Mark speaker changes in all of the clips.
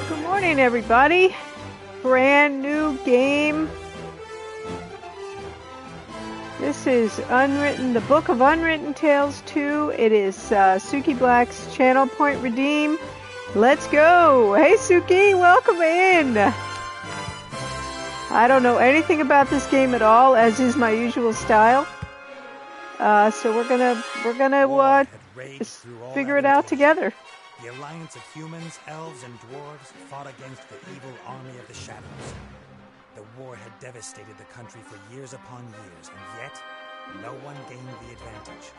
Speaker 1: Good morning, everybody. Brand new game. This is Unwritten, the Book of Unwritten Tales 2. It is Suki Black's channel, Point Redeem. Let's go. Hey, Suki, welcome in. I don't know anything about this game at all, as is my usual style. So we're gonna figure it out together.
Speaker 2: The alliance of humans, elves, and dwarves fought against the evil army of the shadows. The war had devastated the country for years upon years, and yet no one gained the advantage.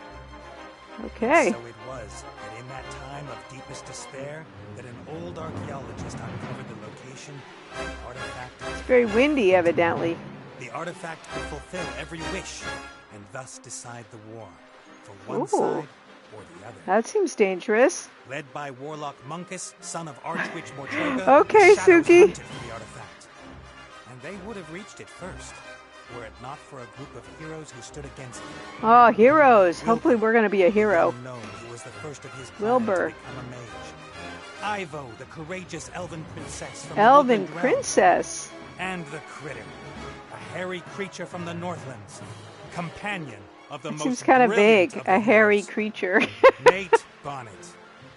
Speaker 1: Okay.
Speaker 2: So it was that in that time of deepest despair, that an old archaeologist uncovered the location of the artifact.
Speaker 1: It's very windy, evidently.
Speaker 2: The artifact could fulfill every wish, and thus decide the war, for one
Speaker 1: Ooh.
Speaker 2: side or the other.
Speaker 1: That seems dangerous.
Speaker 2: Led by Warlock Munkus, son of Archwitch Mortroga,
Speaker 1: Okay,
Speaker 2: the Shadows
Speaker 1: Suki.
Speaker 2: hunted for the artifact. And they would have reached it first, were it not for a group of heroes who stood against them.
Speaker 1: Oh, heroes. Hopefully we're going to be a hero.
Speaker 2: Unknown, who was the first of his clan
Speaker 1: Wilbur.
Speaker 2: to become a mage. Ivo, the courageous elven princess from
Speaker 1: Elven
Speaker 2: the Woodland
Speaker 1: Princess.
Speaker 2: Realm. And the Critter, a hairy creature from the Northlands, companion of the
Speaker 1: It
Speaker 2: most
Speaker 1: seems kind of
Speaker 2: brilliant
Speaker 1: vague.
Speaker 2: of
Speaker 1: A
Speaker 2: the
Speaker 1: hairy
Speaker 2: heroes,
Speaker 1: creature.
Speaker 2: Nate Bonnet,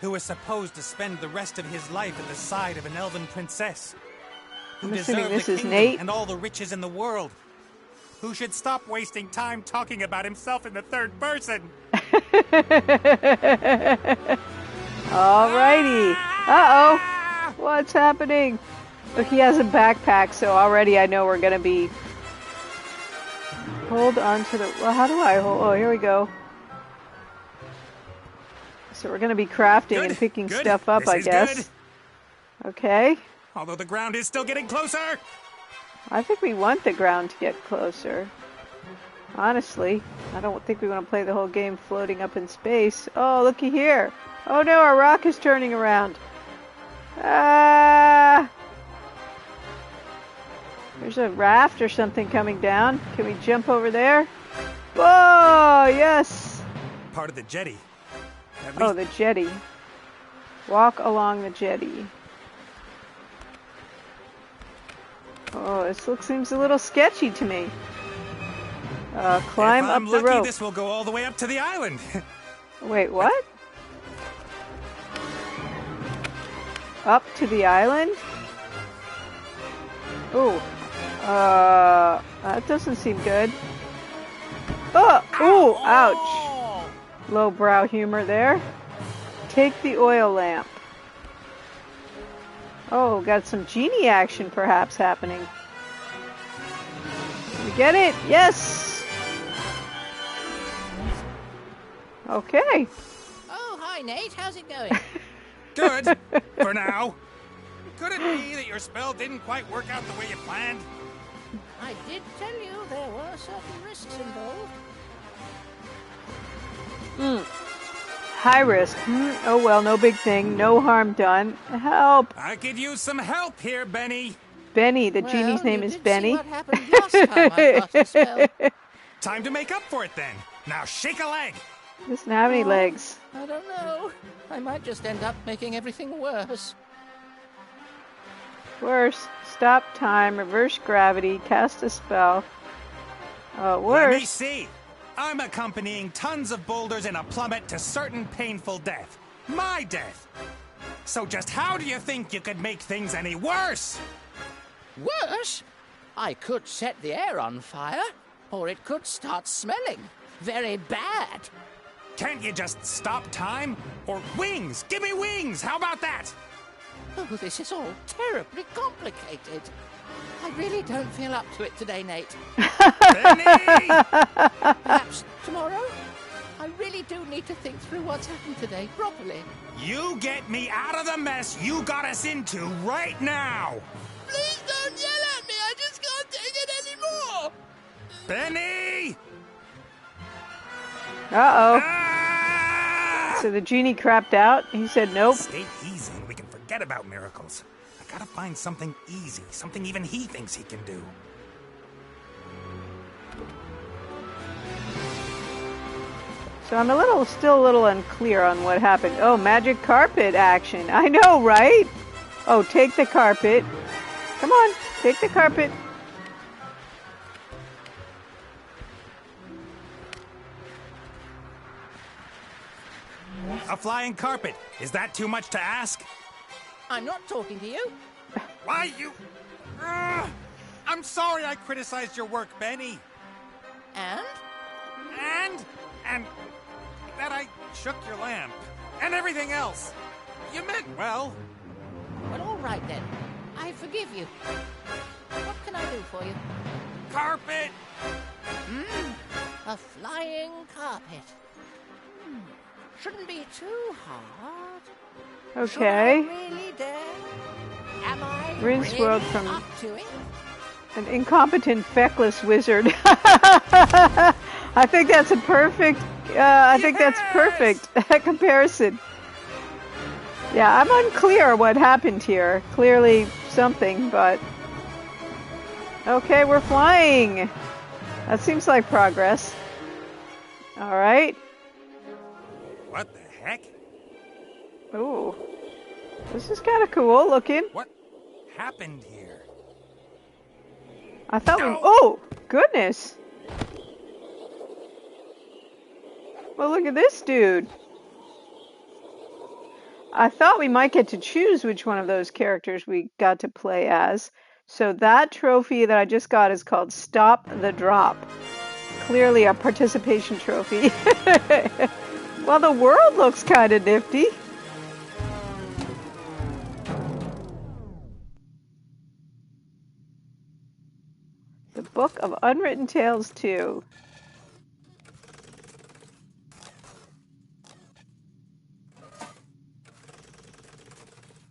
Speaker 2: who is supposed to spend the rest of his life at the side of an elven princess, who
Speaker 1: I'm assuming
Speaker 2: deserved
Speaker 1: this
Speaker 2: the
Speaker 1: is
Speaker 2: kingdom
Speaker 1: Nate.
Speaker 2: and all the riches in the world, who should stop wasting time talking about himself in the third person.
Speaker 1: Alrighty. Uh-oh. What's happening? Look, he has a backpack, so already I know we're going to be... Hold on to the... Well, how do I hold... Oh, here we go. So we're going to be crafting and picking
Speaker 2: Good.
Speaker 1: stuff up,
Speaker 2: This
Speaker 1: I
Speaker 2: is
Speaker 1: guess.
Speaker 2: good.
Speaker 1: Okay.
Speaker 2: Although the ground is still getting closer.
Speaker 1: I think we want the ground to get closer. Honestly, I don't think we want to play the whole game floating up in space. Oh, looky here. Oh no, our rock is turning around. Ah! There's a raft or something coming down. Can we jump over there? Whoa, yes!
Speaker 2: Part of the jetty. At
Speaker 1: Oh,
Speaker 2: least
Speaker 1: the jetty. Walk along the jetty. Oh, this seems a little sketchy to me. Climb
Speaker 2: if
Speaker 1: up
Speaker 2: I'm
Speaker 1: the
Speaker 2: lucky,
Speaker 1: rope.
Speaker 2: this will go all the way up to the island.
Speaker 1: Wait, what? Up to the island? Ooh. That doesn't seem good. Oh! Ooh, ouch. Lowbrow humor there. Take the oil lamp. Oh, got some genie action perhaps happening. Did we get it? Yes! Okay.
Speaker 3: Oh, hi, Nate. How's it going?
Speaker 2: Good, for now. Could it be that your spell didn't quite work out the way you planned?
Speaker 3: I did tell you there were certain risks involved.
Speaker 1: High risk. Oh well, no big thing. No harm done. Help!
Speaker 2: I could use some help here, Benny.
Speaker 1: Benny. The
Speaker 3: Well,
Speaker 1: genie's name
Speaker 3: you
Speaker 1: is
Speaker 3: did
Speaker 1: Benny.
Speaker 3: See what happened last time I cast a spell.
Speaker 2: Time to make up for it then. Now shake a leg.
Speaker 1: Doesn't have any legs.
Speaker 3: I don't know. I might just end up making everything worse.
Speaker 1: Worse. Stop time. Reverse gravity. Cast a spell.
Speaker 2: Let me
Speaker 1: Worse.
Speaker 2: see. I'm accompanying tons of boulders in a plummet to certain painful death. My death. So just how do you think you could make things any worse?
Speaker 3: Worse? I could set the air on fire, or it could start smelling very bad.
Speaker 2: Can't you just stop time? Or wings! Give me wings! How about that?
Speaker 3: Oh, this is all terribly complicated. I really don't feel up to it today, Nate.
Speaker 2: Benny!
Speaker 3: Perhaps tomorrow? I really do need to think through what's happened today properly.
Speaker 2: You get me out of the mess you got us into right now!
Speaker 3: Please don't yell at me! I just can't take it anymore!
Speaker 2: Benny!
Speaker 1: Uh-oh.
Speaker 2: Ah!
Speaker 1: So the genie crapped out. He said nope.
Speaker 2: Stay easy and we can forget about miracles. I gotta find something easy, something even he thinks he can do.
Speaker 1: So I'm still a little unclear on what happened. Oh, magic carpet action. I know, right? Oh, take the carpet. Come on, take the carpet.
Speaker 2: A flying carpet. Is that too much to ask?
Speaker 3: I'm not talking to you.
Speaker 2: Why you... I'm sorry I criticized your work, Benny.
Speaker 3: And?
Speaker 2: And that I shook your lamp. And everything else. You meant well.
Speaker 3: Well, all right then. I forgive you. What can I do for you?
Speaker 2: Carpet!
Speaker 3: A flying carpet. Shouldn't be too hard. Should I
Speaker 1: Okay.
Speaker 3: really dare? Am I
Speaker 1: Rinse
Speaker 3: really
Speaker 1: world from-
Speaker 3: up to it?
Speaker 1: An incompetent, feckless wizard. I think that's a perfect. I think that's perfect comparison. Yeah, I'm unclear what happened here. Clearly something, but okay, we're flying. That seems like progress. All right.
Speaker 2: What the heck?
Speaker 1: Ooh, this is kind of cool looking.
Speaker 2: What happened here?
Speaker 1: I thought we.
Speaker 2: No.
Speaker 1: Oh, goodness. Well, look at this dude. I thought we might get to choose which one of those characters we got to play as. So that trophy that I just got is called Stop the Drop. Clearly a participation trophy. Well, the world looks kind of nifty. The Book of Unwritten Tales 2.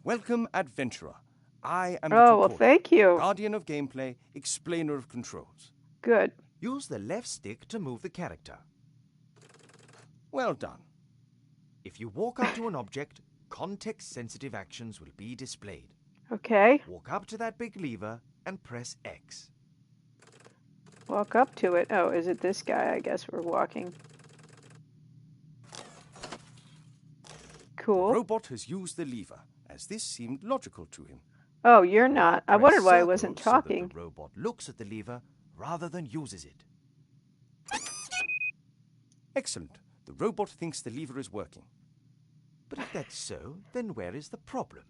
Speaker 4: Welcome, adventurer. I am the
Speaker 1: Oh, well,
Speaker 4: tutorial,
Speaker 1: thank you.
Speaker 4: guardian of gameplay, explainer of controls.
Speaker 1: Good.
Speaker 5: Use the left stick to move the character.
Speaker 4: Well done.
Speaker 5: If you walk up to an object, context-sensitive actions will be displayed.
Speaker 1: Okay.
Speaker 5: Walk up to that big lever and press X.
Speaker 1: Walk up to it. Oh, is it this guy? I guess we're walking. Cool.
Speaker 4: Robot has used the lever, as this seemed logical to him.
Speaker 1: Oh, you're not. I
Speaker 5: Press
Speaker 1: wondered why I
Speaker 5: circle
Speaker 1: wasn't
Speaker 5: so that
Speaker 1: talking.
Speaker 5: the robot looks at the lever rather than uses it.
Speaker 4: Excellent. The robot thinks the lever is working.
Speaker 5: But if that's so, then where is the problem?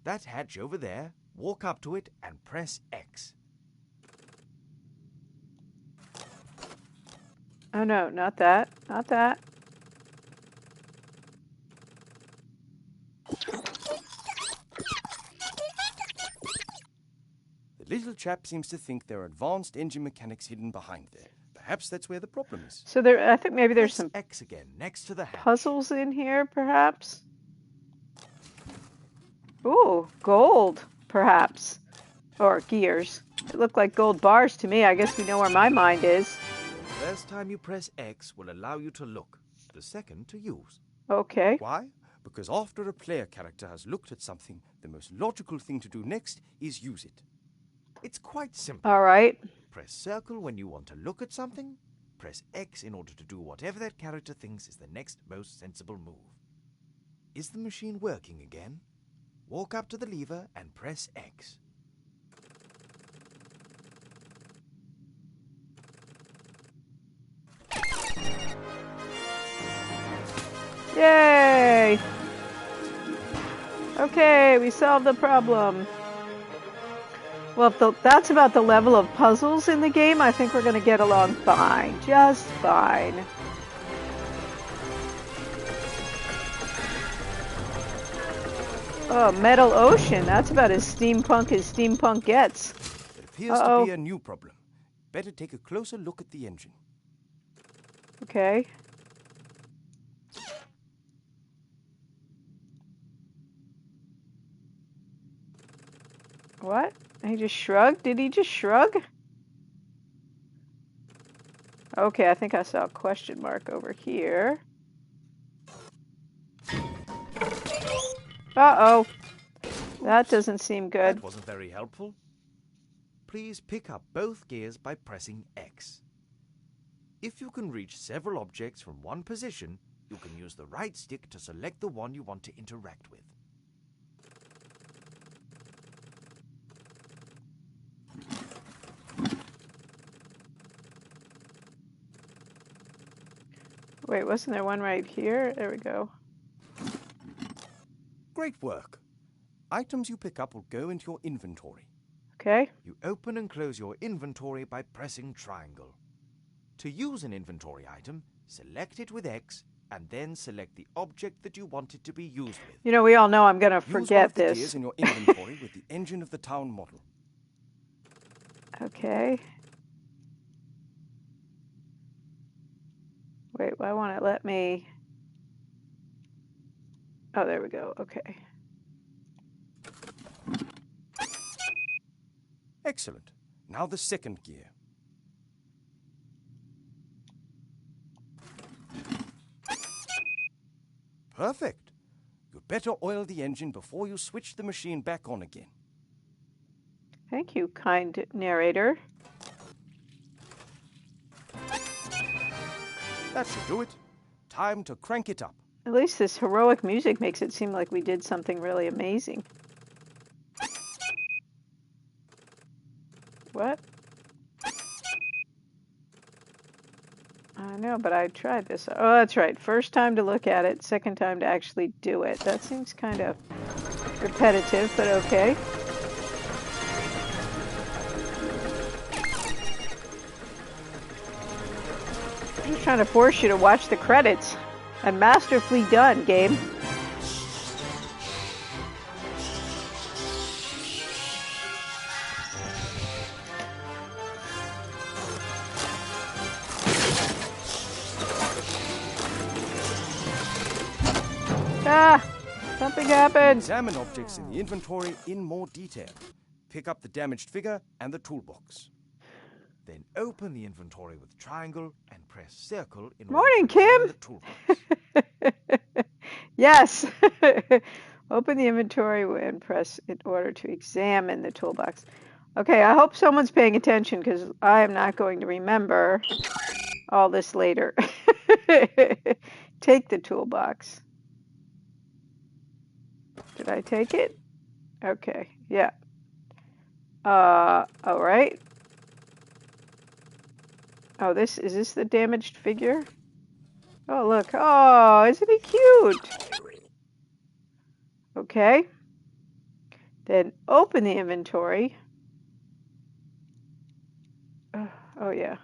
Speaker 5: That hatch over there, walk up to it and press X.
Speaker 1: Oh, no, not that. Not that.
Speaker 4: The little chap seems to think there are advanced engine mechanics hidden behind there. Perhaps that's where the problem is.
Speaker 1: So there, I think maybe there's
Speaker 5: Press
Speaker 1: some
Speaker 5: X again next to the hatch.
Speaker 1: puzzles in here, perhaps. Ooh, gold, perhaps. Or gears. It looked like gold bars to me. I guess we know where my mind is.
Speaker 5: The first time you press X will allow you to look. The second to use.
Speaker 1: Okay.
Speaker 4: Why? Because after a player character has looked at something, the most logical thing to do next is use it.
Speaker 5: It's quite simple.
Speaker 1: All right.
Speaker 5: Press circle when you want to look at something. Press X in order to do whatever that character thinks is the next most sensible move. Is the machine working again? Walk up to the lever and press X.
Speaker 1: Yay! Okay, we solved the problem. Well, if that's about the level of puzzles in the game, I think we're going to get along fine. Just fine. Oh, Metal Ocean. That's about as steampunk gets.
Speaker 4: There appears to be a new problem. Better take a closer look at the engine.
Speaker 1: Okay. What? He just shrugged? Did he just shrug? Okay, I think I saw a question mark over here. Uh-oh. That doesn't seem good.
Speaker 5: That wasn't very helpful. Please pick up both gears by pressing X. If you can reach several objects from one position, you can use the right stick to select the one you want to interact with.
Speaker 1: Wait, wasn't there one right here? There we go.
Speaker 4: Great work. Items you pick up will go into your inventory.
Speaker 1: Okay.
Speaker 5: You open and close your inventory by pressing triangle. To use an inventory item, select it with X and then select the object that you want it to be used with.
Speaker 1: You know, we all know I'm going to
Speaker 4: Use one
Speaker 1: forget
Speaker 4: of the
Speaker 1: this.
Speaker 4: gears in your inventory with the engine of the town model.
Speaker 1: Okay. Wait, why won't it let me? Oh, there we go. Okay.
Speaker 4: Excellent. Now the second gear. Perfect. You'd better oil the engine before you switch the machine back on again.
Speaker 1: Thank you, kind narrator.
Speaker 4: That should do it. Time to crank it up.
Speaker 1: At least this heroic music makes it seem like we did something really amazing. What? I know, but I tried this. Oh, that's right. First time to look at it, second time to actually do it. That seems kind of repetitive, but okay. I'm just trying to force you to watch the credits. And masterfully done, game. Ah! Something happened!
Speaker 4: Examine objects in the inventory in more detail. Pick up the damaged figure and the toolbox.
Speaker 5: Then open the inventory with triangle and press circle in
Speaker 1: Morning,
Speaker 5: order to examine
Speaker 1: Kim!
Speaker 5: the toolbox.
Speaker 1: Yes! Open the inventory and press in order to examine the toolbox. Okay, I hope someone's paying attention because I am not going to remember all this later. Take the toolbox. Did I take it? Okay, yeah. All right. Oh, is this the damaged figure? Oh, look. Oh, isn't he cute? Okay. Then open the inventory. Oh, yeah.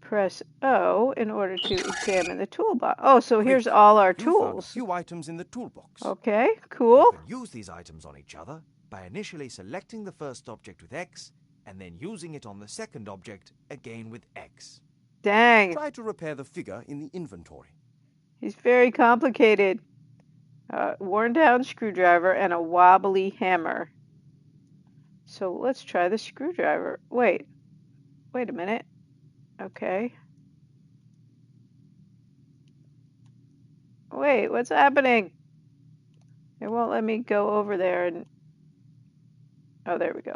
Speaker 1: Press O in order to examine the toolbox. Oh, so here's all our
Speaker 4: You found a
Speaker 1: tools.
Speaker 4: few items in the toolbox.
Speaker 1: Okay, cool.
Speaker 5: You can use these items on each other by initially selecting the first object with X and then using it on the second object again with X.
Speaker 1: Dang,
Speaker 4: Try to repair the figure in the inventory.
Speaker 1: he's very complicated. Worn down screwdriver and a wobbly hammer. So let's try the screwdriver. Wait a minute. Okay. Wait, what's happening? It won't let me go over there and... Oh, there we go.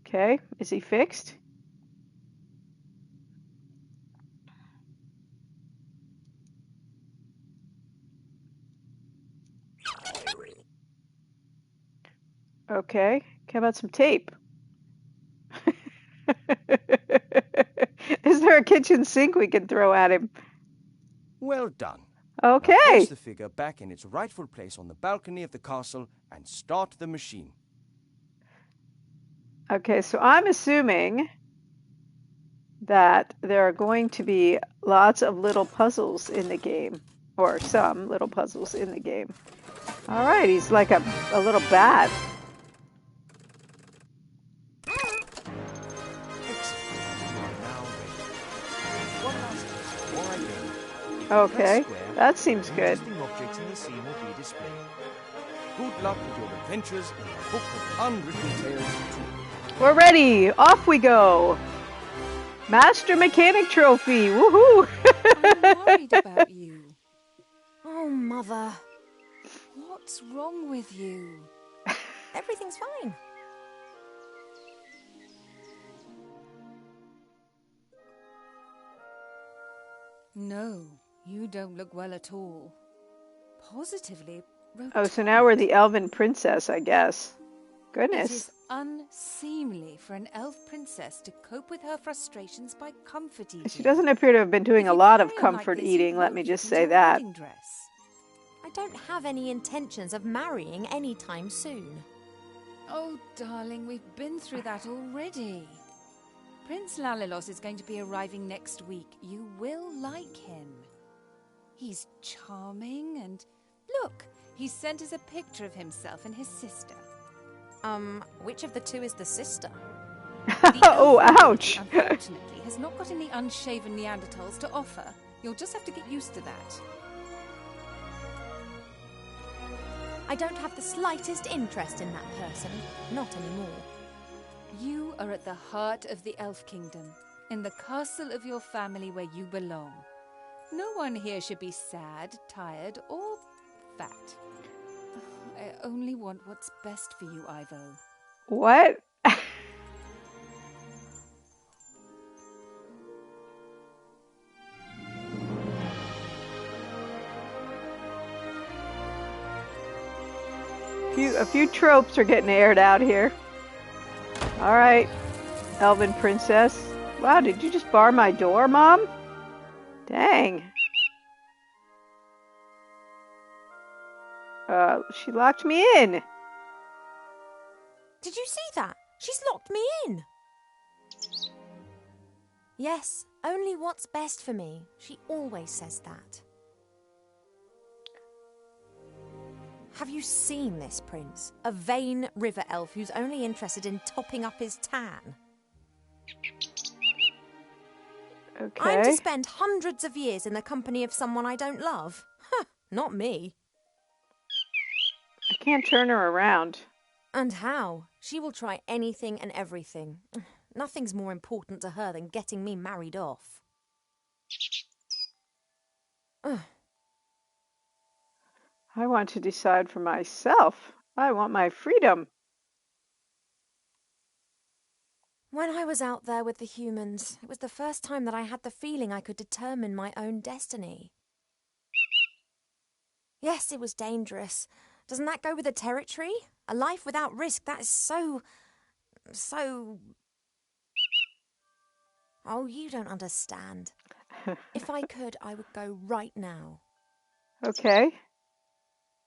Speaker 1: Okay, is he fixed? Okay, how about some tape? Is there a kitchen sink we can throw at him?
Speaker 4: Well done.
Speaker 1: Okay.
Speaker 4: Now place the figure back in its rightful place on the balcony of the castle and start the machine.
Speaker 1: Okay, so I'm assuming that there are going to be lots of little puzzles in the game, or some little puzzles in the game. All right, he's like a little bat. Okay, that seems good.
Speaker 5: Objects in the scene will be displayed.
Speaker 4: Good luck with your adventures in the Book of Unwritten Tales 2.
Speaker 1: We're ready. Off we go. Master Mechanic Trophy. Woohoo!
Speaker 6: I'm worried about you. Oh, Mother. What's wrong with you?
Speaker 7: Everything's fine.
Speaker 6: No, you don't look well at all. Positively rotund.
Speaker 1: Oh, so now we're the elven princess, I guess.
Speaker 6: It
Speaker 1: Goodness.
Speaker 6: is unseemly for an elf princess to cope with her frustrations by comfort eating.
Speaker 1: She doesn't appear to have been doing
Speaker 6: If
Speaker 1: a
Speaker 6: you
Speaker 1: lot of
Speaker 6: carry on like
Speaker 1: comfort
Speaker 6: this, you
Speaker 1: eating, let
Speaker 6: won't
Speaker 1: me
Speaker 6: fit
Speaker 1: just
Speaker 6: into
Speaker 1: say
Speaker 6: a
Speaker 1: that.
Speaker 6: wedding dress.
Speaker 7: I don't have any intentions of marrying anytime soon.
Speaker 6: Oh, darling, we've been through that already. Prince Lalilos is going to be arriving next week. You will like him. He's charming and... Look, he sent us a picture of himself and his sister.
Speaker 7: Which of the two is the sister?
Speaker 6: The
Speaker 1: Oh,
Speaker 6: elf
Speaker 1: ouch.
Speaker 6: nobility, unfortunately, has not got any unshaven Neanderthals to offer. You'll just have to get used to that.
Speaker 7: I don't have the slightest interest in that person. Not anymore.
Speaker 6: You are at the heart of the Elf Kingdom, in the castle of your family where you belong. No one here should be sad, tired, or fat. I only want what's best for you, Ivo.
Speaker 1: What? A few tropes are getting aired out here. All right, elven princess. Wow, did you just bar my door, Mom? Dang. She locked me in.
Speaker 7: Did you see that? She's locked me in. Yes, only what's best for me. She always says that. Have you seen this prince? A vain river elf who's only interested in topping up his tan.
Speaker 1: Okay.
Speaker 7: I'm to spend hundreds of years in the company of someone I don't love? Huh, not me.
Speaker 1: I can't turn her around.
Speaker 7: And how? She will try anything and everything. Nothing's more important to her than getting me married off. Ugh.
Speaker 1: I want to decide for myself. I want my freedom.
Speaker 7: When I was out there with the humans, it was the first time that I had the feeling I could determine my own destiny. Yes, it was dangerous. Doesn't that go with the territory? A life without risk, that is so... Oh, you don't understand. If I could, I would go right now.
Speaker 1: Okay.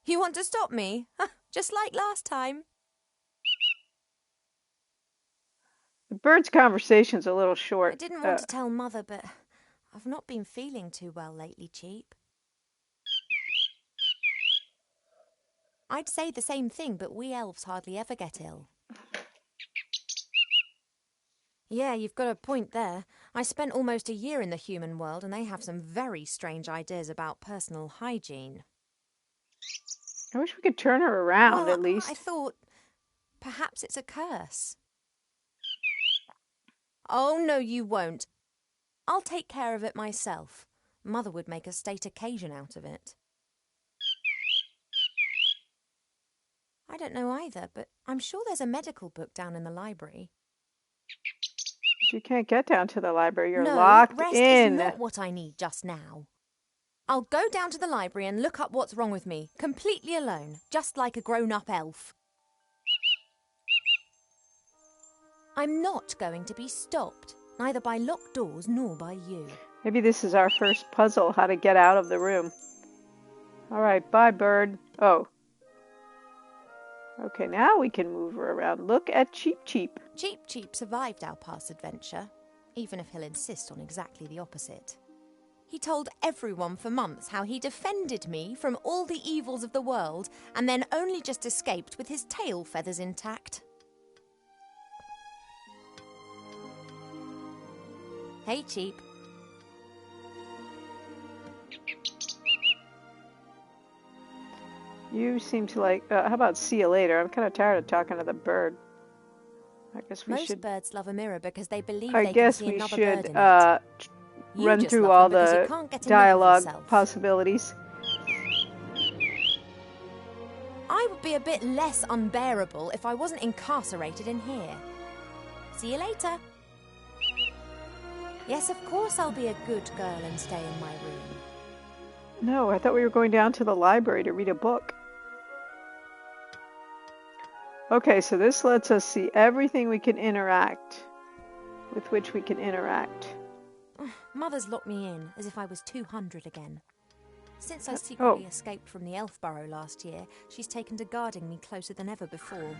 Speaker 7: You want to stop me? Just like last time.
Speaker 1: The bird's conversation's a little short.
Speaker 7: I didn't want to tell Mother, but I've not been feeling too well lately, Cheap. I'd say the same thing, but we elves hardly ever get ill. Yeah, you've got a point there. I spent almost a year in the human world, and they have some very strange ideas about personal hygiene.
Speaker 1: I wish we could turn her around,
Speaker 7: Well,
Speaker 1: at least.
Speaker 7: I thought perhaps it's a curse. Oh, no, you won't. I'll take care of it myself. Mother would make a state occasion out of it. I don't know either, but I'm sure there's a medical book down in the library.
Speaker 1: You can't get down to the library. You're
Speaker 7: No,
Speaker 1: locked
Speaker 7: rest
Speaker 1: in.
Speaker 7: is not what I need just now. I'll go down to the library and look up what's wrong with me, completely alone, just like a grown-up elf. I'm not going to be stopped, neither by locked doors nor by you.
Speaker 1: Maybe this is our first puzzle, how to get out of the room. All right, bye, bird. Oh. Okay, now we can move her around. Look at Cheap Cheap.
Speaker 7: Cheap Cheap survived our past adventure, even if he'll insist on exactly the opposite. He told everyone for months how he defended me from all the evils of the world and then only just escaped with his tail feathers intact. Hey, Cheap.
Speaker 1: You seem to like... how about see you later? I'm kind of tired of talking to the bird. I guess we
Speaker 7: Most
Speaker 1: should...
Speaker 7: birds love a mirror because they believe
Speaker 1: I
Speaker 7: they
Speaker 1: guess
Speaker 7: can see
Speaker 1: we
Speaker 7: another
Speaker 1: should
Speaker 7: bird in it. You
Speaker 1: run
Speaker 7: just
Speaker 1: through
Speaker 7: love
Speaker 1: all
Speaker 7: them because you
Speaker 1: the
Speaker 7: can't get enough of
Speaker 1: dialogue
Speaker 7: yourself.
Speaker 1: possibilities.
Speaker 7: I would be a bit less unbearable if I wasn't incarcerated in here. See you later. Yes, of course I'll be a good girl and stay in my room.
Speaker 1: No, I thought we were going down to the library to read a book. Okay, so this lets us see everything we can interact, with which we can interact.
Speaker 7: Mother's locked me in, as if I was 200 again. Since I secretly
Speaker 1: Oh.
Speaker 7: escaped from the elf burrow last year, she's taken to guarding me closer than ever before.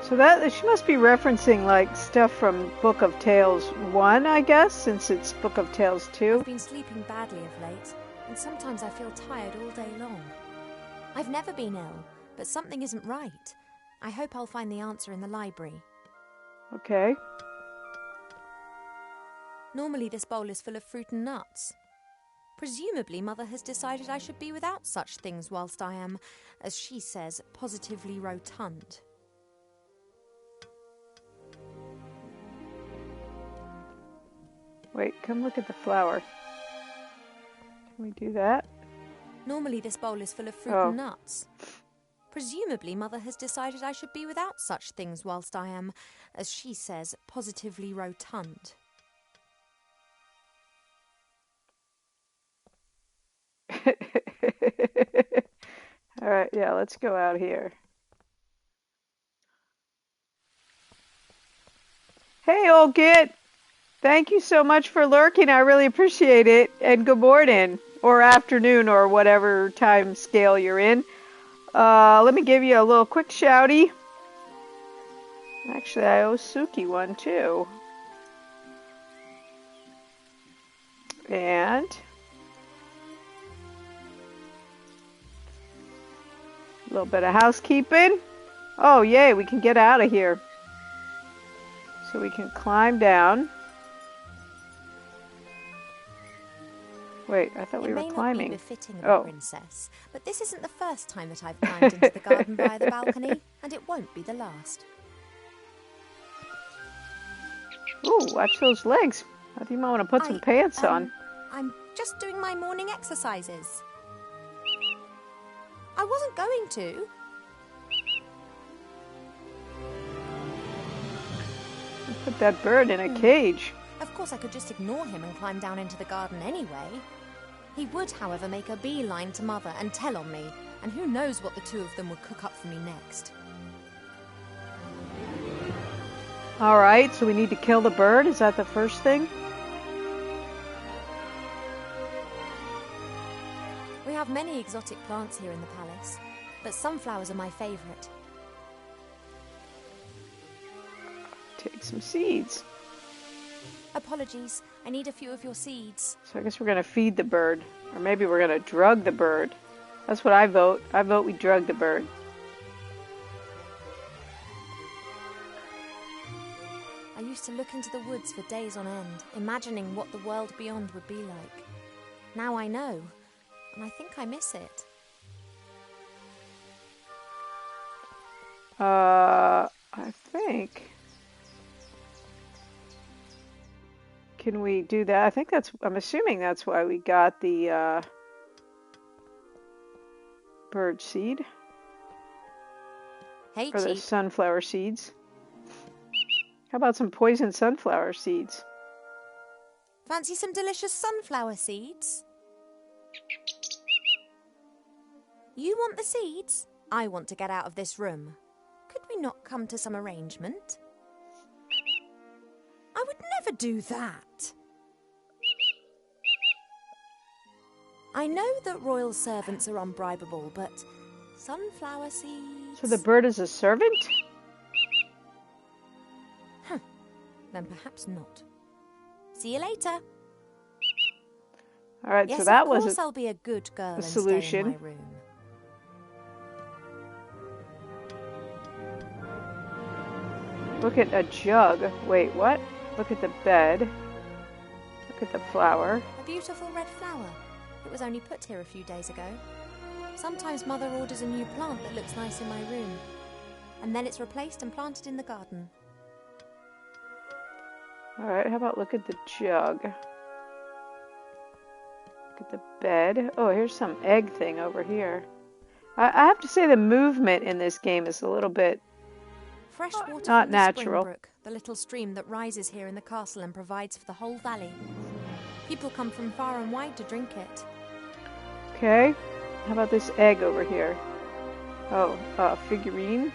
Speaker 1: So that she must be referencing like stuff from Book of Tales 1, I guess, since it's Book of Tales 2.
Speaker 7: I've been sleeping badly of late, and sometimes I feel tired all day long. I've never been ill, but something isn't right. I hope I'll find the answer in the library.
Speaker 1: Okay.
Speaker 7: Normally this bowl is full of fruit and nuts. Presumably Mother has decided I should be without such things whilst I am, as she says, positively rotund.
Speaker 1: Wait, come look at the flower. Can we do that?
Speaker 7: Normally this bowl is full of fruit and nuts. Presumably Mother has decided I should be without such things whilst I am, as she says, positively rotund.
Speaker 1: All right, yeah, let's go out here. Hey, old git. Thank you so much for lurking. I really appreciate it. And good morning, or afternoon, or whatever time scale you're in. Let me give you a little quick shouty. Actually, I owe Suki one too. And a little bit of housekeeping. Oh, yay, we can get out of here. So we can climb down. Wait, I thought we were climbing.
Speaker 7: It may not be befitting of a princess, but this isn't the first time that I've climbed into the garden via the balcony, and it won't be the last.
Speaker 1: Ooh, watch those legs. I think you might want to put some pants on.
Speaker 7: I'm just doing my morning exercises. I wasn't going to.
Speaker 1: Put that bird in a cage.
Speaker 7: Of course, I could just ignore him and climb down into the garden anyway. He would, however, make a beeline to Mother and tell on me, and who knows what the two of them would cook up for me next.
Speaker 1: Alright, so we need to kill the bird? Is that the first thing?
Speaker 7: We have many exotic plants here in the palace, but sunflowers are my favourite.
Speaker 1: Take some seeds.
Speaker 7: Apologies, I need a few of your seeds.
Speaker 1: So I guess we're going to feed the bird. Or maybe we're going to drug the bird. That's what I vote. I vote we drug the bird.
Speaker 7: I used to look into the woods for days on end, imagining what the world beyond would be like. Now I know, and I think I miss it.
Speaker 1: I think... Can we do that? I think that's... I'm assuming that's why we got the bird seed.
Speaker 7: Hey,
Speaker 1: or the
Speaker 7: Cheap.
Speaker 1: sunflower seeds. How about some poison sunflower seeds?
Speaker 7: Fancy some delicious sunflower seeds? You want the seeds? I want to get out of this room. Could we not come to some arrangement? I would never do that. I know that royal servants are unbribable, but sunflower seeds...
Speaker 1: So the bird is a servant?
Speaker 7: Huh. Then perhaps not. See you later.
Speaker 1: Alright,
Speaker 7: Yes,
Speaker 1: so that was
Speaker 7: of course I'll be a good girl and
Speaker 1: solution.
Speaker 7: stay in my room.
Speaker 1: Look at a jug. Wait, what? Look at the bed. Look at the flower.
Speaker 7: A beautiful red flower. It was only put here a few days ago. Sometimes Mother orders a new plant that looks nice in my room, and then it's replaced and planted in the garden.
Speaker 1: Alright, how about look at the jug? Look at the bed. Oh, here's some egg thing over here. I have to say the movement in this game is a little bit
Speaker 7: Fresh water
Speaker 1: Not
Speaker 7: from the
Speaker 1: natural.
Speaker 7: Springbrook, the little stream that rises here in the castle and provides for the whole valley. People come from far and wide to drink it.
Speaker 1: Okay. How about this egg over here? Oh, figurine.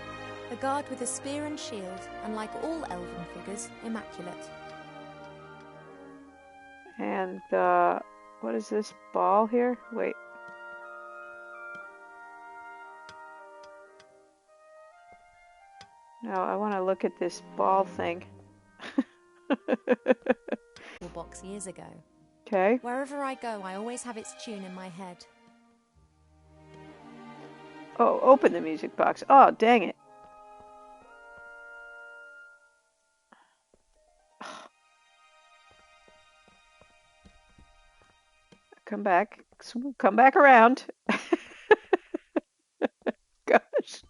Speaker 7: A guard with a spear and shield, and like all elven figures, immaculate.
Speaker 1: And, what is this ball here? Wait. No, I want to look at this ball thing.
Speaker 7: Box years ago.
Speaker 1: Okay.
Speaker 7: Wherever I go, I always have its tune in my head.
Speaker 1: Oh, open the music box. Oh, dang it. Come back. Come back around. Gosh.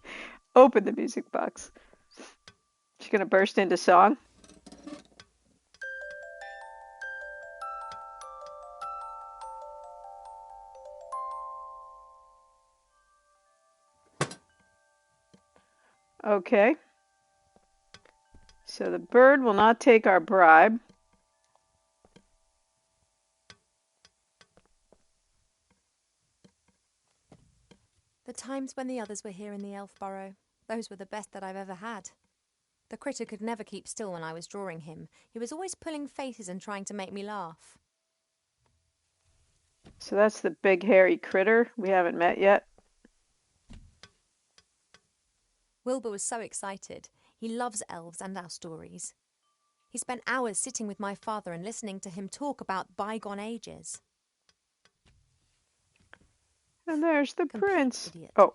Speaker 1: Open the music box. She's going to burst into song. Okay. So the bird will not take our bribe.
Speaker 7: The times when the others were here in the elf burrow, those were the best that I've ever had. The critter could never keep still when I was drawing him. He was always pulling faces and trying to make me laugh.
Speaker 1: So that's the big hairy critter we haven't met yet.
Speaker 7: Wilbur was so excited. He loves elves and our stories. He spent hours sitting with my father and listening to him talk about bygone ages.
Speaker 1: And there's the
Speaker 7: Complete
Speaker 1: prince.
Speaker 7: idiot.
Speaker 1: Oh.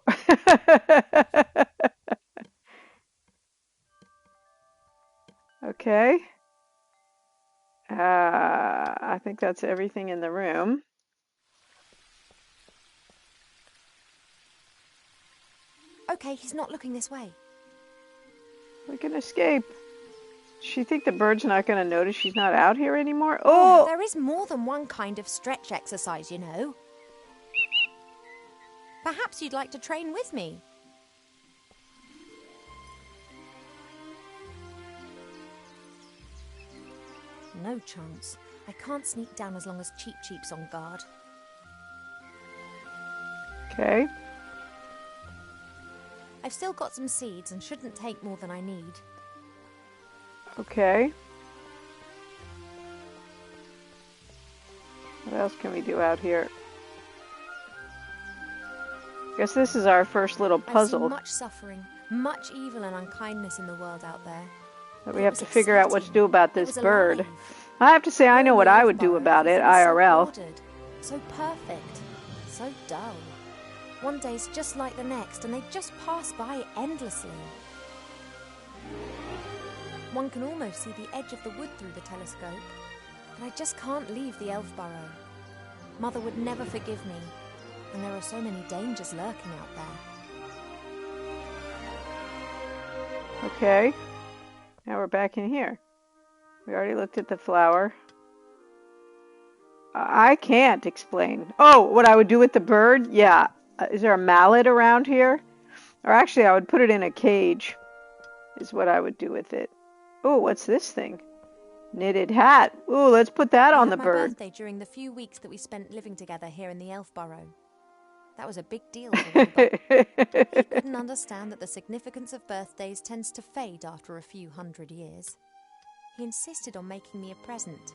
Speaker 1: Okay. I think that's everything in the room.
Speaker 7: Okay, he's not looking this way.
Speaker 1: We can escape. Does she think the bird's not going to notice she's not out here anymore? Oh!
Speaker 7: There is more than one kind of stretch exercise, you know. Perhaps you'd like to train with me. No chance. I can't sneak down as long as Cheep Cheep's on guard.
Speaker 1: Okay.
Speaker 7: I've still got some seeds and shouldn't take more than I need.
Speaker 1: Okay. What else can we do out here? Guess this is our first little
Speaker 7: I've
Speaker 1: puzzle
Speaker 7: seen much suffering, much evil and unkindness in the world out there.
Speaker 1: that we
Speaker 7: It
Speaker 1: have
Speaker 7: was
Speaker 1: to figure out what to
Speaker 7: exciting.
Speaker 1: do about
Speaker 7: It
Speaker 1: this
Speaker 7: was
Speaker 1: bird.
Speaker 7: alive.
Speaker 1: I have to say I know
Speaker 7: All
Speaker 1: what
Speaker 7: the
Speaker 1: I
Speaker 7: elf
Speaker 1: would do
Speaker 7: burrow,
Speaker 1: about it,
Speaker 7: everything is
Speaker 1: IRL.
Speaker 7: So ordered, so perfect, so dull. One day's just like the next, and they just pass by endlessly. One can almost see the edge of the wood through the telescope, but I just can't leave the elf burrow. Mother would never forgive me, and there are so many dangers lurking out there.
Speaker 1: Okay. Now we're back in here. We already looked at the flower. I can't explain. Oh, what I would do with the bird? Yeah. Is there a mallet around here? Or actually, I would put it in a cage, is what I would do with it. Oh, what's this thing? Knitted hat. Ooh, let's put that on the
Speaker 7: My
Speaker 1: bird.
Speaker 7: birthday during the few weeks that we spent living together here in the elf burrow. That was a big deal for Wilbur. He couldn't understand that the significance of birthdays tends to fade after a few hundred years. He insisted on making me a present.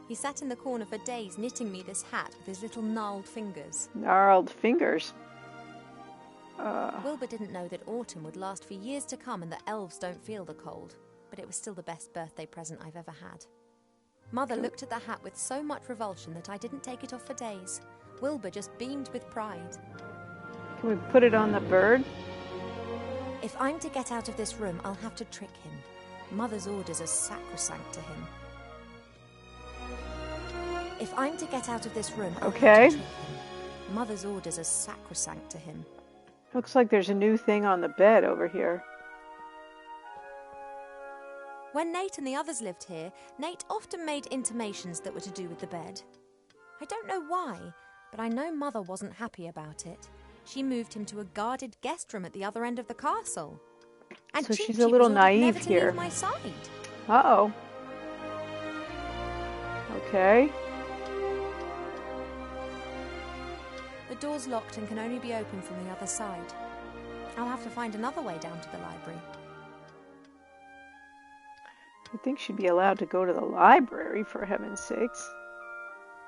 Speaker 7: He sat in the corner for days knitting me this hat with his little gnarled fingers.
Speaker 1: Gnarled fingers.
Speaker 7: Wilbur didn't know that autumn would last for years to come and that elves don't feel the cold, but it was still the best birthday present I've ever had. Mother looked at the hat with so much revulsion that I didn't take it off for days. Wilbur just beamed with pride.
Speaker 1: Can we put it on the bird?
Speaker 7: If I'm to get out of this room, I'll have to trick him. Mother's orders are sacrosanct to him. If I'm to get out of this room, I'll
Speaker 1: Okay.
Speaker 7: have to trick him. Mother's orders are sacrosanct to him.
Speaker 1: Looks like there's a new thing on the bed over here.
Speaker 7: When Nate and the others lived here, Nate often made intimations that were to do with the bed. I don't know why, but I know Mother wasn't happy about it. She moved him to a guarded guest room at the other end of the castle. And
Speaker 1: So
Speaker 7: Cheep
Speaker 1: she's a
Speaker 7: Cheep
Speaker 1: little
Speaker 7: was ordered
Speaker 1: naive
Speaker 7: never to
Speaker 1: here.
Speaker 7: leave my side.
Speaker 1: Uh-oh. Okay.
Speaker 7: The door's locked and can only be opened from the other side. I'll have to find another way down to the library.
Speaker 1: I think she'd be allowed to go to the library, for heaven's sakes.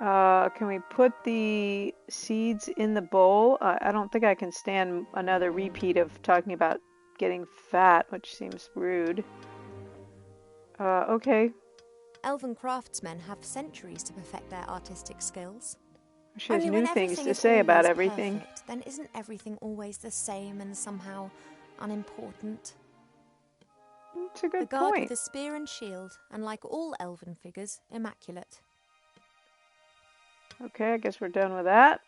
Speaker 1: Can we put the seeds in the bowl? I don't think I can stand another repeat of talking about getting fat, which seems rude. Okay.
Speaker 7: Elven craftsmen have centuries to perfect their artistic skills.
Speaker 1: She has
Speaker 7: Only
Speaker 1: new
Speaker 7: when
Speaker 1: things
Speaker 7: everything
Speaker 1: to
Speaker 7: is
Speaker 1: say about
Speaker 7: always
Speaker 1: everything.
Speaker 7: perfect, then isn't everything always the same and somehow unimportant?
Speaker 1: It's a good
Speaker 7: The guard
Speaker 1: point.
Speaker 7: with the spear and shield, and like all elven figures, immaculate.
Speaker 1: Okay, I guess we're done with that.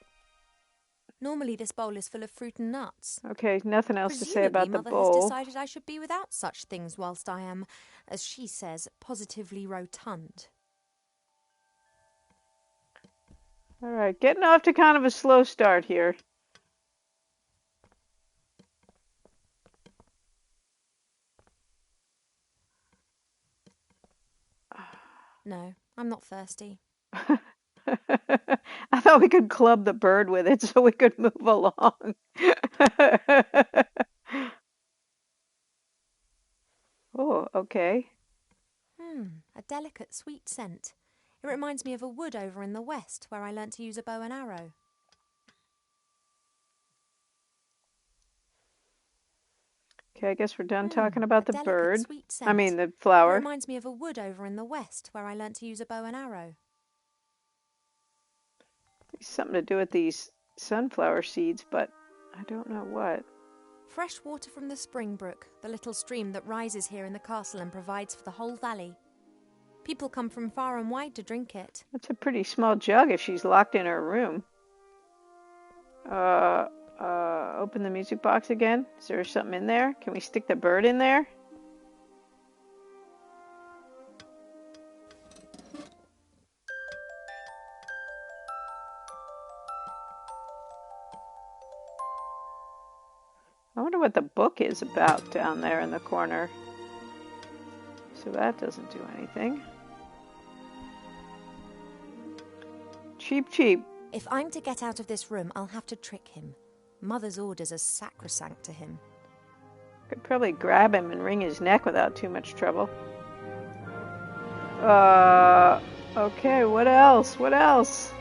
Speaker 7: Normally this bowl is full of fruit and nuts.
Speaker 1: Okay, nothing else to say
Speaker 7: Presumably
Speaker 1: about the
Speaker 7: Mother
Speaker 1: bowl.
Speaker 7: has decided I should be without such things whilst I am, as she says, positively rotund.
Speaker 1: All right, getting off to kind of a slow start here.
Speaker 7: No, I'm not thirsty.
Speaker 1: I thought we could club the bird with it so we could move along. Oh, okay.
Speaker 7: A delicate, sweet scent. It reminds me of a wood over in the west where I learnt to use a bow and arrow.
Speaker 1: Okay, I guess we're done talking about
Speaker 7: a
Speaker 1: the
Speaker 7: delicate,
Speaker 1: bird.
Speaker 7: sweet scent.
Speaker 1: I mean, the
Speaker 7: It
Speaker 1: flower.
Speaker 7: reminds me of a wood over in the west where I learnt to use a bow and arrow.
Speaker 1: Something to do with these sunflower seeds, but I don't know what.
Speaker 7: Fresh water from the spring brook, the little stream that rises here in the castle and provides for the whole valley. People come from far and wide to drink it.
Speaker 1: That's a pretty small jug if she's locked in her room. Open the music box again. Is there something in there? Can we stick the bird in there? I wonder what the book is about down there in the corner. So that doesn't do anything. Cheep, cheep.
Speaker 7: If I'm to get out of this room, I'll have to trick him. Mother's orders are sacrosanct to him.
Speaker 1: Could probably grab him and wring his neck without too much trouble. Okay, what else? What else?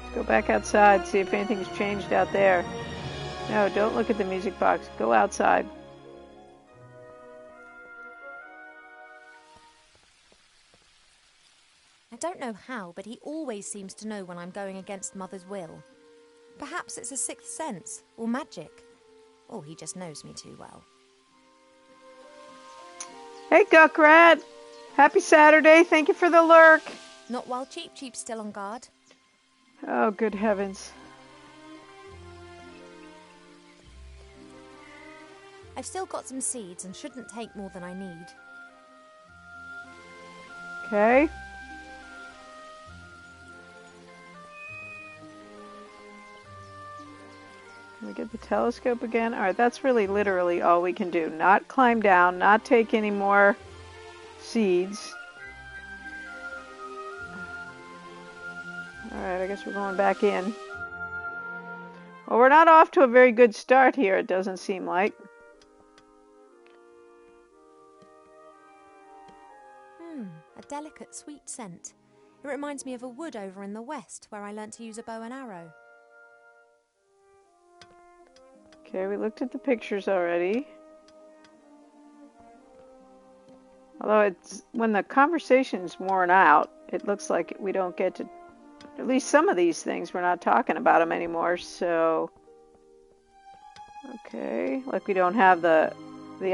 Speaker 1: Let's go back outside, see if anything's changed out there. No, don't look at the music box. Go outside.
Speaker 7: I don't know how, but he always seems to know when I'm going against Mother's will. Perhaps it's a sixth sense, or magic. Or he just knows me too well.
Speaker 1: Hey, Guckrat! Happy Saturday. Thank you for the lurk.
Speaker 7: Not while Cheep Cheep's still on guard.
Speaker 1: Oh, good heavens.
Speaker 7: I've still got some seeds and shouldn't take more than I need.
Speaker 1: Okay. Can we get the telescope again? Alright, that's really literally all we can do. Not climb down, not take any more seeds. Alright, I guess we're going back in. Well, we're not off to a very good start here, it doesn't seem like.
Speaker 7: A delicate, sweet scent. It reminds me of a wood over in the west where I learnt to use a bow and arrow.
Speaker 1: Okay, we looked at the pictures already. Although it's when the conversation's worn out, it looks like we don't get to at least some of these things. We're not talking about them anymore, so okay, like we don't have the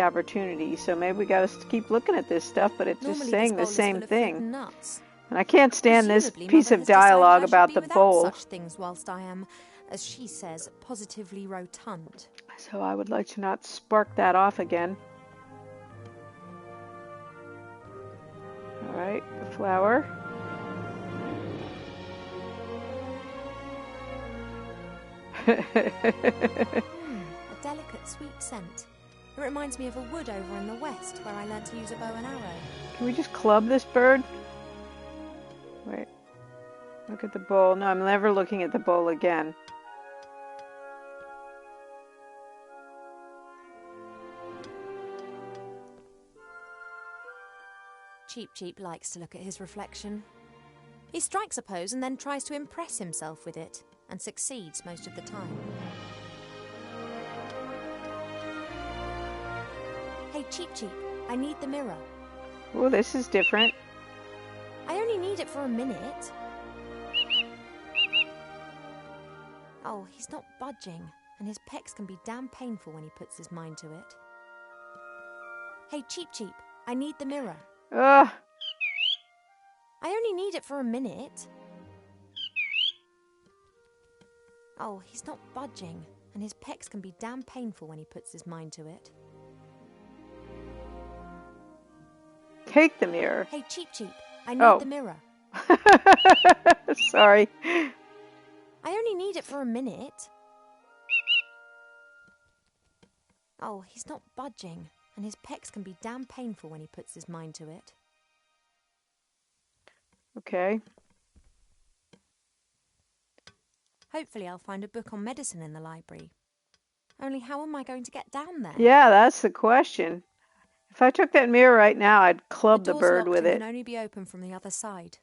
Speaker 1: opportunity, so maybe we gotta keep looking at this stuff, but it's just saying the same thing. And I can't stand this piece of dialogue about the bowl.
Speaker 7: Such things whilst I am, as she says, positively rotund.
Speaker 1: So I would like to not spark that off again. Alright, the flower.
Speaker 7: A delicate, sweet scent. It reminds me of a wood over in the west where I learnt to use a bow and arrow.
Speaker 1: Can we just club this bird? Wait. Look at the bowl. No, I'm never looking at the bowl again.
Speaker 7: Cheep Cheep likes to look at his reflection. He strikes a pose and then tries to impress himself with it, and succeeds most of the time. Hey, Cheep Cheep, I need the mirror.
Speaker 1: Oh, this is different.
Speaker 7: I only need it for a minute. Oh, he's not budging, and his pecs can be damn painful when he puts his mind to it. Hey, Cheep Cheep, I need the mirror.
Speaker 1: Ugh.
Speaker 7: I only need it for a minute. Oh, he's not budging, and his pecs can be damn painful when he puts his mind to it.
Speaker 1: Take the mirror.
Speaker 7: Hey, Cheep Cheep, I need the mirror.
Speaker 1: Sorry.
Speaker 7: I only need it for a minute. Oh, he's not budging, and his pecs can be damn painful when he puts his mind to it.
Speaker 1: Okay.
Speaker 7: Hopefully I'll find a book on medicine in the library. Only how am I going to get down there?
Speaker 1: Yeah, that's the question. If I took that mirror right now, I'd club the
Speaker 7: door's
Speaker 1: bird
Speaker 7: locked
Speaker 1: with
Speaker 7: and
Speaker 1: it.
Speaker 7: can only be open from the other side.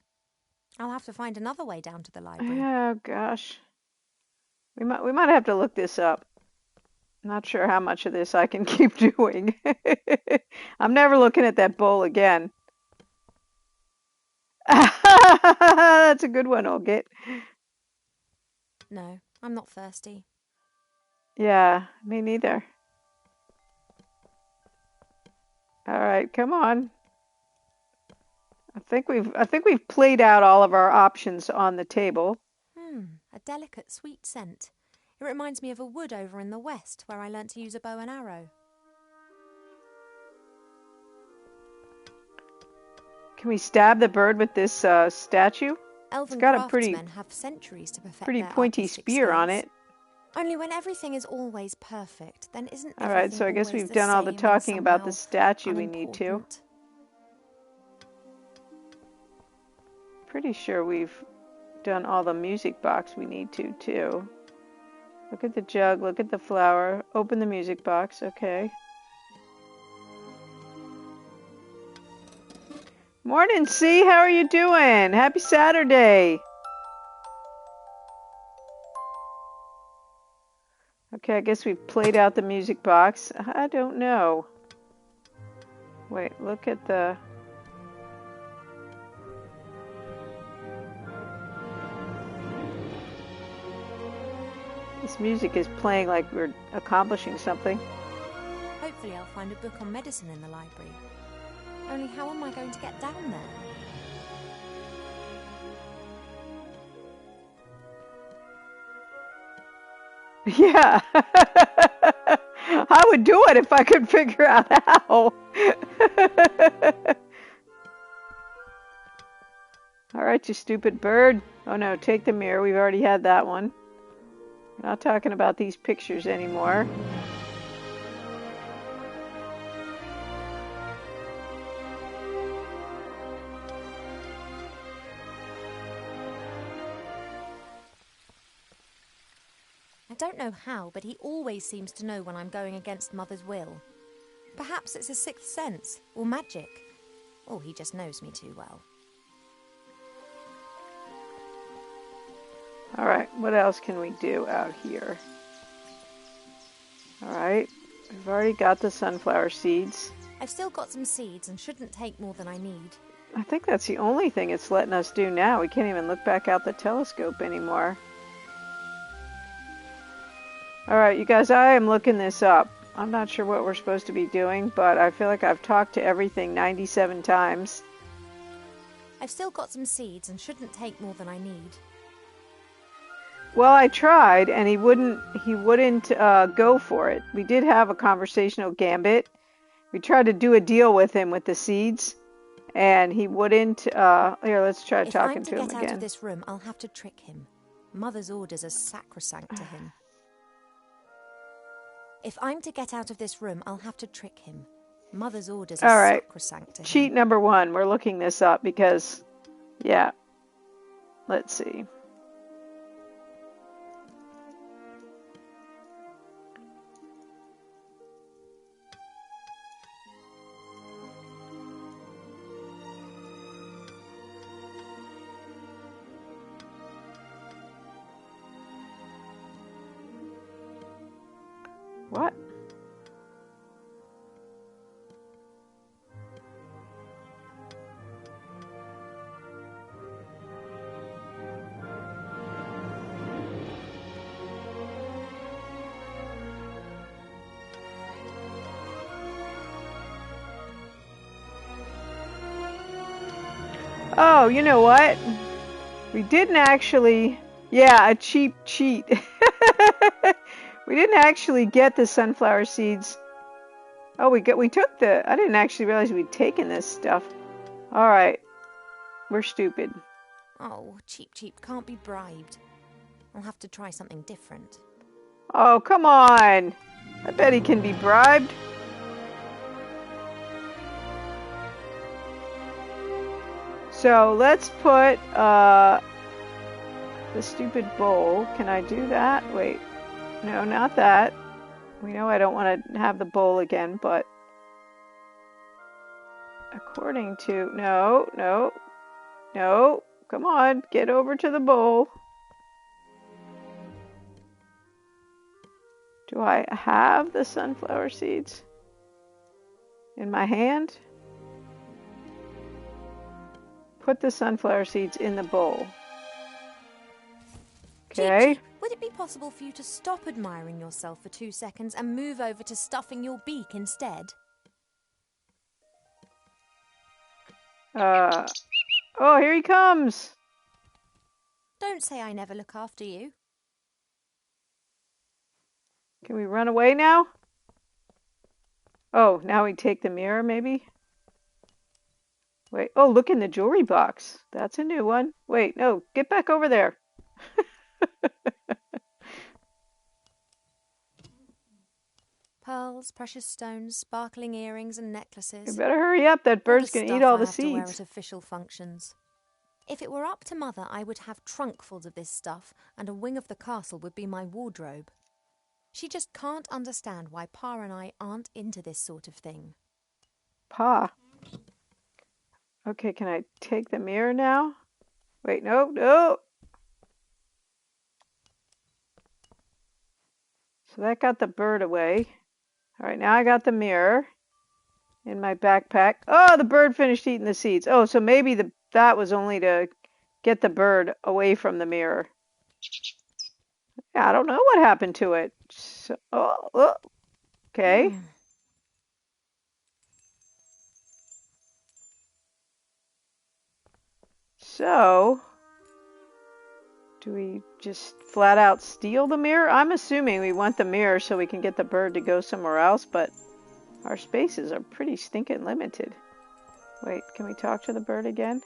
Speaker 7: I'll have to find another way down to the library.
Speaker 1: Oh gosh. We might have to look this up. Not sure how much of this I can keep doing. I'm never looking at that bowl again. That's a good one, Olgit.
Speaker 7: No, I'm not thirsty.
Speaker 1: Yeah, me neither. All right, come on. I think we've played out all of our options on the table.
Speaker 7: A delicate, sweet scent. It reminds me of a wood over in the west where I learnt to use a bow and arrow.
Speaker 1: Can we stab the bird with this statue?
Speaker 7: Elven
Speaker 1: It's got a pretty
Speaker 7: craftsmen have centuries to perfect
Speaker 1: pretty
Speaker 7: their
Speaker 1: pointy
Speaker 7: artistic
Speaker 1: spear on
Speaker 7: skills.
Speaker 1: it.
Speaker 7: Only when everything is always perfect, then isn't
Speaker 1: All
Speaker 7: everything
Speaker 1: right, so I guess
Speaker 7: always
Speaker 1: we've
Speaker 7: the
Speaker 1: done all the
Speaker 7: same and
Speaker 1: talking about the
Speaker 7: somehow
Speaker 1: statue we need to.
Speaker 7: unimportant?
Speaker 1: Pretty sure we've done all the music box we need to, too. Look at the jug, look at the flower, open the music box, okay. Morning, C, how are you doing? Happy Saturday. Okay, I guess we've played out the music box. I don't know. Wait, look at the... This music is playing like we're accomplishing something.
Speaker 7: Hopefully I'll find a book on medicine in the library. Only how am I going to get down there?
Speaker 1: Yeah. I would do it if I could figure out how. All right, you stupid bird. Oh no, take the mirror. We've already had that one. We're not talking about these pictures anymore.
Speaker 7: I don't know how, but he always seems to know when I'm going against Mother's will. Perhaps it's a sixth sense, or magic. Or he just knows me too well.
Speaker 1: All right, what else can we do out here? All right, we've already got the sunflower seeds.
Speaker 7: I've still got some seeds and shouldn't take more than I need.
Speaker 1: I think that's the only thing it's letting us do now. We can't even look back out the telescope anymore. All right, you guys, I am looking this up. I'm not sure what we're supposed to be doing, but I feel like I've talked to everything 97 times.
Speaker 7: I've still got some seeds and shouldn't take more than I need.
Speaker 1: Well, I tried, and he wouldn't go for it. We did have a conversational gambit. We tried to do a deal with him with the seeds, and he wouldn't. Here, let's try talking to him
Speaker 7: If I'm to get out
Speaker 1: again.
Speaker 7: of this room, I'll have to trick him. Mother's orders are sacrosanct to him. If I'm to get out of this room, I'll have to trick him. Mother's orders
Speaker 1: All
Speaker 7: are
Speaker 1: right.
Speaker 7: sacrosanct to him.
Speaker 1: Cheat number 1. We're looking this up because, yeah. Let's see. What? Oh, you know what? We didn't actually... Yeah, a cheap cheat. We didn't actually get the sunflower seeds. Oh, we took the... I didn't actually realize we'd taken this stuff. All right. We're stupid.
Speaker 7: Oh, Cheep Cheep can't be bribed. I'll have to try something different.
Speaker 1: Oh, come on. I bet he can be bribed. So let's put the stupid bowl. Can I do that? Wait. No, not that. We know I don't want to have the bowl again, but according to... No. Come on, get over to the bowl. Do I have the sunflower seeds in my hand? Put the sunflower seeds in the bowl. Okay.
Speaker 7: Cheep Cheep, would it be possible for you to stop admiring yourself for 2 seconds and move over to stuffing your beak instead?
Speaker 1: Oh, here he comes.
Speaker 7: Don't say I never look after you.
Speaker 1: Can we run away now? Oh, now we take the mirror, maybe? Wait, oh, look in the jewelry box. That's a new one. Wait, no, get back over there.
Speaker 7: Pearls, precious stones, sparkling earrings and necklaces.
Speaker 1: You better hurry up. That bird's going to eat all the
Speaker 7: I have to wear
Speaker 1: seeds.
Speaker 7: at official functions. If it were up to Mother, I would have trunkfuls of this stuff, and a wing of the castle would be my wardrobe. She just can't understand why Pa and I aren't into this sort of thing.
Speaker 1: Pa. Okay, can I take the mirror now? Wait, no. So that got the bird away. All right, now I got the mirror in my backpack. Oh, the bird finished eating the seeds. Oh, so maybe that was only to get the bird away from the mirror. Yeah, I don't know what happened to it. So, okay. So, do we just flat out steal the mirror? I'm assuming we want the mirror so we can get the bird to go somewhere else, but our spaces are pretty stinking limited. Wait, can we talk to the bird again?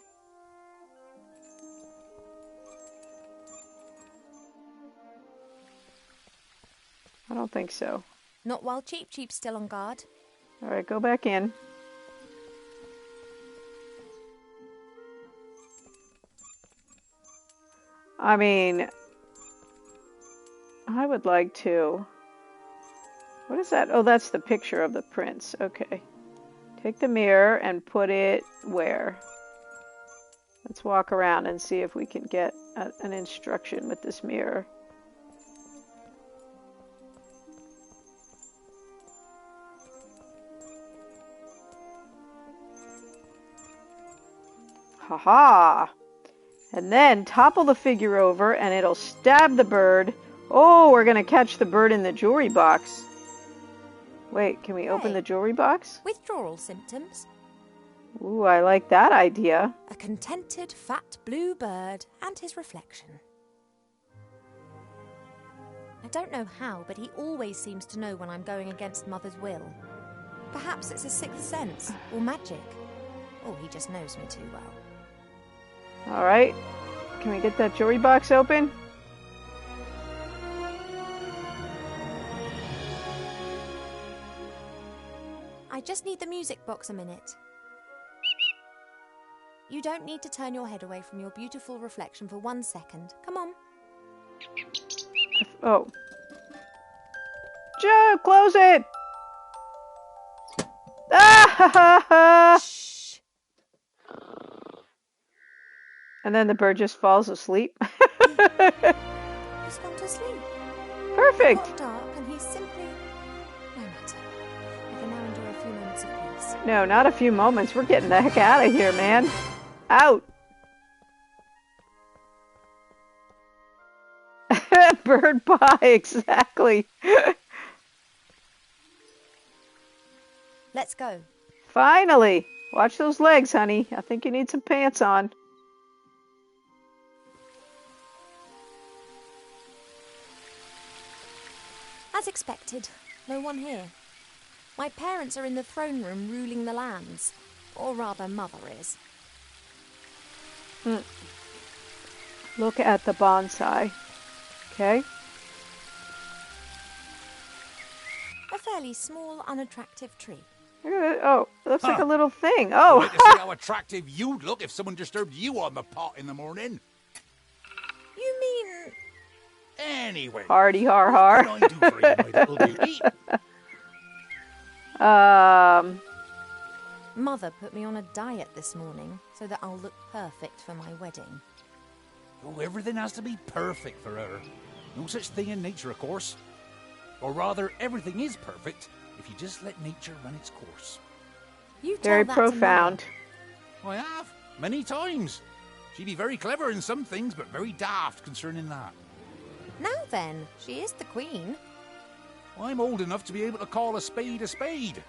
Speaker 1: I don't think so.
Speaker 7: Not while Cheep Cheep's still on guard.
Speaker 1: All right, go back in. I mean, I would like to... What is that? Oh, that's the picture of the prince. Okay. Take the mirror and put it where? Let's walk around and see if we can get an instruction with this mirror. Haha! And then topple the figure over and it'll stab the bird. Oh, we're going to catch the bird in the jewelry box. Wait, can we open the jewelry box?
Speaker 7: Withdrawal symptoms.
Speaker 1: Ooh, I like that idea.
Speaker 7: A contented fat blue bird and his reflection. I don't know how, but he always seems to know when I'm going against Mother's will. Perhaps it's a sixth sense, or magic. Or he just knows me too well.
Speaker 1: All right. Can we get that jewelry box open?
Speaker 7: I just need the music box a minute. You don't need to turn your head away from your beautiful reflection for 1 second. Come on.
Speaker 1: Oh. Joe, close it! Ah!
Speaker 7: Shh.
Speaker 1: And then the bird just falls asleep.
Speaker 7: He's gone to sleep. It
Speaker 1: Perfect.
Speaker 7: got dark and he's simply... No matter. I can now enjoy a few moments of peace.
Speaker 1: No, not a few moments. We're getting the heck out of here, man. Out. Bird pie, exactly.
Speaker 7: Let's go.
Speaker 1: Finally. Watch those legs, honey. I think you need some pants on.
Speaker 7: As expected, no one here. My parents are in the throne room ruling the lands. Or rather, Mother is.
Speaker 1: Look at the bonsai. Okay.
Speaker 7: A fairly small, unattractive tree.
Speaker 1: Look at it. Oh, it looks like
Speaker 8: Huh.
Speaker 1: a little thing.
Speaker 8: I'd
Speaker 1: Oh,
Speaker 8: like to see how attractive you'd look if someone disturbed you on the pot in the morning.
Speaker 7: You mean...
Speaker 8: Anyway.
Speaker 1: hardy har
Speaker 8: What
Speaker 1: har.
Speaker 8: can I do for you, my little beauty?
Speaker 7: Mother put me on a diet this morning so that I'll look perfect for my wedding.
Speaker 8: Oh, everything has to be perfect for her. No such thing in nature, of course. Or rather, everything is perfect if you just let nature run its course.
Speaker 7: You tell
Speaker 1: Very
Speaker 7: that to Mother.
Speaker 1: profound.
Speaker 8: I have, many times. She'd be very clever in some things, but very daft concerning that.
Speaker 7: Now then, she is the queen.
Speaker 8: I'm old enough to be able to call a spade a spade.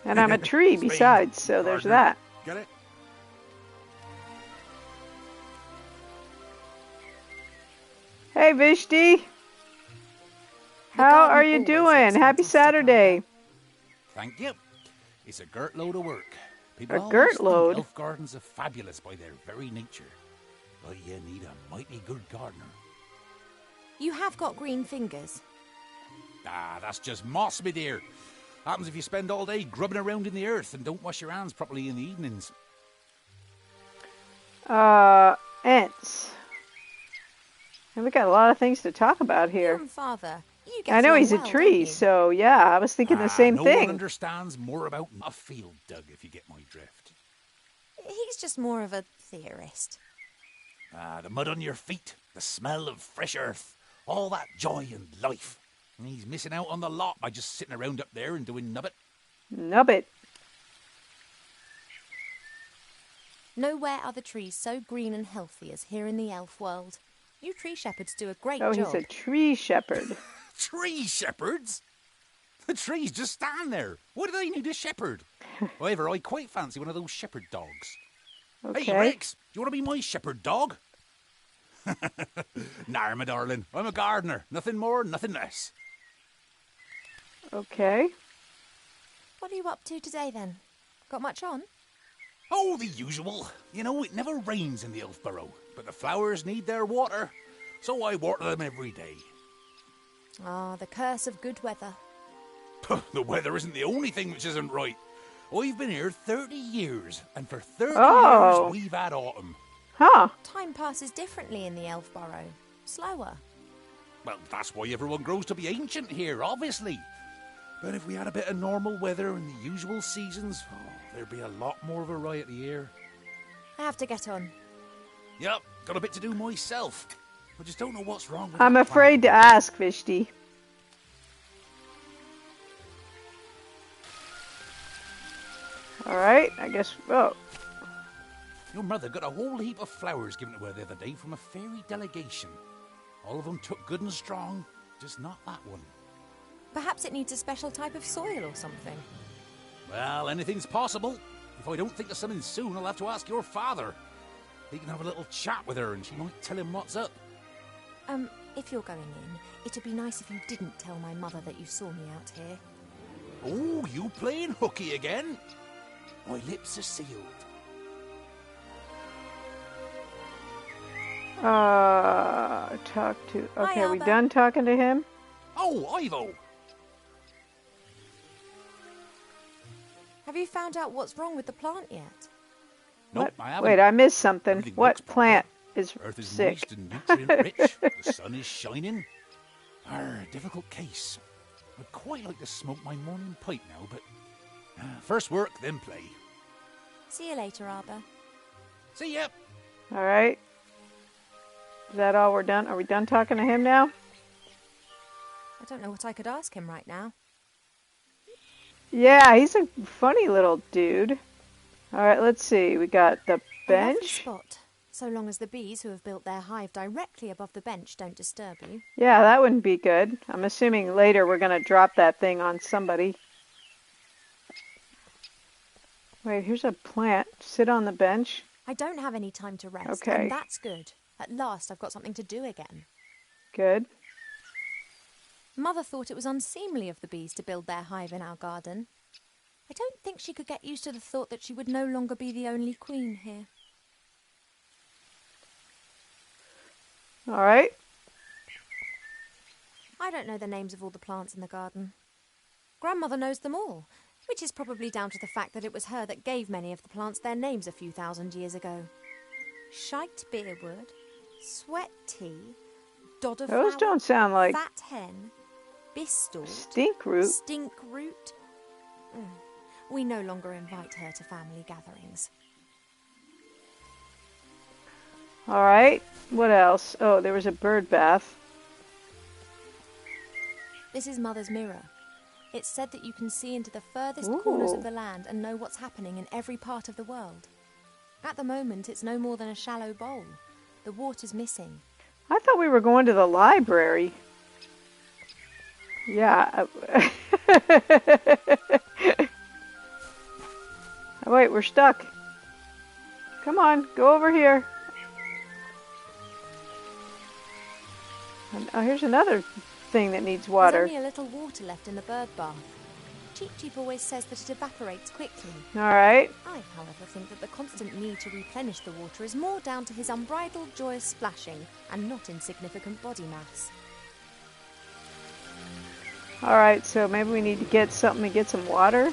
Speaker 1: And I'm a tree
Speaker 8: Spade,
Speaker 1: besides, so there's
Speaker 8: gardener.
Speaker 1: that.
Speaker 8: Get it?
Speaker 1: Hey, Vishti. How
Speaker 7: garden
Speaker 1: are you
Speaker 7: always
Speaker 1: doing?
Speaker 7: looks
Speaker 1: Happy
Speaker 7: fantastic,
Speaker 1: Saturday.
Speaker 8: Thank you. It's a girt load of work. People
Speaker 1: A
Speaker 8: always
Speaker 1: girt
Speaker 8: think
Speaker 1: load?
Speaker 8: elf gardens are fabulous by their very nature. But you need a mighty good gardener.
Speaker 7: You have got green fingers.
Speaker 8: Ah, that's just moss, my dear. Happens if you spend all day grubbing around in the earth and don't wash your hands properly in the evenings.
Speaker 1: Ents. And we got a lot of things to talk about
Speaker 7: You
Speaker 1: here.
Speaker 7: and Father, you get
Speaker 1: I know
Speaker 7: along
Speaker 1: he's a
Speaker 7: well, don't
Speaker 1: tree,
Speaker 7: you?
Speaker 1: so yeah, I was thinking the same
Speaker 8: no one
Speaker 1: thing.
Speaker 8: understands more about a field, Doug, if you get my drift.
Speaker 7: He's just more of a theorist.
Speaker 8: Ah, the mud on your feet, the smell of fresh earth, all that joy and life. And he's missing out on the lot by just sitting around up there and doing nubbit.
Speaker 1: Nubbit.
Speaker 7: Nowhere are the trees so green and healthy as here in the elf world. You tree shepherds do a great
Speaker 1: Oh,
Speaker 7: job.
Speaker 1: he's a tree shepherd.
Speaker 8: Tree shepherds? The trees just stand there. What do they need a shepherd? However, I quite fancy one of those shepherd dogs.
Speaker 1: Okay.
Speaker 8: Hey, Rex, do you want to be my shepherd dog? Nah, my darling. I'm a gardener. Nothing more, nothing less.
Speaker 1: Okay.
Speaker 7: What are you up to today, then? Got much on?
Speaker 8: Oh, the usual. You know, it never rains in the Elfborough, but the flowers need their water, so I water them every day.
Speaker 7: Ah, the curse of good weather.
Speaker 8: The weather isn't the only thing which isn't right. I've been here 30 years, and for 30
Speaker 1: Oh.
Speaker 8: years we've had autumn.
Speaker 1: Huh.
Speaker 7: Time passes differently in the Elfborough. Slower.
Speaker 8: Well, that's why everyone grows to be ancient here, obviously. But if we had a bit of normal weather and the usual seasons, there'd be a lot more variety here.
Speaker 7: I have to get on.
Speaker 8: Yep, got a bit to do myself. I just don't know what's wrong with
Speaker 1: I'm
Speaker 8: that
Speaker 1: afraid to
Speaker 8: plan.
Speaker 1: ask, Vishti. Alright, I guess... Oh.
Speaker 8: Your mother got a whole heap of flowers given to her the other day from a fairy delegation. All of them took good and strong, just not that one.
Speaker 7: Perhaps it needs a special type of soil or something.
Speaker 8: Well, anything's possible. If I don't think of something soon, I'll have to ask your father. He can have a little chat with her and she might tell him what's up.
Speaker 7: If you're going in, it'd be nice if you didn't tell my mother that you saw me out here.
Speaker 8: Oh, you playing hooky again? My lips are sealed.
Speaker 1: Talk to...
Speaker 7: Hi,
Speaker 1: Okay, are we
Speaker 7: Albert.
Speaker 1: done talking to him?
Speaker 8: Oh, Ivo!
Speaker 7: Have you found out what's wrong with the plant yet?
Speaker 8: Nope,
Speaker 1: What?
Speaker 8: I haven't.
Speaker 1: Wait, I missed something.
Speaker 8: Everything
Speaker 1: What
Speaker 8: looks proper.
Speaker 1: plant is
Speaker 8: Earth is
Speaker 1: sick?
Speaker 8: moist and nutrient-rich. The sun is shining. Difficult case. I'd quite like to smoke my morning pipe now, but first work, then play.
Speaker 7: See you later, Arbor.
Speaker 8: See ya.
Speaker 1: All right. Is that all we're done? Are we done talking to him now?
Speaker 7: I don't know what I could ask him right now.
Speaker 1: Yeah, he's a funny little dude. All right, let's see. We got the
Speaker 7: A lovely
Speaker 1: bench.
Speaker 7: spot, so long as the bees who have built their hive directly above the bench don't disturb you.
Speaker 1: Yeah, that wouldn't be good. I'm assuming later we're going to drop that thing on somebody. Wait, here's a plant. Sit on the bench.
Speaker 7: I don't have any time to rest,
Speaker 1: Okay.
Speaker 7: and that's good. At last I've got something to do again.
Speaker 1: Good.
Speaker 7: Mother thought it was unseemly of the bees to build their hive in our garden. I don't think she could get used to the thought that she would no longer be the only queen here.
Speaker 1: All right.
Speaker 7: I don't know the names of all the plants in the garden. Grandmother knows them all, which is probably down to the fact that it was her that gave many of the plants their names a few thousand years ago. Shite beerwood, sweat tea, dodder
Speaker 1: Those
Speaker 7: flower,
Speaker 1: don't sound like
Speaker 7: fat hen, bistort,
Speaker 1: stink root.
Speaker 7: stink root. We no longer invite her to family gatherings.
Speaker 1: All right. What else? Oh, there was a bird bath.
Speaker 7: This is Mother's mirror. It's said that you can see into the furthest corners of the land and know what's happening in every part of the world. At the moment, it's no more than a shallow bowl. The water's missing.
Speaker 1: I thought we were going to the library. Yeah. Oh, wait, we're stuck. Come on, go over here. Oh, here's another thing that needs water.
Speaker 7: There's only a little water left in the bird bath. Cheep Cheep always says that it evaporates quickly.
Speaker 1: All right.
Speaker 7: I, however, think that the constant need to replenish the water is more down to his unbridled joyous splashing and not insignificant body mass.
Speaker 1: All right, so maybe we need to get something to get some water.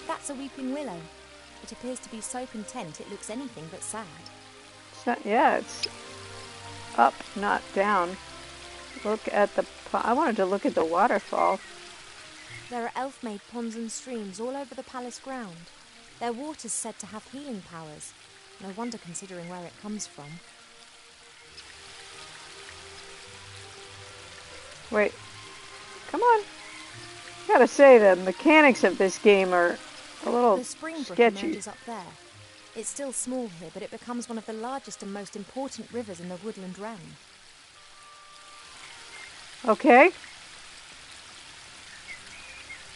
Speaker 7: That's a weeping willow. It appears to be so content it looks anything but sad.
Speaker 1: It's not, yeah, it's up, not down. Look at the... I wanted to look at the waterfall.
Speaker 7: There are elf-made ponds and streams all over the palace ground. Their water's said to have healing powers. No wonder considering where it comes from.
Speaker 1: Wait. Come on. I gotta say, the mechanics of this game are a little
Speaker 7: The spring brook
Speaker 1: sketchy.
Speaker 7: emerges up there. It's still small here, but it becomes one of the largest and most important rivers in the woodland realm.
Speaker 1: Okay.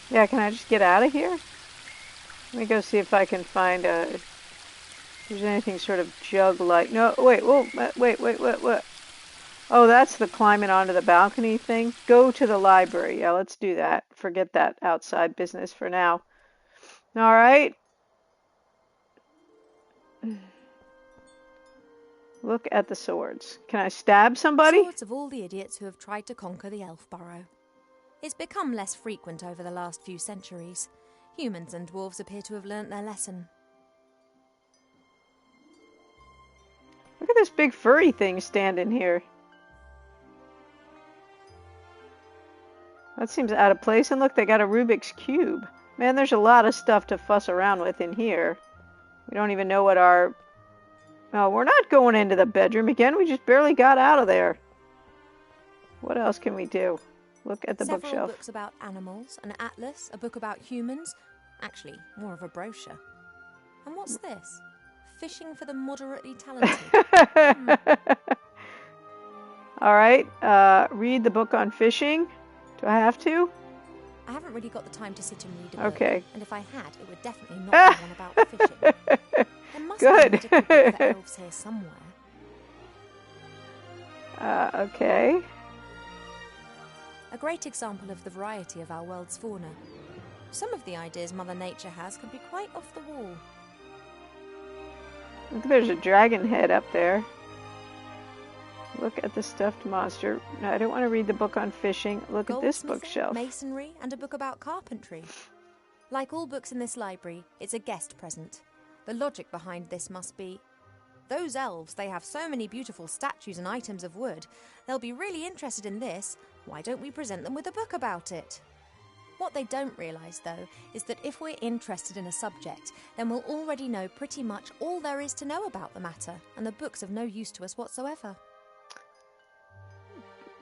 Speaker 1: Yeah, can I just get out of here? Let me go see if I can find if there's anything sort of jug-like. No, wait, whoa, wait. Oh, that's the climbing onto the balcony thing. Go to the library. Yeah, let's do that. Forget that outside business for now. All right. Look at the swords. Can I stab somebody?
Speaker 7: Swords of all the idiots who have tried to conquer the elf burrow. It's become less frequent over the last few centuries. Humans and dwarves appear to have learnt their lesson.
Speaker 1: Look at this big furry thing standing here. That seems out of place. And look, they got a Rubik's Cube. Man, there's a lot of stuff to fuss around with in here. We don't even know what our... Oh, we're not going into the bedroom again. We just barely got out of there. What else can we do? Look at the
Speaker 7: Several
Speaker 1: bookshelf.
Speaker 7: books about animals, an atlas, a book about humans. Actually, more of a brochure. And what's this? Fishing for the moderately talented.
Speaker 1: All right. Read the book on fishing. Do I have to?
Speaker 7: I haven't really got the time to sit and read a book.
Speaker 1: Okay.
Speaker 7: And if I had, it would definitely not be one about fishing. There must
Speaker 1: Good.
Speaker 7: be a book for elves here somewhere.
Speaker 1: Okay.
Speaker 7: A great example of the variety of our world's fauna. Some of the ideas Mother Nature has can be quite off the wall.
Speaker 1: Look, there's a dragon head up there. Look at the stuffed monster. No, I don't want to read the book on fishing. Look at this
Speaker 7: Goldsmithing,
Speaker 1: bookshelf.
Speaker 7: masonry, and a book about carpentry. Like all books in this library, it's a guest present. The logic behind this must be, those elves, they have so many beautiful statues and items of wood. They'll be really interested in this. Why don't we present them with a book about it? What they don't realise, though, is that if we're interested in a subject, then we'll already know pretty much all there is to know about the matter, and the book's of no use to us whatsoever.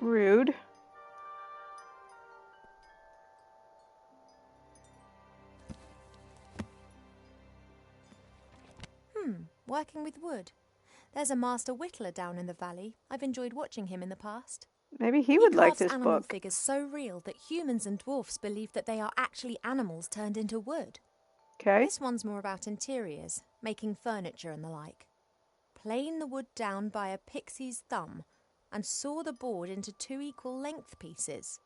Speaker 1: Rude.
Speaker 7: Working with wood. There's a master whittler down in the valley. I've enjoyed watching him in the past.
Speaker 1: Maybe he would like
Speaker 7: crafts
Speaker 1: this
Speaker 7: animal
Speaker 1: book.
Speaker 7: figures so real that humans and dwarfs believe that they are actually animals turned into wood.
Speaker 1: Okay.
Speaker 7: This one's more about interiors, making furniture and the like. Plane the wood down by a pixie's thumb and saw the board into 2 equal length pieces.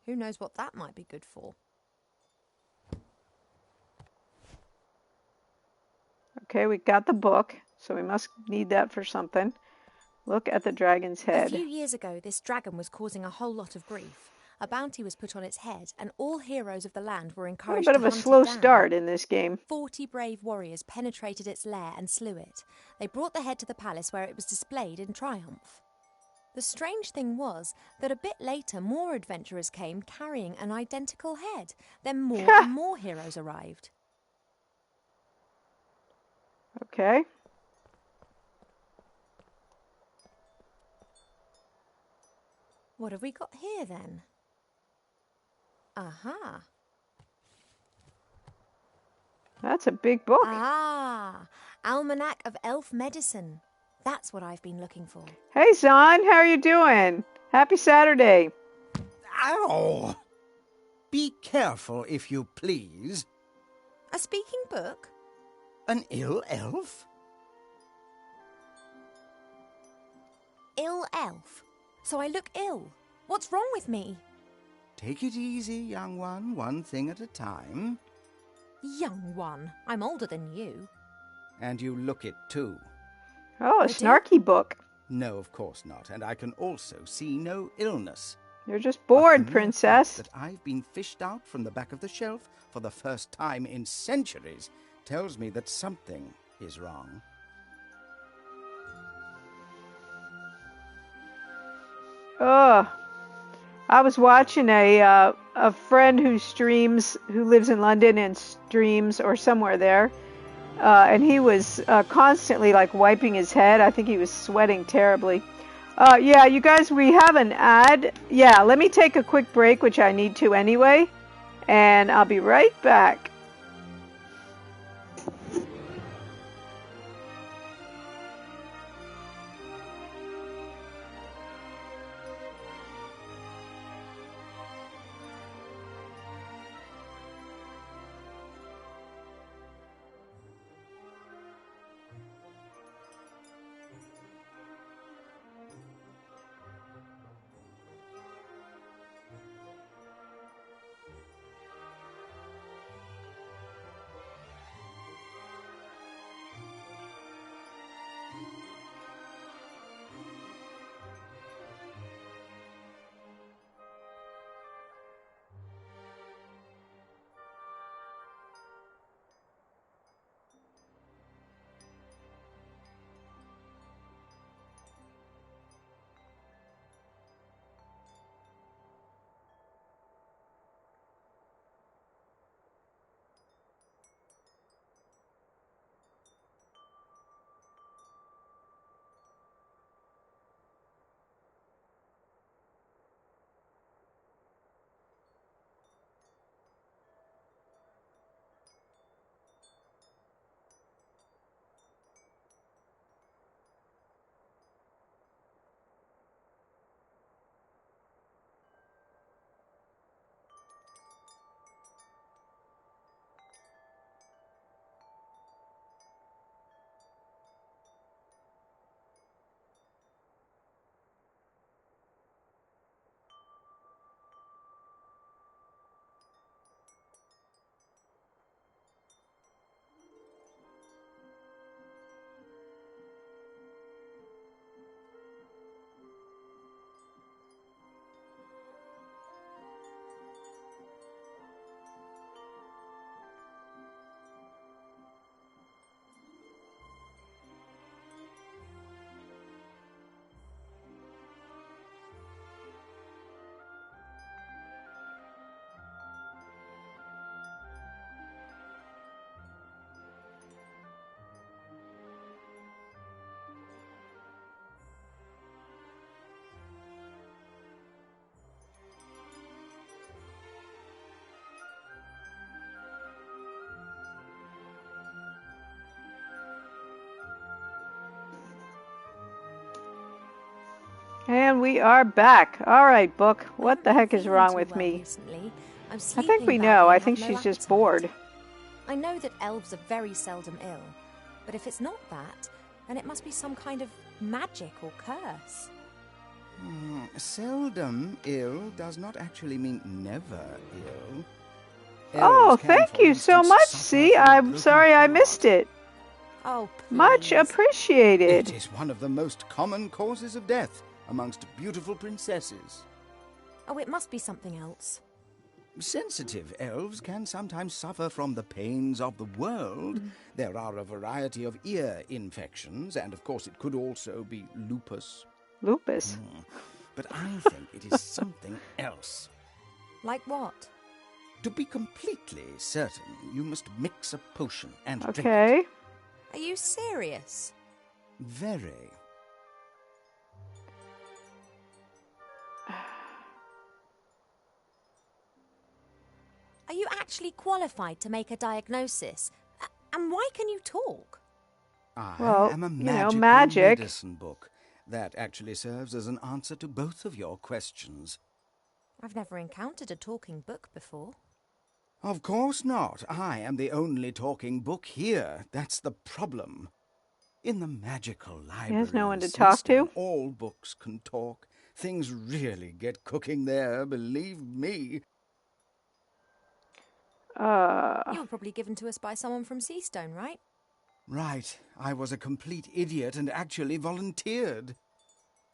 Speaker 7: Who knows what that might be good for?
Speaker 1: Okay, we got the book, so we must need that for something. Look at the dragon's head.
Speaker 7: A few years ago, this dragon was causing a whole lot of grief. A bounty was put on its head, and all heroes of the land were
Speaker 1: A
Speaker 7: encouraged
Speaker 1: bit
Speaker 7: to
Speaker 1: of a
Speaker 7: hunt
Speaker 1: slow
Speaker 7: it down.
Speaker 1: start in this game.
Speaker 7: 40 brave warriors penetrated its lair and slew it. They brought the head to the palace where it was displayed in triumph. The strange thing was that a bit later more adventurers came carrying an identical head. Then more and more heroes arrived.
Speaker 1: Okay.
Speaker 7: What have we got here then? Aha.
Speaker 1: That's a big book.
Speaker 7: Ah, Almanac of Elf Medicine. That's what I've been looking for.
Speaker 1: Hey, Zon, how are you doing? Happy Saturday.
Speaker 9: Ow! Be careful, if you please.
Speaker 7: A speaking book?
Speaker 9: An ill elf?
Speaker 7: Ill elf. So I look ill. What's wrong with me?
Speaker 9: Take it easy, young one thing at a time.
Speaker 7: Young one. I'm older than you.
Speaker 9: And you look it, too.
Speaker 1: Oh, a
Speaker 7: I do?
Speaker 1: snarky book.
Speaker 9: No, of course not, and I can also see no illness.
Speaker 1: You're just
Speaker 9: But
Speaker 1: bored,
Speaker 9: the mere
Speaker 1: princess.
Speaker 9: fact that I've been fished out from the back of the shelf for the first time in centuries tells me that something is wrong.
Speaker 1: Ugh. I was watching a friend who lives in London and streams or somewhere there, and he was constantly like wiping his head. I think he was sweating terribly. Yeah, you guys, we have an ad. Yeah, let me take a quick break, which I need to anyway, and I'll be right back. And we are back. All right, book. What the heck is wrong with me?
Speaker 7: Recently. I'm
Speaker 1: I
Speaker 7: sleeping
Speaker 1: think we
Speaker 7: badly
Speaker 1: know. I
Speaker 7: and
Speaker 1: think
Speaker 7: have no
Speaker 1: she's just
Speaker 7: appetite.
Speaker 1: bored.
Speaker 7: I know that elves are very seldom ill, but if it's not that, then it must be some kind of magic or curse.
Speaker 9: Seldom ill does not actually mean never ill.
Speaker 1: Oh,
Speaker 9: Elves can,
Speaker 1: thank
Speaker 9: for
Speaker 1: you so
Speaker 9: instance,
Speaker 1: much.
Speaker 9: suffer
Speaker 1: See,
Speaker 9: from a
Speaker 1: I'm
Speaker 9: broken
Speaker 1: sorry I
Speaker 9: heart.
Speaker 1: missed it.
Speaker 7: Oh,
Speaker 1: Much
Speaker 7: please.
Speaker 1: appreciated.
Speaker 9: It is one of the most common causes of death amongst beautiful princesses.
Speaker 7: Oh, it must be something else.
Speaker 9: Sensitive elves can sometimes suffer from the pains of the world. There are a variety of ear infections, and of course it could also be lupus.
Speaker 1: Lupus.
Speaker 9: But I think it is something else.
Speaker 7: Like what?
Speaker 9: To be completely certain, you must mix a potion and drink it.
Speaker 1: Okay.
Speaker 7: Are you serious?
Speaker 9: Very.
Speaker 7: Are you actually qualified to make a diagnosis? And why can you talk?
Speaker 9: I
Speaker 1: Well,
Speaker 9: am a
Speaker 1: you know,
Speaker 9: magical
Speaker 1: magic.
Speaker 9: medicine book. That actually serves as an answer to both of your questions.
Speaker 7: I've never encountered a talking book before.
Speaker 9: Of course not. I am the only talking book here. That's the problem. In the magical library,
Speaker 1: has no one to
Speaker 9: in
Speaker 1: talk to?
Speaker 9: Seaston, all books can talk. Things really get cooking there, believe me.
Speaker 7: You were probably given to us by someone from Seastone, right?
Speaker 9: Right. I was a complete idiot and actually volunteered.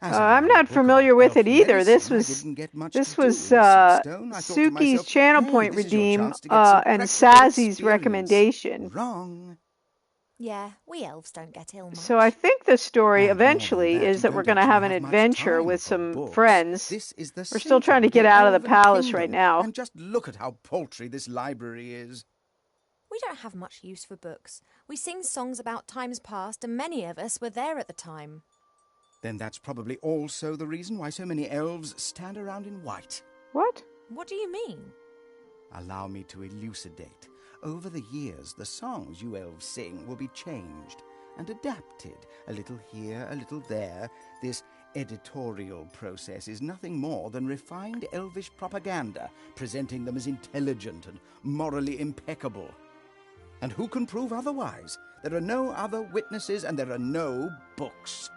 Speaker 9: As
Speaker 1: I'm
Speaker 9: I
Speaker 1: not
Speaker 9: wrote a book
Speaker 1: familiar
Speaker 9: about
Speaker 1: with
Speaker 9: elf
Speaker 1: it either.
Speaker 9: medicine,
Speaker 1: This
Speaker 9: I
Speaker 1: was
Speaker 9: didn't get much
Speaker 1: this
Speaker 9: to do
Speaker 1: was
Speaker 9: in Seastone. I thought to
Speaker 1: Suki's
Speaker 9: myself,
Speaker 1: channel
Speaker 9: hey,
Speaker 1: point
Speaker 9: this is your
Speaker 1: redeem
Speaker 9: chance to get some
Speaker 1: and
Speaker 9: practical
Speaker 1: Sazzy's
Speaker 9: experience.
Speaker 1: recommendation.
Speaker 9: Wrong.
Speaker 7: Yeah, we elves don't get ill much.
Speaker 1: So I think the story
Speaker 9: And more than
Speaker 1: eventually
Speaker 9: that,
Speaker 1: is
Speaker 9: you
Speaker 1: that we're
Speaker 9: don't
Speaker 1: going to have an
Speaker 9: actually much
Speaker 1: adventure
Speaker 9: time
Speaker 1: with
Speaker 9: for
Speaker 1: some
Speaker 9: books.
Speaker 1: friends.
Speaker 9: This is the
Speaker 1: We're still trying to
Speaker 9: center
Speaker 1: get
Speaker 9: of the
Speaker 1: out of the
Speaker 9: elven
Speaker 1: palace
Speaker 9: kingdom.
Speaker 1: right now.
Speaker 9: And just look at how paltry this library is.
Speaker 7: We don't have much use for books. We sing songs about times past, and many of us were there at the time.
Speaker 9: Then that's probably also the reason why so many elves stand around in white.
Speaker 1: What?
Speaker 7: What do you mean?
Speaker 9: Allow me to elucidate. Over the years, the songs you elves sing will be changed and adapted, a little here, a little there. This editorial process is nothing more than refined elvish propaganda, presenting them as intelligent and morally impeccable. And who can prove otherwise? There are no other witnesses and there are no books.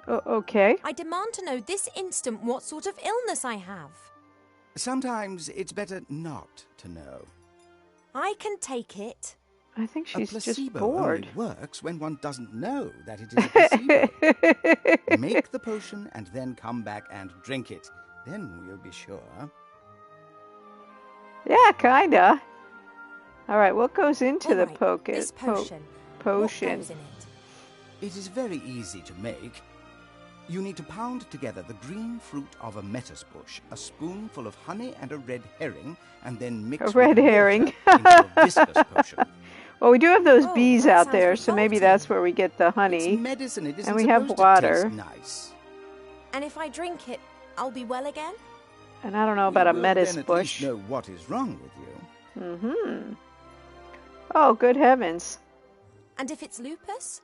Speaker 1: Okay.
Speaker 7: I demand to know this instant what sort of illness I have.
Speaker 9: Sometimes it's better not to know.
Speaker 7: I can take it.
Speaker 1: I think
Speaker 9: A
Speaker 1: she's just
Speaker 9: placebo
Speaker 1: bored.
Speaker 9: only works when one doesn't know that it is a placebo. Make the potion and then come back and drink it. Then we'll be sure.
Speaker 1: Yeah, kinda. All right, what goes into
Speaker 7: All
Speaker 1: the
Speaker 7: right, this potion.
Speaker 1: potion?
Speaker 7: What goes in it?
Speaker 9: It is very easy to make. You need to pound together the green fruit of a metis bush, a spoonful of honey and a red herring, and then mix
Speaker 1: A
Speaker 9: with
Speaker 1: red
Speaker 9: water
Speaker 1: herring.
Speaker 9: into a viscous potion.
Speaker 1: Well, we do have those
Speaker 7: Oh,
Speaker 1: bees
Speaker 7: that
Speaker 1: out
Speaker 7: sounds
Speaker 1: there, so maybe
Speaker 7: revolting.
Speaker 1: that's where we get the honey.
Speaker 9: It's medicine. It isn't
Speaker 1: And we have
Speaker 9: supposed
Speaker 1: water.
Speaker 9: to taste nice.
Speaker 7: And if I drink it, I'll be well again?
Speaker 1: And I don't know about a
Speaker 9: We will
Speaker 1: metis
Speaker 9: then at
Speaker 1: bush.
Speaker 9: least know what is wrong with you.
Speaker 1: Mm-hmm. Oh, good heavens.
Speaker 7: And if it's lupus?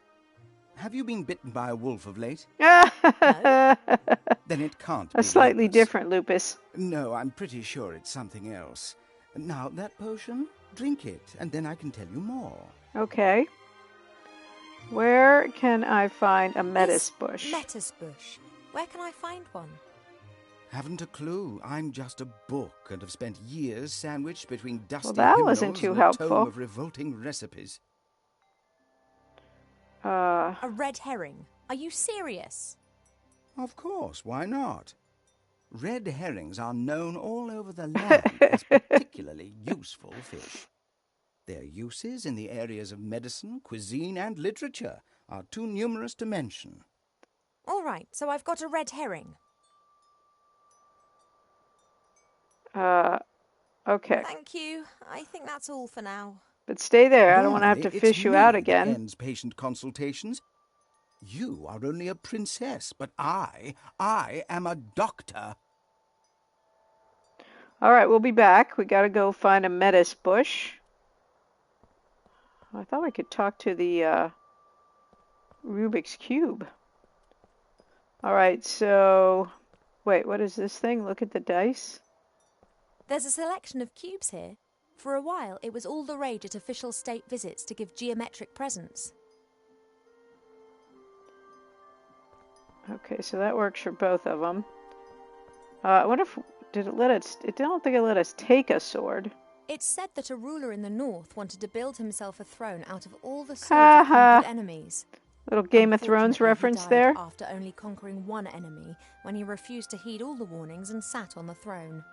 Speaker 9: Have you been bitten by a wolf of late?
Speaker 1: A
Speaker 9: Then it can't be
Speaker 1: slightly
Speaker 9: lupus.
Speaker 1: different lupus.
Speaker 9: No, I'm pretty sure it's something else. Now, that potion, drink it, and then I can tell you more.
Speaker 1: Okay. Where can I find a metis
Speaker 7: This
Speaker 1: bush?
Speaker 7: Metis bush. Where can I find one?
Speaker 9: Haven't a clue. I'm just a book and have spent years sandwiched between dusty
Speaker 1: that
Speaker 9: hymnals
Speaker 1: wasn't too
Speaker 9: and a
Speaker 1: helpful.
Speaker 9: tome of revolting recipes.
Speaker 7: A red herring. Are you serious?
Speaker 9: Of course, why not? Red herrings are known all over the land as particularly useful fish. Their uses in the areas of medicine, cuisine, and literature are too numerous to mention.
Speaker 7: All right, so I've got a red herring.
Speaker 1: Okay.
Speaker 7: Thank you. I think that's all for now.
Speaker 1: But stay there. I don't want to have
Speaker 9: Normally,
Speaker 1: to
Speaker 9: it's
Speaker 1: fish you
Speaker 9: me
Speaker 1: out
Speaker 9: that
Speaker 1: again.
Speaker 9: ends patient consultations. You are only a princess, but I am a doctor.
Speaker 1: All right, we'll be back. We got to go find a metis bush. I thought I could talk to the Rubik's Cube. All right, so... Wait, what is this thing? Look at the dice.
Speaker 7: There's a selection of cubes here. For a while, it was all the rage at official state visits to give geometric presents.
Speaker 1: Okay, so that works for both of them. I wonder if... Did it let us... I don't think it let us take a sword.
Speaker 7: It's said that a ruler in the north wanted to build himself a throne out of all the swords of conquered enemies.
Speaker 1: Little Game of Thrones reference
Speaker 7: he died
Speaker 1: there.
Speaker 7: After only conquering one enemy, when he refused to heed all the warnings and sat on the throne.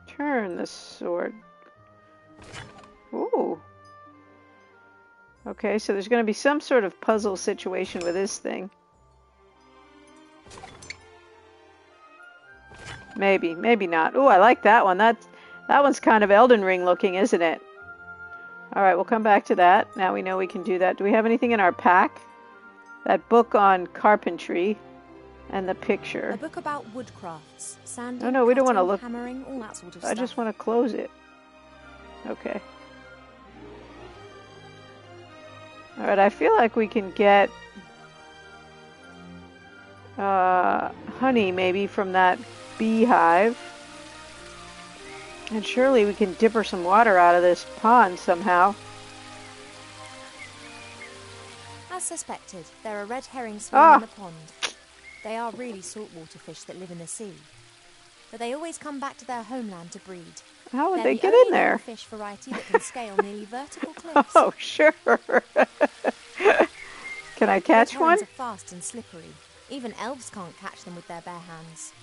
Speaker 1: Turn the sword. Ooh. Okay, so there's going to be some sort of puzzle situation with this thing. Maybe, maybe not. Ooh, I like that one. That one's kind of Elden Ring looking, isn't it? Alright, we'll come back to that. Now we know we can do that. Do we have anything in our pack? That book on carpentry and the picture.
Speaker 7: A book about woodcrafts, sanding,
Speaker 1: no, we don't want to look.
Speaker 7: Hammering, all that sort of
Speaker 1: I
Speaker 7: stuff.
Speaker 1: just want to close it. Okay. Alright, I feel like we can get honey maybe from that beehive. And surely we can dip her some water out of this pond somehow.
Speaker 7: As suspected, there are red herrings swimming in the pond. They are really saltwater fish that live in the sea. But they always come back to their homeland to breed.
Speaker 1: How would
Speaker 7: They're
Speaker 1: they
Speaker 7: the
Speaker 1: get
Speaker 7: only
Speaker 1: in there?
Speaker 7: fish variety that can scale nearly vertical cliffs.
Speaker 1: Oh, sure. Can I catch
Speaker 7: Red
Speaker 1: one?
Speaker 7: herrings are fast and slippery. Even elves can't catch them with their bare hands.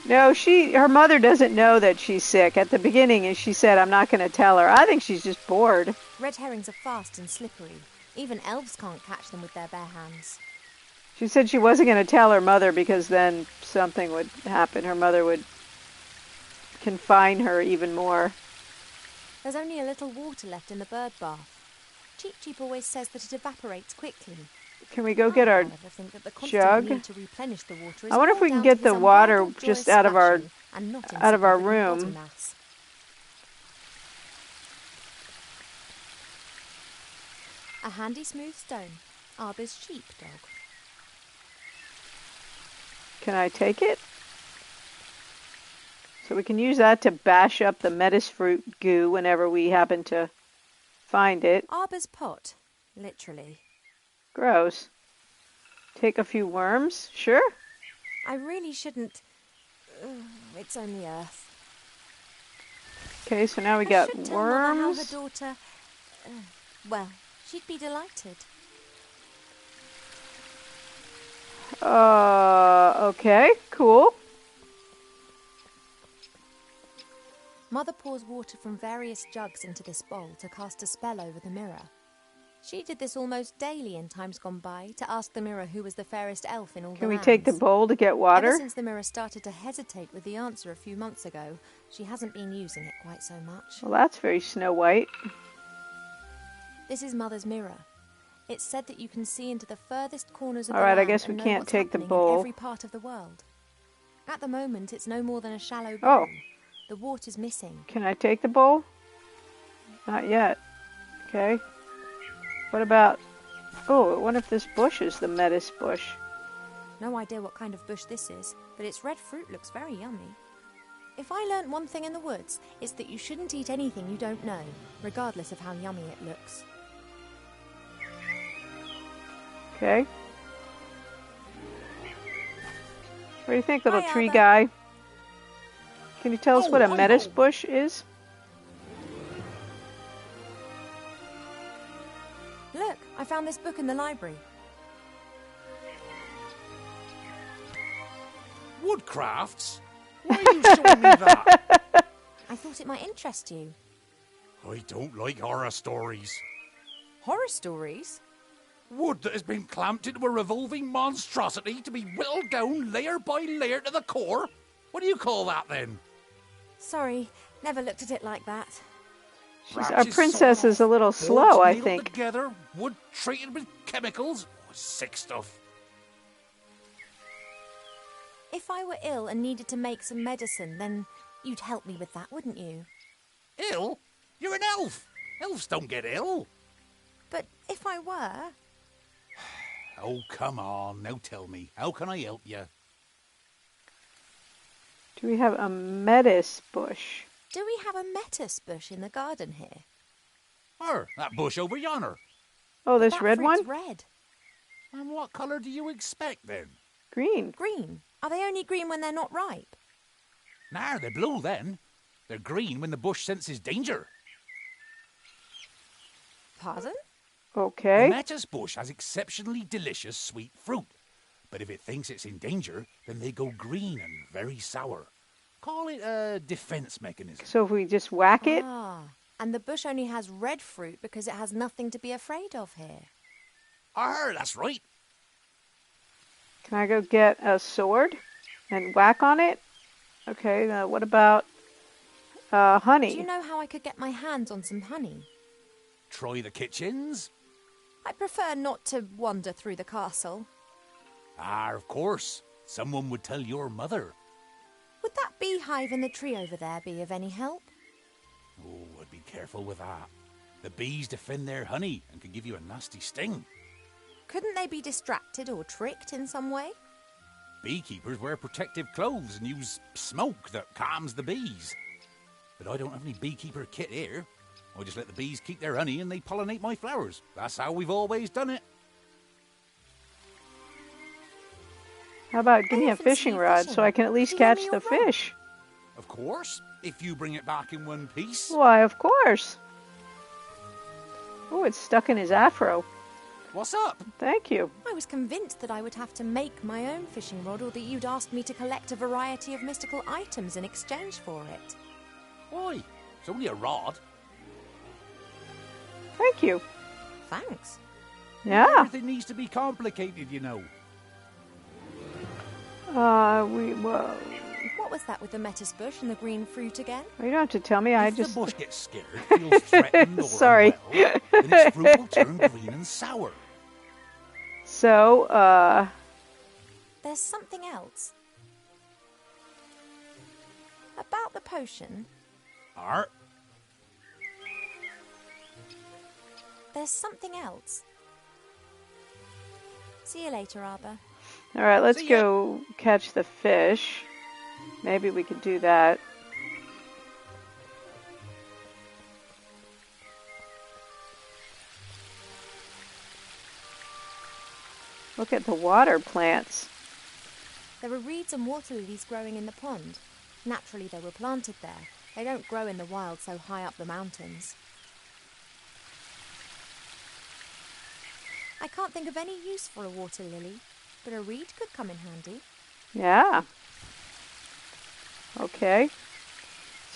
Speaker 1: No, her mother doesn't know that she's sick. At the beginning, she said, I'm not going to tell her. I think she's just bored.
Speaker 7: Red herrings are fast and slippery. Even elves can't catch them with their bare hands.
Speaker 1: She said she wasn't going to tell her mother because then something would happen. Her mother would confine her even more.
Speaker 7: There's only a little water left in the bird bath. Cheep Cheep always says that it evaporates quickly.
Speaker 1: Can we go get our jug? I wonder if we can get the water just out of our room.
Speaker 7: A handy smooth stone, Arber's sheepdog.
Speaker 1: Can I take it? So we can use that to bash up the metis fruit goo whenever we happen to find it.
Speaker 7: Arber's pot, literally.
Speaker 1: Gross. Take a few worms? Sure.
Speaker 7: I really shouldn't. It's only earth.
Speaker 1: Okay, so now we got
Speaker 7: should tell Mother how
Speaker 1: worms.
Speaker 7: her daughter. Well, she'd be delighted.
Speaker 1: Okay, cool.
Speaker 7: Mother pours water from various jugs into this bowl to cast a spell over the mirror. She did this almost daily in times gone by to ask the mirror who was the fairest elf in all the
Speaker 1: Can we
Speaker 7: lands.
Speaker 1: take the bowl to get water?
Speaker 7: Ever since the mirror started to hesitate with the answer a few months ago, she hasn't been using it quite so much.
Speaker 1: Well, that's very Snow White.
Speaker 7: This is Mother's mirror. It's said that you can see into the furthest corners of
Speaker 1: All
Speaker 7: the
Speaker 1: right,
Speaker 7: land
Speaker 1: I guess we
Speaker 7: and know
Speaker 1: can't
Speaker 7: what's
Speaker 1: take the
Speaker 7: happening
Speaker 1: bowl.
Speaker 7: in every part of the world. At the moment, it's no more than a shallow bowl. The water's missing.
Speaker 1: Can I take the bowl? Not yet. Okay. What about... Oh, I wonder if this bush is the metis bush.
Speaker 7: No idea what kind of bush this is, but its red fruit looks very yummy. If I learnt one thing in the woods, it's that you shouldn't eat anything you don't know, regardless of how yummy it looks.
Speaker 1: Okay. What do you think, little
Speaker 7: Hi,
Speaker 1: tree
Speaker 7: Albert.
Speaker 1: guy? Can you tell us what a
Speaker 8: I
Speaker 1: metis
Speaker 8: know.
Speaker 1: bush is?
Speaker 7: Look, I found this book in the library.
Speaker 8: Woodcrafts? Why are you showing me that?
Speaker 7: I thought it might interest you.
Speaker 8: I don't like horror stories.
Speaker 7: Horror stories?
Speaker 8: Wood that has been clamped into a revolving monstrosity to be whittled down layer by layer to the core? What do you call that then?
Speaker 7: Sorry, never looked at it like that.
Speaker 1: Our
Speaker 8: Branches
Speaker 1: princess
Speaker 8: sawed
Speaker 1: is a
Speaker 8: off,
Speaker 1: little
Speaker 8: boards
Speaker 1: slow, I
Speaker 8: nailed
Speaker 1: think.
Speaker 8: together, wood treated with chemicals. Oh, sick stuff.
Speaker 7: If I were ill and needed to make some medicine, then you'd help me with that, wouldn't you?
Speaker 8: Ill? You're an elf. Elves don't get ill.
Speaker 7: But if I were...
Speaker 8: Oh, come on. Now tell me. How can I help you?
Speaker 1: Do we have a metis bush?
Speaker 7: Do we have a metis bush in the garden here?
Speaker 8: That bush over yonder.
Speaker 1: Oh, this
Speaker 7: That
Speaker 1: red one?
Speaker 7: fruit's red.
Speaker 8: And what colour do you expect, then?
Speaker 1: Green.
Speaker 7: Green. Are they only green when they're not ripe?
Speaker 8: Nah, they're blue, then. They're green when the bush senses danger.
Speaker 7: Pardon?
Speaker 1: Okay.
Speaker 8: The lettuce bush has exceptionally delicious sweet fruit. But if it thinks it's in danger, then they go green and very sour. Call it a defense mechanism.
Speaker 1: So if we just whack it?
Speaker 7: Ah, and the bush only has red fruit because it has nothing to be afraid of here.
Speaker 8: That's right.
Speaker 1: Can I go get a sword and whack on it? Okay, what about honey?
Speaker 7: Do you know how I could get my hands on some honey?
Speaker 8: Try the kitchens.
Speaker 7: I prefer not to wander through the castle.
Speaker 8: Of course. Someone would tell your mother.
Speaker 7: Would that beehive in the tree over there be of any help?
Speaker 8: Oh, I'd be careful with that. The bees defend their honey and can give you a nasty sting.
Speaker 7: Couldn't they be distracted or tricked in some way?
Speaker 8: Beekeepers wear protective clothes and use smoke that calms the bees. But I don't have any beekeeper kit here. I just let the bees keep their honey and they pollinate my flowers. That's how we've always done it.
Speaker 1: How about give me a
Speaker 7: often see
Speaker 1: fishing
Speaker 7: you
Speaker 1: rod
Speaker 7: fishing.
Speaker 1: so I can at least
Speaker 7: Can you lend
Speaker 1: catch
Speaker 7: me
Speaker 1: the
Speaker 7: your rod?
Speaker 1: fish?
Speaker 8: Of course, if you bring it back in one piece.
Speaker 1: Why, of course. Oh, it's stuck in his afro.
Speaker 8: What's up?
Speaker 1: Thank you.
Speaker 7: I was convinced that I would have to make my own fishing rod or that you'd asked me to collect a variety of mystical items in exchange for it.
Speaker 8: Why? It's only a rod.
Speaker 1: Thank you.
Speaker 7: Thanks.
Speaker 1: Yeah.
Speaker 8: Everything needs to be complicated, you know.
Speaker 1: Well,
Speaker 7: What was that with the metis bush and the green fruit again?
Speaker 1: you don't have to tell me. I
Speaker 8: If
Speaker 1: just.
Speaker 8: the bush gets scared, feels threatened or
Speaker 1: Sorry.
Speaker 8: unwell, then its fruit will turn green and sour.
Speaker 1: So,
Speaker 7: There's something else. About the potion,
Speaker 8: Art?
Speaker 7: there's something else. See you later, Arbor.
Speaker 1: all right, let's
Speaker 8: See ya.
Speaker 1: go catch the fish. Maybe we could do that. Look at the water plants.
Speaker 7: There are reeds and water lilies growing in the pond. Naturally, they were planted there. They don't grow in the wild so high up the mountains. I can't think of any use for a water lily, but a reed could come in handy.
Speaker 1: Yeah. Okay.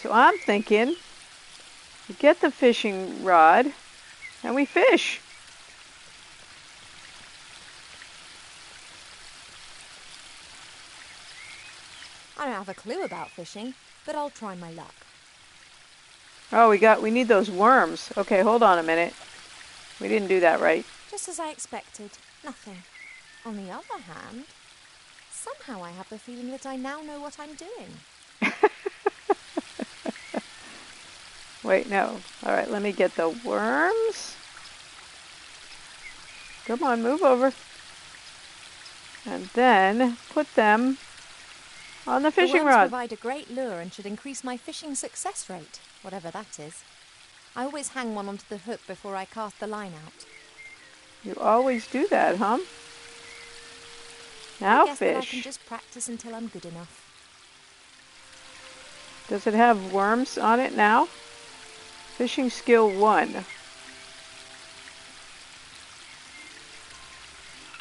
Speaker 1: So I'm thinking we get the fishing rod and we fish.
Speaker 7: I don't have a clue about fishing, but I'll try my luck.
Speaker 1: Oh, we need those worms. Okay, hold on a minute. We didn't do that right.
Speaker 7: Just as I expected, nothing. On the other hand, somehow I have the feeling that I now know what I'm doing.
Speaker 1: Wait, no. All right, let me get the worms. Come on, move over. And then put them on the fishing
Speaker 7: the worms
Speaker 1: rod.
Speaker 7: provide a great lure and should increase my fishing success rate, whatever that is. I always hang one onto the hook before I cast the line out.
Speaker 1: You always do that, huh?
Speaker 7: I
Speaker 1: Now
Speaker 7: guess that I can
Speaker 1: fish.
Speaker 7: just practice until I'm good enough.
Speaker 1: Does it have worms on it now? Fishing skill 1.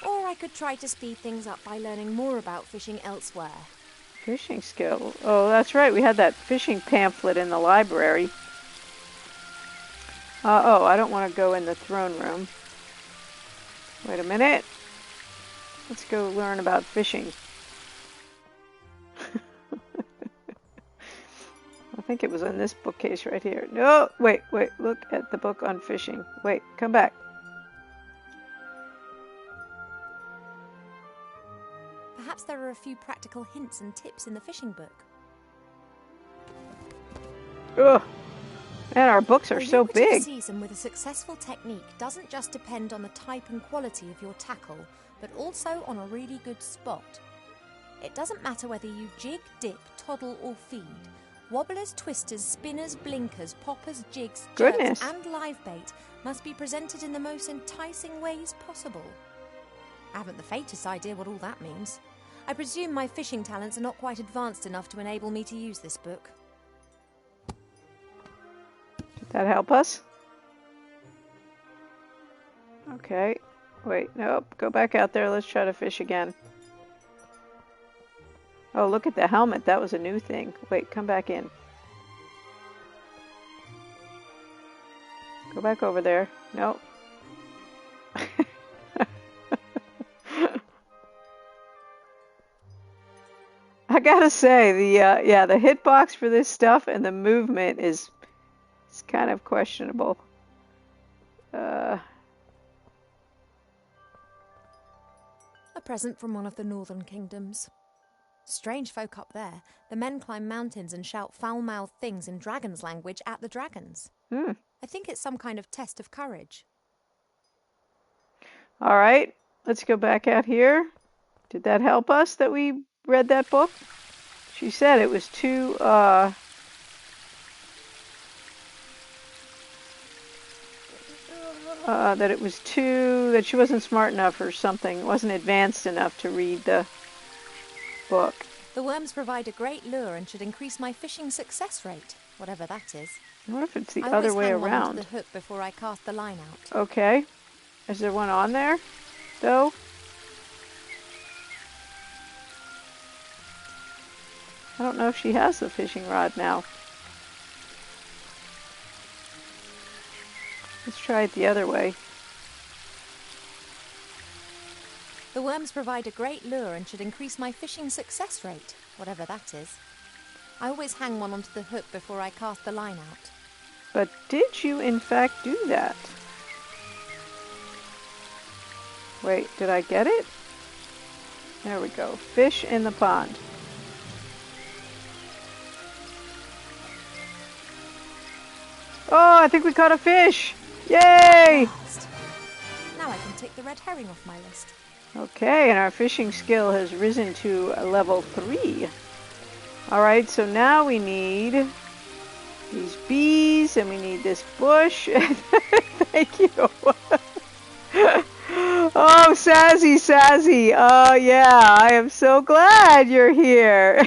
Speaker 7: Or I could try to speed things up by learning more about fishing elsewhere.
Speaker 1: Fishing skill. Oh, that's right. We had that fishing pamphlet in the library. Oh, I don't want to go in the throne room. Wait a minute. Let's go learn about fishing. I think it was in this bookcase right here. No, wait. Look at the book on fishing. Wait, come back.
Speaker 7: Perhaps there are a few practical hints and tips in the fishing book.
Speaker 1: Ugh. Man, our books are
Speaker 7: A
Speaker 1: so
Speaker 7: lucrative
Speaker 1: big.
Speaker 7: season with a successful technique doesn't just depend on the type and quality of your tackle, but also on a really good spot. It doesn't matter whether you jig, dip, toddle or feed. Wobblers, twisters, spinners, blinkers, poppers, jigs, jerks
Speaker 1: Goodness.
Speaker 7: and live bait must be presented in the most enticing ways possible. I haven't the faintest idea what all that means. I presume my fishing talents are not quite advanced enough to enable me to use this book.
Speaker 1: Did that help us? Okay. Wait, nope. Go back out there. Let's try to fish again. Oh, look at the helmet. That was a new thing. Wait, come back in. Go back over there. Nope. I gotta say, the hitbox for this stuff and the movement is kind of questionable.
Speaker 7: A present from one of the northern kingdoms. Strange folk up there. The men climb mountains and shout foul-mouthed things in dragon's language at the dragons. I think it's some kind of test of courage.
Speaker 1: All right, let's go back out here. Did that help us that we read that book? She said it was too, that she wasn't smart enough or something, wasn't advanced enough to read the book.
Speaker 7: The worms provide a great lure and should increase my fishing success rate, whatever that is.
Speaker 1: What if it's the
Speaker 7: I
Speaker 1: other
Speaker 7: always
Speaker 1: way
Speaker 7: hang one
Speaker 1: around?
Speaker 7: onto the hook before I cast the line out.
Speaker 1: Okay. Is there one on there, though? I don't know if she has the fishing rod now. Let's try it the other way.
Speaker 7: The worms provide a great lure and should increase my fishing success rate, whatever that is. I always hang one onto the hook before I cast the line out.
Speaker 1: But did you in fact do that? Wait, did I get it? There we go. Fish in the pond. Oh, I think we caught a fish! Yay!
Speaker 7: Now I can take the red herring off my list.
Speaker 1: Okay, and our fishing skill has risen to a level 3. Alright, so now we need these bees, and we need this bush. Thank you. Oh, Sazzy. Oh, yeah, I am so glad you're here.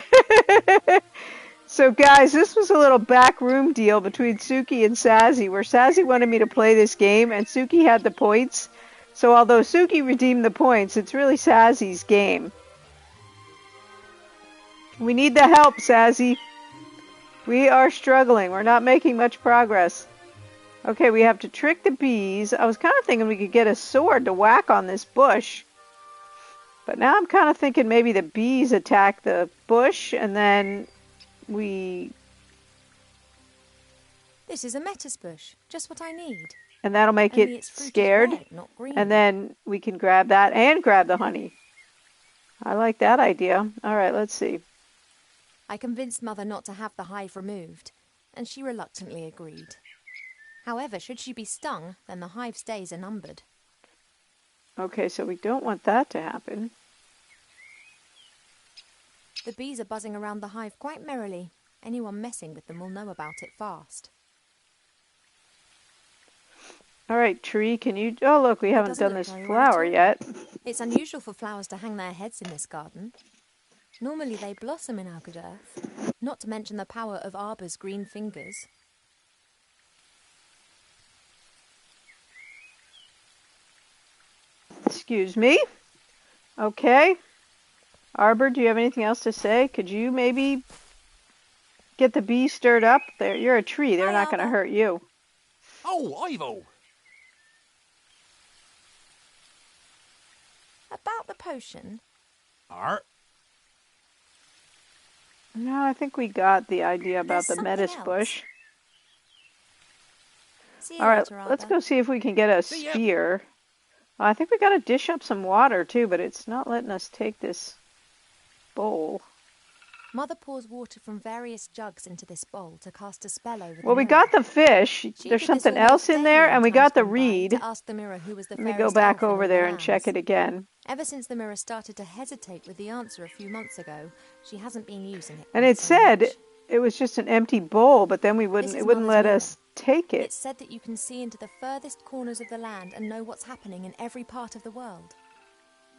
Speaker 1: So, guys, this was a little backroom deal between Suki and Sazzy, where Sazzy wanted me to play this game, and Suki had the points. So, although Suki redeemed the points, it's really Sazzy's game. We need the help, Sazzy. We are struggling. We're not making much progress. Okay, we have to trick the bees. I was kind of thinking we could get a sword to whack on this bush. But now I'm kind of thinking maybe the bees attack the bush, and then
Speaker 7: This is a metis bush, just what I need.
Speaker 1: And that'll make
Speaker 7: Only
Speaker 1: it
Speaker 7: its fruit is
Speaker 1: scared.
Speaker 7: red, not green.
Speaker 1: And then we can grab that and grab the honey. I like that idea. All right, let's see.
Speaker 7: I convinced Mother not to have the hive removed, and she reluctantly agreed. However, should she be stung, then the hive's days are numbered.
Speaker 1: Okay, so we don't want that to happen.
Speaker 7: The bees are buzzing around the hive quite merrily. Anyone messing with them will know about it fast.
Speaker 1: All right, tree, can you... Oh, look, we haven't
Speaker 7: doesn't
Speaker 1: done
Speaker 7: look
Speaker 1: this
Speaker 7: very
Speaker 1: flower
Speaker 7: well at all.
Speaker 1: yet.
Speaker 7: It's unusual for flowers to hang their heads in this garden. Normally they blossom in our good earth, not to mention the power of Arbor's green fingers.
Speaker 1: Excuse me. Okay. Arbor, do you have anything else to say? Could you maybe get the bees stirred up? You're a tree. They're not going to hurt you.
Speaker 8: Oh, Ivo!
Speaker 7: About the potion.
Speaker 8: Art?
Speaker 1: No, I think we got the idea about
Speaker 7: There's
Speaker 1: the metis
Speaker 7: something
Speaker 1: bush.
Speaker 7: See you
Speaker 1: All right,
Speaker 7: later,
Speaker 1: let's
Speaker 7: Arbor.
Speaker 1: go see if we can get a
Speaker 8: See ya.
Speaker 1: spear. I think we got to dish up some water too, but it's not letting us take this bowl.
Speaker 7: Mother pours water from various jugs into this bowl to cast a spell over the
Speaker 1: Well, we
Speaker 7: mirror.
Speaker 1: got the fish.
Speaker 7: She
Speaker 1: There's
Speaker 7: did this
Speaker 1: something
Speaker 7: almost
Speaker 1: else in
Speaker 7: daily
Speaker 1: there,
Speaker 7: in
Speaker 1: and we
Speaker 7: times
Speaker 1: got the
Speaker 7: gone by
Speaker 1: reed.
Speaker 7: to ask the mirror who was the
Speaker 1: Let me go
Speaker 7: fairest
Speaker 1: back
Speaker 7: elf in
Speaker 1: over
Speaker 7: all
Speaker 1: there
Speaker 7: the
Speaker 1: and check
Speaker 7: lands.
Speaker 1: it again.
Speaker 7: Ever since the mirror started to hesitate with the answer a few months ago, she hasn't been using it.
Speaker 1: And
Speaker 7: quite
Speaker 1: it
Speaker 7: so
Speaker 1: said
Speaker 7: much.
Speaker 1: it was just an empty bowl, but then it
Speaker 7: This
Speaker 1: wouldn't
Speaker 7: is
Speaker 1: let
Speaker 7: Mother's mirror.
Speaker 1: us take it.
Speaker 7: It said that you can see into the furthest corners of the land and know what's happening in every part of the world.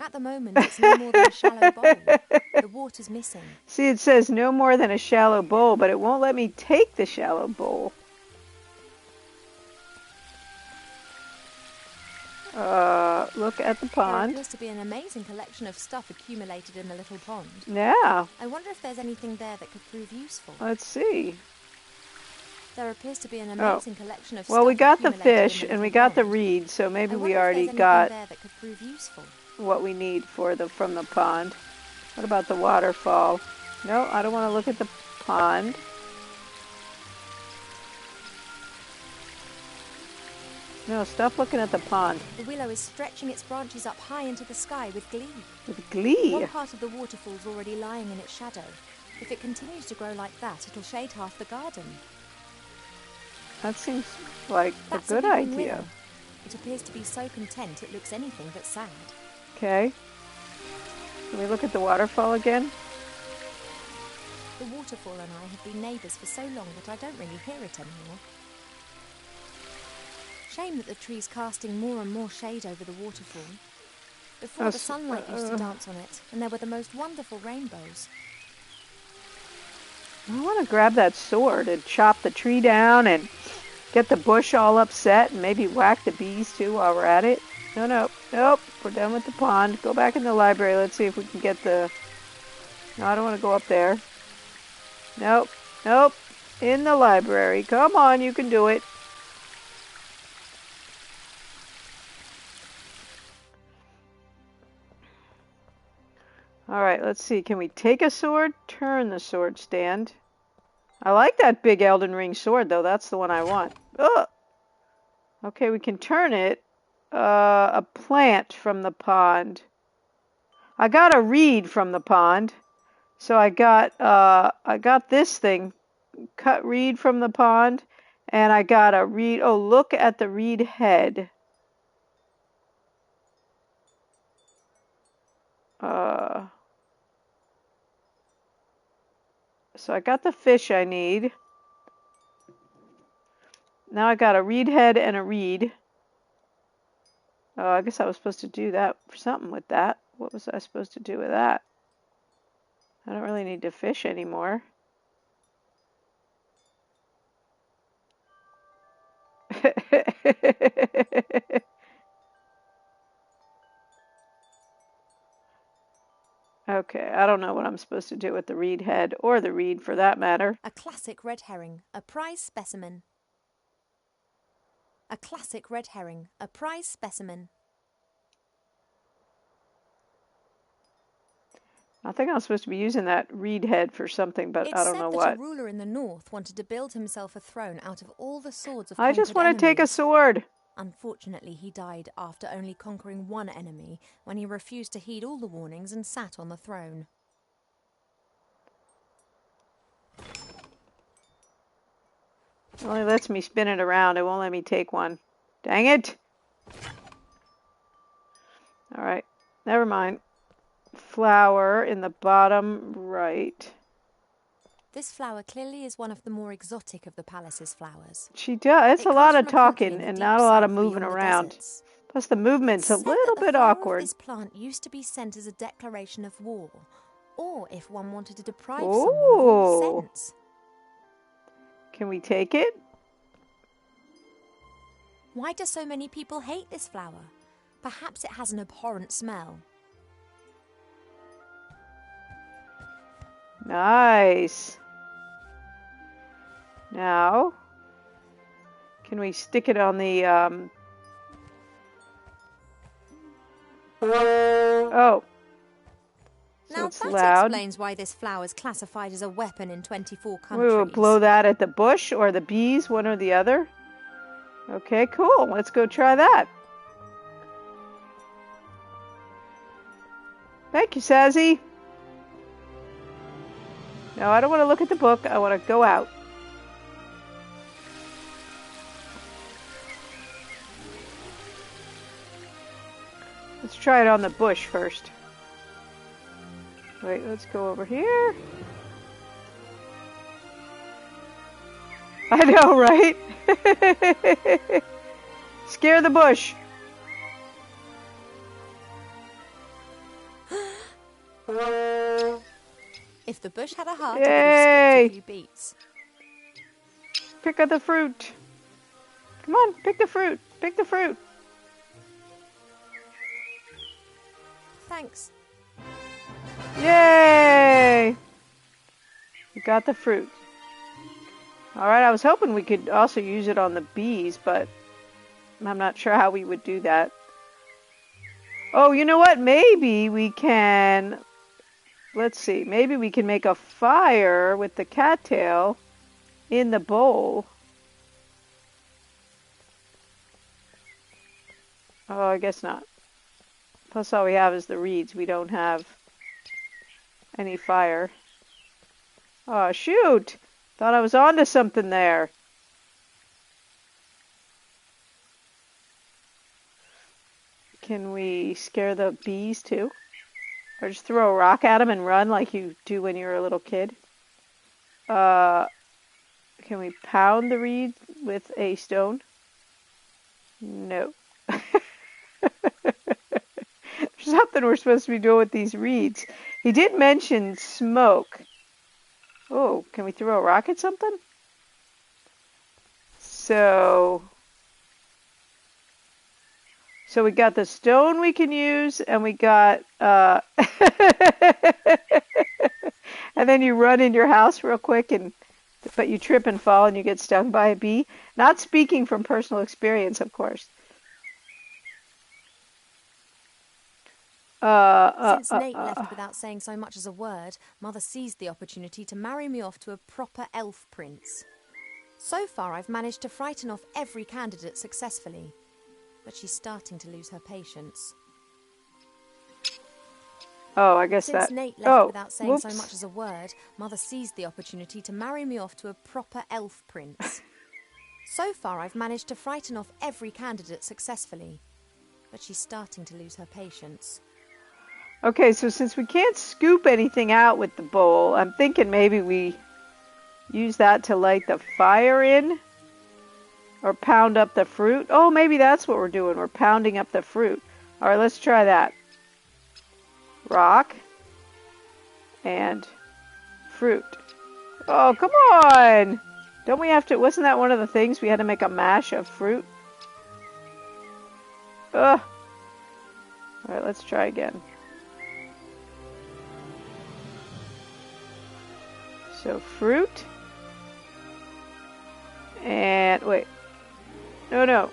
Speaker 7: At the moment, it's no more than a shallow bowl. The water's missing.
Speaker 1: See, it says no more than a shallow bowl, but it won't let me take the shallow bowl. Look at the
Speaker 7: There
Speaker 1: pond.
Speaker 7: appears to be an amazing collection of stuff accumulated in the little pond.
Speaker 1: Yeah,
Speaker 7: I wonder if there's anything there that could prove useful.
Speaker 1: let's see.
Speaker 7: There appears to be an amazing collection of stuff.
Speaker 1: Well, we got the
Speaker 7: accumulated in
Speaker 1: fish
Speaker 7: the
Speaker 1: and we
Speaker 7: little
Speaker 1: got the
Speaker 7: pond.
Speaker 1: reed, so maybe
Speaker 7: I
Speaker 1: we
Speaker 7: wonder if
Speaker 1: already
Speaker 7: there's
Speaker 1: got
Speaker 7: anything there that could prove useful.
Speaker 1: what we need for from the pond. What about the waterfall? No, I don't want to look at the pond. No, stop looking at the pond.
Speaker 7: The willow is stretching its branches up high into the sky with glee.
Speaker 1: With glee.
Speaker 7: One part of the waterfall's already lying in its shadow. If it continues to grow like that, it'll shade half the garden.
Speaker 1: That seems like
Speaker 7: That's
Speaker 1: a good
Speaker 7: weeping
Speaker 1: idea.
Speaker 7: willow. It appears to be so content it looks anything but sad.
Speaker 1: Okay. Can we look at the waterfall again?
Speaker 7: The waterfall and I have been neighbours for so long that I don't really hear it anymore. Shame that the tree's casting more and more shade over the waterfall. Before, the sunlight used to dance on it, and there were the most wonderful rainbows.
Speaker 1: I want to grab that sword and chop the tree down and get the bush all upset and maybe whack the bees too while we're at it. No, nope. We're done with the pond. Go back in the library. Let's see if we can get the... No, I don't want to go up there. Nope. In the library. Come on, you can do it. Alright, let's see. Can we take a sword? Turn the sword stand. I like that big Elden Ring sword, though. That's the one I want. Ugh! Okay, we can turn it. A plant from the pond. I got a reed from the pond. So I got this thing. Cut reed from the pond. And I got a reed. Oh, look at the reed head. So I got the fish I need. Now I got a reed head and a reed. Oh, I guess I was supposed to do that for something with that. What was I supposed to do with that? I don't really need to fish anymore. Okay, I don't know what I'm supposed to do with the reed head, or the reed for that matter.
Speaker 7: A classic red herring, a prize specimen. A classic red herring, a prize specimen.
Speaker 1: I think I'm supposed to be using that reed head for something, but I don't know what.
Speaker 7: It's said that a ruler in the north wanted to build himself a throne out of all the swords of
Speaker 1: I just
Speaker 7: conquered
Speaker 1: want to take a
Speaker 7: enemies.
Speaker 1: sword.
Speaker 7: Unfortunately, he died after only conquering one enemy, when he refused to heed all the warnings and sat on the throne.
Speaker 1: It only lets me spin it around. It won't let me take one. Dang it! Alright, never mind. Flower in the bottom right.
Speaker 7: This flower clearly is one of the more exotic of the palace's flowers.
Speaker 1: She does. It's
Speaker 7: It
Speaker 1: a lot
Speaker 7: comes
Speaker 1: of
Speaker 7: from a country in
Speaker 1: talking
Speaker 7: the
Speaker 1: and
Speaker 7: deep
Speaker 1: not a lot of
Speaker 7: south
Speaker 1: moving
Speaker 7: beyond the
Speaker 1: around.
Speaker 7: deserts.
Speaker 1: Plus the movement's a
Speaker 7: It's said
Speaker 1: little
Speaker 7: that the
Speaker 1: bit
Speaker 7: flower of
Speaker 1: awkward.
Speaker 7: this plant used to be sent as a declaration of war, or if one wanted to deprive someone of all sense.
Speaker 1: Can we take it?
Speaker 7: Why do so many people hate this flower? Perhaps it has an abhorrent smell.
Speaker 1: Nice. Now, can we stick it on the, Oh. So
Speaker 7: Now
Speaker 1: it's
Speaker 7: that
Speaker 1: loud.
Speaker 7: explains why this flower is classified as a weapon in 24
Speaker 1: We
Speaker 7: countries.
Speaker 1: will blow that at the bush or the bees, one or the other. Okay, cool. Let's go try that. Thank you, Sazzy. No, I don't want to look at the book. I want to go out. Let's try it on the bush first. Wait, let's go over here. I know, right? Scare the bush.
Speaker 7: If the bush had a heart,
Speaker 1: Yay!
Speaker 7: it would have skipped a few beats.
Speaker 1: Pick up the fruit. Come on, pick the fruit. Pick the fruit.
Speaker 7: Thanks.
Speaker 1: Yay! We got the fruit. Alright, I was hoping we could also use it on the bees, but I'm not sure how we would do that. Oh, you know what? Maybe we can... Let's see. Maybe we can make a fire with the cattail in the bowl. Oh, I guess not. Plus all we have is the reeds. We don't have any fire. Oh, shoot! Thought I was onto something there. Can we scare the bees too? Or just throw a rock at them and run like you do when you're a little kid? Can we pound the reed with a stone? No. There's something we're supposed to be doing with these reeds. He did mention smoke. Oh, can we throw a rock at something? So we got the stone we can use, and we got, and then you run in your house real quick, but you trip and fall and you get stung by a bee. Not speaking from personal experience, of course.
Speaker 7: Since Nate left without saying so much as a word, Mother seized the opportunity to marry me off to a proper elf prince. So far, I've managed to frighten off every candidate successfully, but she's starting to lose her patience.
Speaker 1: Oh, I guess
Speaker 7: Since
Speaker 1: that...
Speaker 7: Nate left without saying
Speaker 1: whoops.
Speaker 7: so much as a word, Mother seized the opportunity to marry me off to a proper elf prince. So far, I've managed to frighten off every candidate successfully, but she's starting to lose her patience.
Speaker 1: Okay, so since we can't scoop anything out with the bowl, I'm thinking maybe we use that to light the fire in? Or pound up the fruit? Oh, maybe that's what we're doing. We're pounding up the fruit. Alright, let's try that. Rock. And fruit. Oh, come on! Don't we have to... Wasn't that one of the things? We had to make a mash of fruit? Ugh. Alright, let's try again. So, fruit. And, wait. No.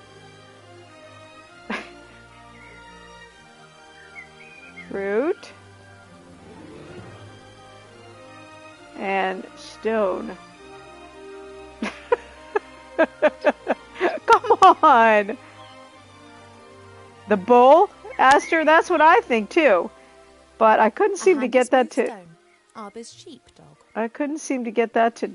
Speaker 1: Fruit. And stone. Come on! The bowl? Aster, that's what I think too. But I couldn't seem to get that to...
Speaker 7: Arbor's sheepdog.
Speaker 1: I couldn't seem to get that to...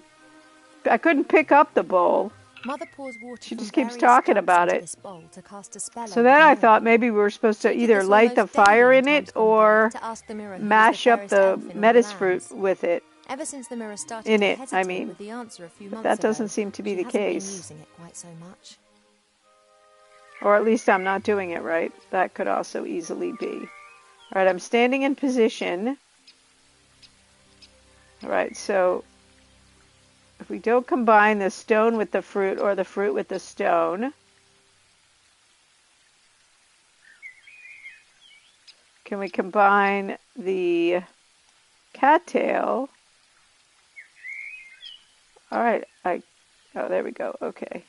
Speaker 1: I couldn't pick up the bowl.
Speaker 7: Mother pours water
Speaker 1: She
Speaker 7: from
Speaker 1: just keeps
Speaker 7: various
Speaker 1: talking
Speaker 7: cups
Speaker 1: about
Speaker 7: into
Speaker 1: it.
Speaker 7: this bowl to cast a spell
Speaker 1: So
Speaker 7: over
Speaker 1: then
Speaker 7: the
Speaker 1: I
Speaker 7: mirror.
Speaker 1: thought maybe we were supposed to
Speaker 7: She did
Speaker 1: either
Speaker 7: this
Speaker 1: light the
Speaker 7: almost daily
Speaker 1: fire in
Speaker 7: times
Speaker 1: it
Speaker 7: gone by
Speaker 1: or
Speaker 7: to ask the mirror who was
Speaker 1: mash
Speaker 7: the
Speaker 1: up
Speaker 7: fairest
Speaker 1: the
Speaker 7: elf in all
Speaker 1: metis
Speaker 7: the
Speaker 1: fruit
Speaker 7: lands.
Speaker 1: with it.
Speaker 7: Ever since the mirror started
Speaker 1: In
Speaker 7: to
Speaker 1: it,
Speaker 7: hesitate
Speaker 1: I mean.
Speaker 7: with the answer a few
Speaker 1: But
Speaker 7: months
Speaker 1: that doesn't
Speaker 7: ago,
Speaker 1: seem to be
Speaker 7: she
Speaker 1: the
Speaker 7: hasn't been
Speaker 1: case.
Speaker 7: using it quite so much.
Speaker 1: Or at least I'm not doing it right. That could also easily be. Alright, I'm standing in position. Alright, so if we don't combine the stone with the fruit or the fruit with the stone, can we combine the cattail? Alright, oh, there we go. Okay.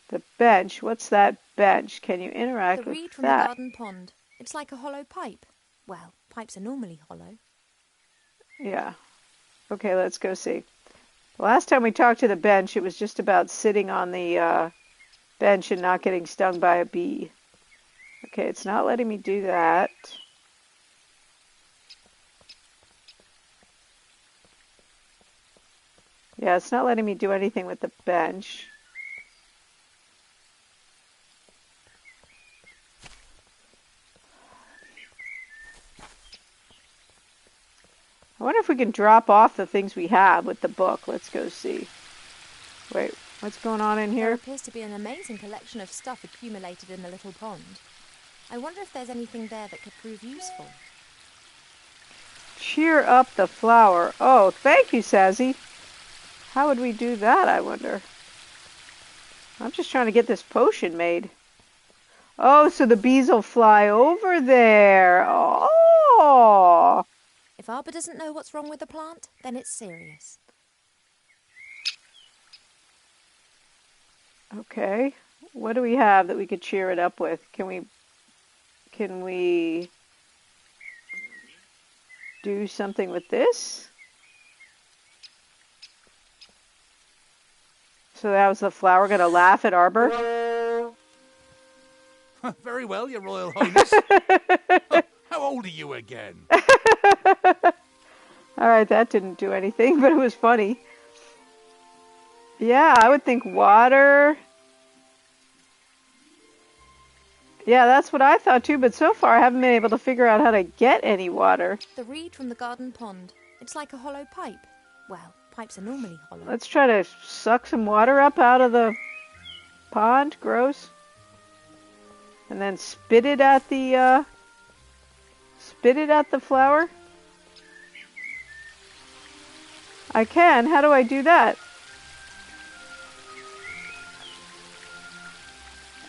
Speaker 1: The bench. What's that bench? Can you interact
Speaker 7: The
Speaker 1: with
Speaker 7: reed from the
Speaker 1: that?
Speaker 7: garden pond. It's like a hollow pipe. Well, pipes are normally hollow.
Speaker 1: Yeah. Okay, let's go see. The last time we talked to the bench, it was just about sitting on the bench and not getting stung by a bee. Okay, it's not letting me do that. Yeah, it's not letting me do anything with the bench. I wonder if we can drop off the things we have with the book. Let's go see. Wait, what's going on in
Speaker 7: There
Speaker 1: here?
Speaker 7: appears to be an amazing collection of stuff accumulated in the little pond. I wonder if there's anything there that could prove useful.
Speaker 1: Cheer up the flower. Oh, thank you, Sazzy. How would we do that, I wonder? I'm just trying to get this potion made. Oh, so the bees will fly over there. Oh!
Speaker 7: If Arbor doesn't know what's wrong with the plant, then it's serious.
Speaker 1: Okay. What do we have that we could cheer it up with? Can we do something with this? So that was the flower going to laugh at Arbor?
Speaker 8: Very well, Your Royal Highness. How old are you again?
Speaker 1: Alright, that didn't do anything, but it was funny. Yeah, I would think water. Yeah, that's what I thought too, but so far I haven't been able to figure out how to get any water.
Speaker 7: The reed from the garden pond. It's like a hollow pipe. Well, pipes are normally hollow.
Speaker 1: Let's try to suck some water up out of the pond. Gross. And then spit it at the flower. I can. How do I do that?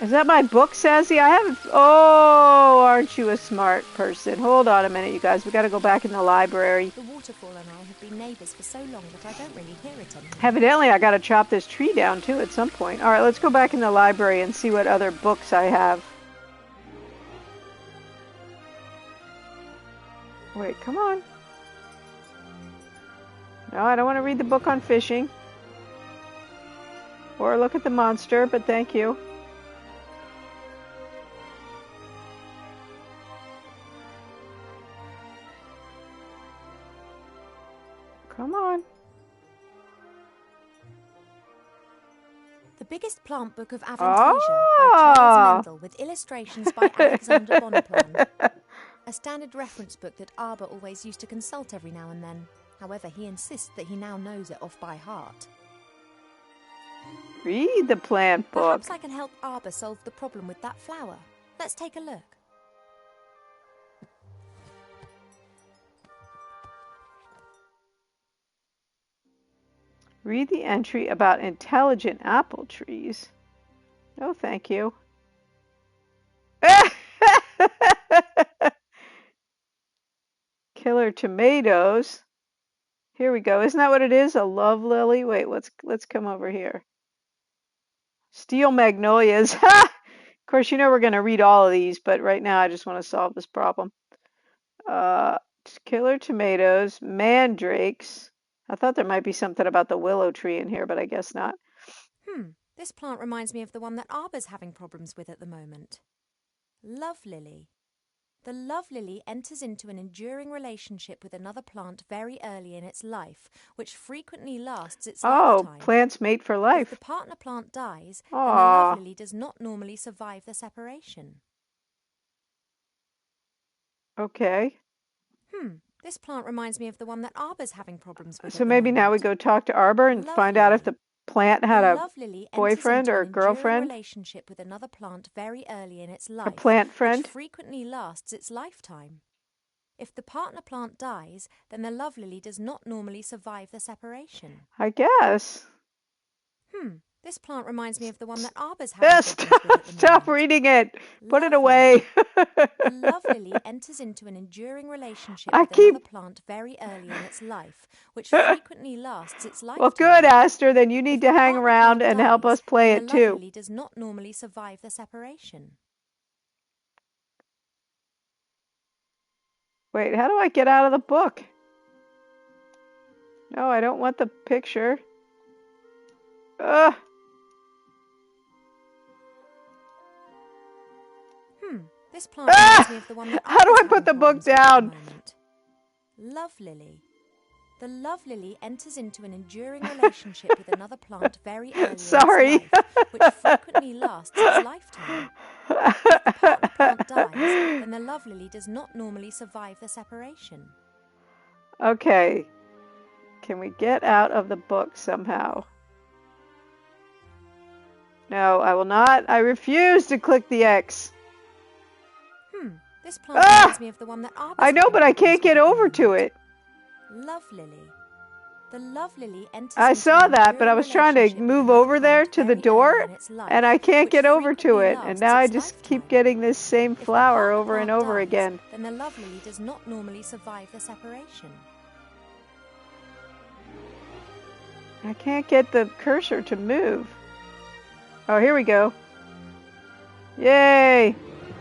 Speaker 1: Is that my book, Sassy? I haven't... Oh, aren't you a smart person? Hold on a minute, you guys. We got to go back in the library.
Speaker 7: The waterfall and I have been neighbours for so long that I don't really hear it anymore.
Speaker 1: Evidently, I got to chop this tree down, too, at some point. All right, let's go back in the library and see what other books I have. Wait, come on. No, I don't want to read the book on fishing. Or look at the monster, but thank you. Come on.
Speaker 7: The Biggest Plant Book of Avantasia by Charles Mendel with illustrations by Alexander Bonpland. A standard reference book that Arbor always used to consult every now and then. However, he insists that he now knows it off by heart.
Speaker 1: Read the plant book.
Speaker 7: Perhaps I can help Arbor solve the problem with that flower. Let's take a look.
Speaker 1: Read the entry about intelligent apple trees. No, thank you. Killer tomatoes. Here we go. Isn't that what it is? A love lily? Wait, let's come over here. Steel magnolias. Of course, you know we're going to read all of these, but right now I just want to solve this problem. Killer tomatoes, mandrakes. I thought there might be something about the willow tree in here, but I guess not.
Speaker 7: This plant reminds me of the one that Arbor's having problems with at the moment. Love lily. The love lily enters into an enduring relationship with another plant very early in its life, which frequently lasts its lifetime.
Speaker 1: Oh, plants mate for life.
Speaker 7: If the partner plant dies, then the love lily does not normally survive the separation.
Speaker 1: Okay.
Speaker 7: This plant reminds me of the one that Arbor's having problems with.
Speaker 1: So maybe now we go talk to Arbor and find out if the plant had a boyfriend or a girlfriend.
Speaker 7: Relationship with another plant very early in its life.
Speaker 1: A plant friend.
Speaker 7: Which frequently lasts its lifetime. If the partner plant dies, then the love lily does not normally survive the separation.
Speaker 1: I guess.
Speaker 7: This plant reminds me of the one that Arbor's having problems with at the moment.
Speaker 1: Stop reading it. Put it away.
Speaker 7: The love lily enters into an enduring relationship with another plant very early in its life, which frequently lasts its lifetime.
Speaker 1: Well, good, Aster. Then you need to hang around and help us play it, too.
Speaker 7: The love lily does not normally survive the separation.
Speaker 1: Wait, how do I get out of the book? No, I don't want the picture. Ugh.
Speaker 7: This plant reminds me of the one that
Speaker 1: How do I put the book down?
Speaker 7: Love lily. The love lily enters into an enduring relationship with another plant very early
Speaker 1: Sorry.
Speaker 7: in its life, which frequently lasts its lifetime. If the partner plant dies, then the love lily does not normally survive the separation.
Speaker 1: Okay. Can we get out of the book somehow? No, I will not. I refuse to click the X.
Speaker 7: This plant reminds me of the one that Arba's
Speaker 1: I know, but I can't get over to it.
Speaker 7: Love lily. The love lily enters
Speaker 1: I
Speaker 7: into
Speaker 1: saw
Speaker 7: an
Speaker 1: that, but I
Speaker 7: enduring
Speaker 1: was trying to
Speaker 7: relationship with
Speaker 1: move
Speaker 7: another
Speaker 1: over there
Speaker 7: plant
Speaker 1: to the
Speaker 7: very
Speaker 1: door,
Speaker 7: early in its life,
Speaker 1: and I can't
Speaker 7: which
Speaker 1: get over to
Speaker 7: frequently
Speaker 1: it. And
Speaker 7: lasts
Speaker 1: now I
Speaker 7: its
Speaker 1: just
Speaker 7: lifetime.
Speaker 1: keep getting this same
Speaker 7: If the
Speaker 1: flower
Speaker 7: partner
Speaker 1: over and
Speaker 7: plant
Speaker 1: over
Speaker 7: dies,
Speaker 1: again.
Speaker 7: Then the love lily does not normally survive the separation.
Speaker 1: I can't get the cursor to move. Oh, here we go. Yay!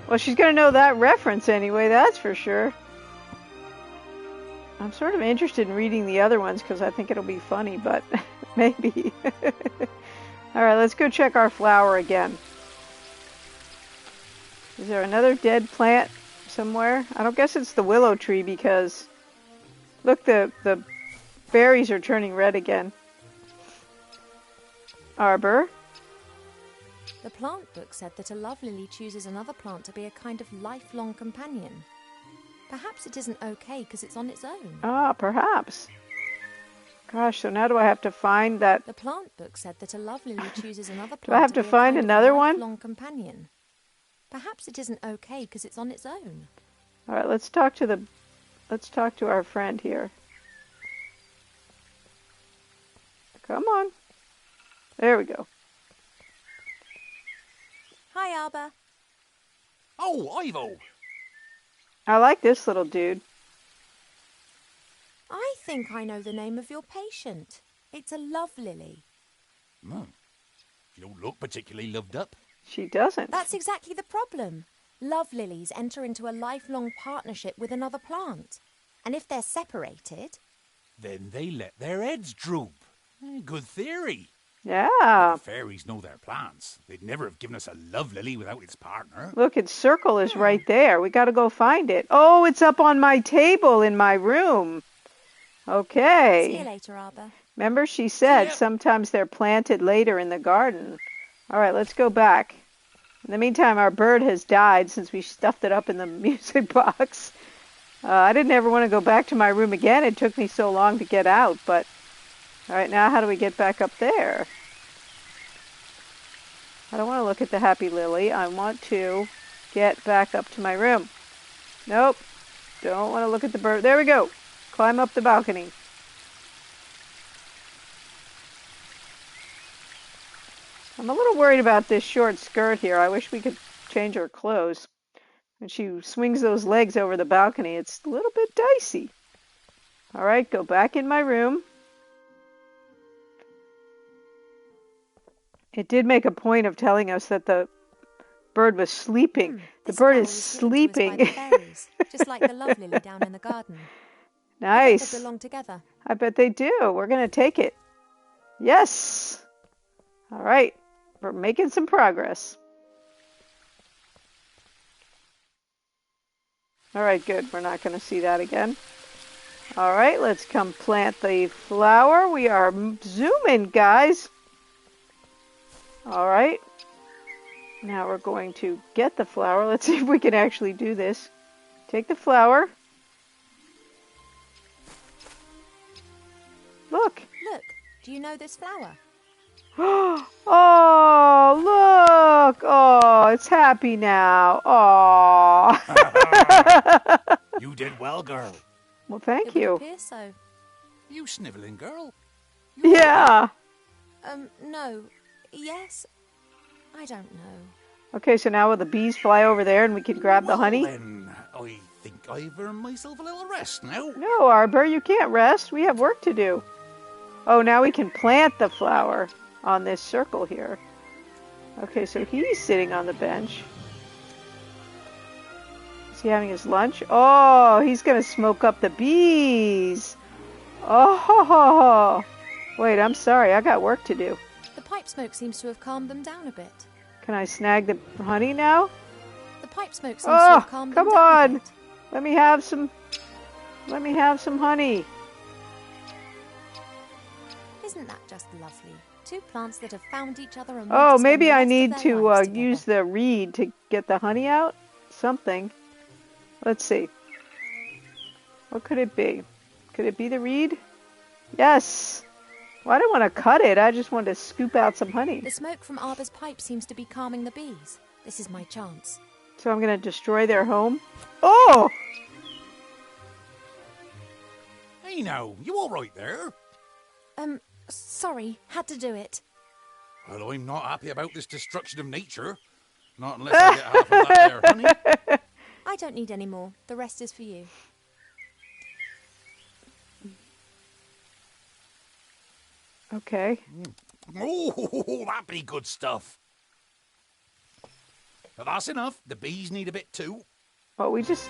Speaker 1: Well, she's going to know that reference anyway, that's for sure. I'm sort of interested in reading the other ones because I think it'll be funny, but maybe. Alright, let's go check our flower again. Is there another dead plant somewhere? I don't guess it's the willow tree because... Look, the berries are turning red again. Arbor?
Speaker 7: The plant book said that a love lily chooses another plant to be a kind of lifelong companion. Perhaps it isn't okay because it's on its own.
Speaker 1: Ah, perhaps. Gosh, so now do I have to find that...
Speaker 7: The plant book said that a love lily chooses another plant
Speaker 1: Do I have to
Speaker 7: be a
Speaker 1: find
Speaker 7: kind
Speaker 1: another
Speaker 7: of
Speaker 1: one?
Speaker 7: lifelong companion. Perhaps it isn't okay because it's on its own.
Speaker 1: Alright, let's talk to our friend here. Come on. There we go.
Speaker 7: Hi, Arba.
Speaker 8: Oh, Ivo!
Speaker 1: I like this little dude.
Speaker 7: I think I know the name of your patient. It's a love lily.
Speaker 8: You don't look particularly loved up.
Speaker 1: She doesn't.
Speaker 7: That's exactly the problem. Love lilies enter into a lifelong partnership with another plant. And if they're separated...
Speaker 8: Then they let their heads droop. Good theory.
Speaker 1: Yeah.
Speaker 8: The fairies know their plants. They'd never have given us a love lily without its partner.
Speaker 1: Look, its circle is right there. We gotta go find it. Oh, it's up on my table in my room. Okay.
Speaker 7: See you later, Arba.
Speaker 1: Remember she said sometimes they're planted later in the garden. Alright, let's go back. In the meantime, our bird has died since we stuffed it up in the music box. I didn't ever want to go back to my room again. It took me so long to get out, but... Alright, now how do we get back up there? I don't want to look at the happy lily. I want to get back up to my room. Nope. Don't want to look at the bird. There we go. Climb up the balcony. I'm a little worried about this short skirt here. I wish we could change her clothes. When she swings those legs over the balcony, it's a little bit dicey. Alright, go back in my room. It did make a point of telling us that the bird was sleeping. The bird is sleeping.
Speaker 7: Fairies, just like the love lily down in the garden.
Speaker 1: Nice.
Speaker 7: They belong together.
Speaker 1: I bet they do. We're going to take it. Yes. All right. We're making some progress. All right, good. We're not going to see that again. All right, let's come plant the flower. We are zooming, guys. All right. Now we're going to get the flower. Let's see if we can actually do this. Take the flower. Look.
Speaker 7: Look, do you know this flower?
Speaker 1: Oh, look. Oh, it's happy now. Oh.
Speaker 8: You did well, girl.
Speaker 1: Well, thank
Speaker 7: It would
Speaker 1: you.
Speaker 7: appear so.
Speaker 8: You snivelling girl.
Speaker 1: Yeah.
Speaker 7: No. Yes. I don't know.
Speaker 1: Okay, so now will the bees fly over there and we can grab the honey?
Speaker 8: Then I think I've earned myself a little rest now.
Speaker 1: No, Arbor, you can't rest. We have work to do. Oh, now we can plant the flower on this circle here. Okay, so he's sitting on the bench. Is he having his lunch? Oh, he's going to smoke up the bees. Oh, wait, I'm sorry. I got work to do.
Speaker 7: The pipe smoke seems to have calmed them down a bit.
Speaker 1: Can I snag the honey now?
Speaker 7: The pipe smoke seems to have calmed them
Speaker 1: come
Speaker 7: down a
Speaker 1: on.
Speaker 7: bit.
Speaker 1: Let me have some honey.
Speaker 7: Isn't that just lovely? Two plants that have found each other and want
Speaker 1: Oh,
Speaker 7: to spend
Speaker 1: maybe
Speaker 7: the
Speaker 1: I
Speaker 7: rest
Speaker 1: need
Speaker 7: of their
Speaker 1: to
Speaker 7: lives together.
Speaker 1: use the reed to get the honey out? Something. Let's see. What could it be? Could it be the reed? Yes! Well, I don't want to cut it. I just want to scoop out some honey.
Speaker 7: The smoke from Arbor's pipe seems to be calming the bees. This is my chance.
Speaker 1: So I'm going to destroy their home. Oh!
Speaker 8: Hey now, you all right there?
Speaker 7: Sorry, had to do it.
Speaker 8: Well, I'm not happy about this destruction of nature. Not unless I get half of that there, honey.
Speaker 7: I don't need any more. The rest is for you.
Speaker 1: Okay.
Speaker 8: Oh, that be good stuff. But that's enough. The bees need a bit too.
Speaker 1: Well, we just...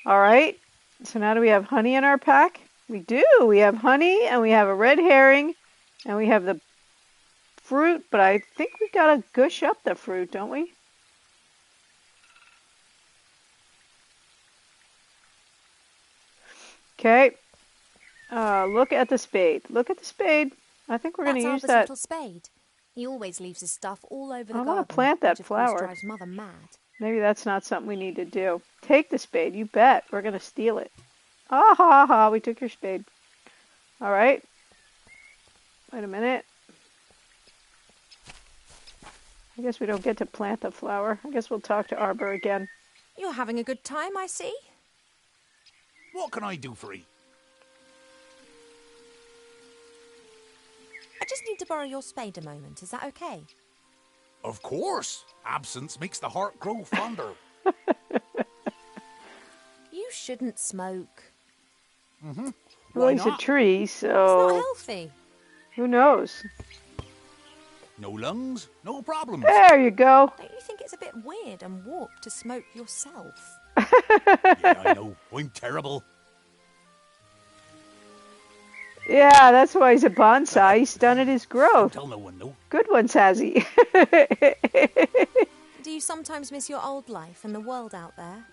Speaker 1: Alright. So now do we have honey in our pack? We do. We have honey, and we have a red herring, and we have the fruit, but I think we gotta gush up the fruit, don't we? Okay. Look at the spade. Look at the spade. I think we're going to use
Speaker 7: That's
Speaker 1: that.
Speaker 7: little spade. He always leaves his stuff all over the garden.
Speaker 1: I want to plant that
Speaker 7: which of course
Speaker 1: flower.
Speaker 7: drives Mother mad.
Speaker 1: Maybe that's not something we need to do. Take the spade. You bet. We're going to steal it. Ah ha ha. We took your spade. All right. Wait a minute. I guess we don't get to plant the flower. I guess we'll talk to Arbor again.
Speaker 7: You're having a good time, I see.
Speaker 8: What can I do for you?
Speaker 7: I just need to borrow your spade a moment. Is that okay?
Speaker 8: Of course. Absence makes the heart grow fonder.
Speaker 7: You shouldn't smoke.
Speaker 8: Mm-hmm.
Speaker 1: Well,
Speaker 8: Why
Speaker 1: he's a
Speaker 8: not?
Speaker 1: tree,
Speaker 7: It's
Speaker 1: so
Speaker 7: not healthy.
Speaker 1: who knows?
Speaker 8: No lungs, no problems.
Speaker 1: There you go.
Speaker 7: Don't you think it's a bit weird and warped to smoke yourself?
Speaker 8: Yeah, I know. I'm terrible.
Speaker 1: Yeah, that's why he's a bonsai. He's stunted his
Speaker 8: Don't
Speaker 1: growth.
Speaker 8: tell no one, though.
Speaker 1: Good ones, has he?
Speaker 7: Do you sometimes miss your old life and the world out there?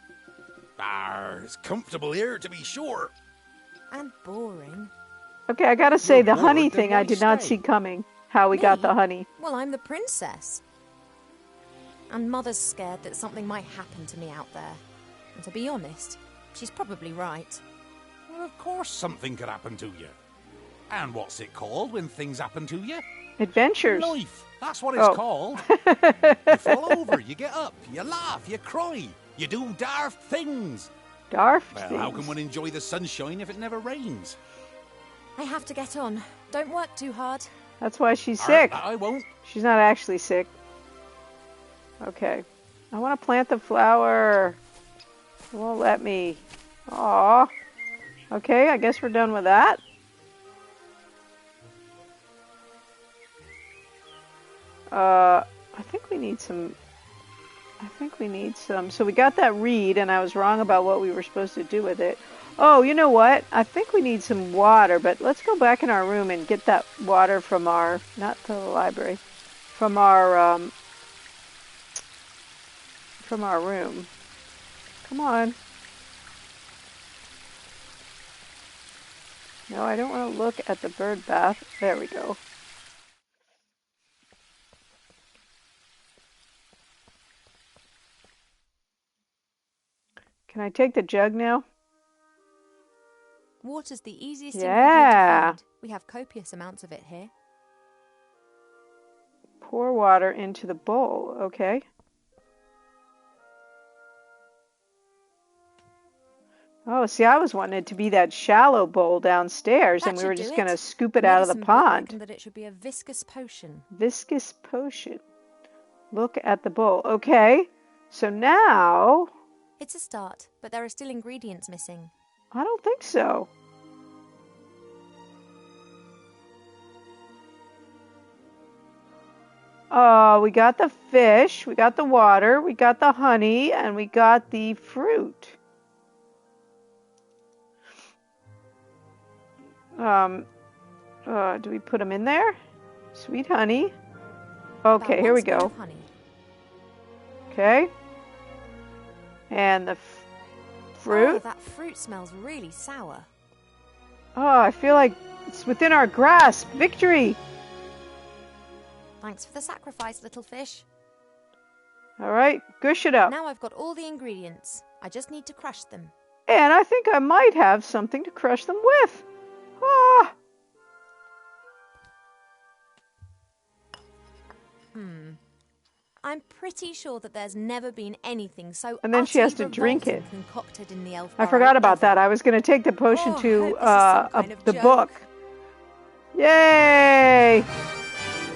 Speaker 8: It's comfortable here, to be sure.
Speaker 7: And boring.
Speaker 1: Okay, I gotta say,
Speaker 8: You're
Speaker 1: the honey
Speaker 8: bored, then
Speaker 1: thing I
Speaker 8: why
Speaker 1: did not
Speaker 8: stay?
Speaker 1: see coming. How we
Speaker 7: Me?
Speaker 1: got the honey.
Speaker 7: Well, I'm the princess. And Mother's scared that something might happen to me out there. And to be honest, she's probably right.
Speaker 8: Well, of course something could happen to you. And what's it called when things happen to you?
Speaker 1: Adventures.
Speaker 8: Life. That's what it's
Speaker 1: Oh.
Speaker 8: called. You fall over, you get up, you laugh, you cry, you do daft things.
Speaker 1: Daft
Speaker 8: Well,
Speaker 1: things.
Speaker 8: how can one enjoy the sunshine if it never rains?
Speaker 7: I have to get on. Don't work too hard.
Speaker 1: That's why she's sick.
Speaker 8: I won't.
Speaker 1: She's not actually sick. Okay. I want to plant the flower. It won't let me. Aw. Okay, I guess we're done with that. I think we need some... So we got that reed, and I was wrong about what we were supposed to do with it. Oh, you know what? I think we need some water, but let's go back in our room and get that water from our... Not the library. From our room. Come on. No, I don't want to look at the bird bath. There we go. Can I take the jug now?
Speaker 7: Water's the easiest
Speaker 1: Yeah.
Speaker 7: ingredient to find. We have copious amounts of it here.
Speaker 1: Pour water into the bowl. Okay. Oh, see, I was wanting it to be that shallow bowl downstairs,
Speaker 7: That
Speaker 1: and we were
Speaker 7: should do
Speaker 1: just
Speaker 7: it.
Speaker 1: going to scoop it out of the
Speaker 7: Medicine book reckoned
Speaker 1: pond.
Speaker 7: that it should be a viscous potion.
Speaker 1: Viscous potion. Look at the bowl. Okay. So now...
Speaker 7: It's a start, but there are still ingredients missing.
Speaker 1: I don't think so. We got the fish, we got the water, we got the honey, and we got the fruit. Do we put them in there? Sweet honey. Okay,
Speaker 7: About
Speaker 1: here
Speaker 7: one
Speaker 1: we
Speaker 7: spoon
Speaker 1: go.
Speaker 7: of honey.
Speaker 1: Okay. And the
Speaker 7: Oh,
Speaker 1: fruit.
Speaker 7: that fruit smells really sour.
Speaker 1: Oh, I feel like it's within our grasp. Victory!
Speaker 7: Thanks for the sacrifice, little fish.
Speaker 1: Alright, gush it up.
Speaker 7: Now I've got all the ingredients. I just need to crush them.
Speaker 1: And I think I might have something to crush them with. Ah!
Speaker 7: I'm pretty sure that there's never been anything so
Speaker 1: And then she has to
Speaker 7: utterly
Speaker 1: drink
Speaker 7: revolting
Speaker 1: it.
Speaker 7: concocted in the elf
Speaker 1: I
Speaker 7: burrow
Speaker 1: forgot about
Speaker 7: ever.
Speaker 1: that. I was going to take the potion
Speaker 7: Oh, I
Speaker 1: to
Speaker 7: hope this is some kind of
Speaker 1: the
Speaker 7: joke.
Speaker 1: book. Yay!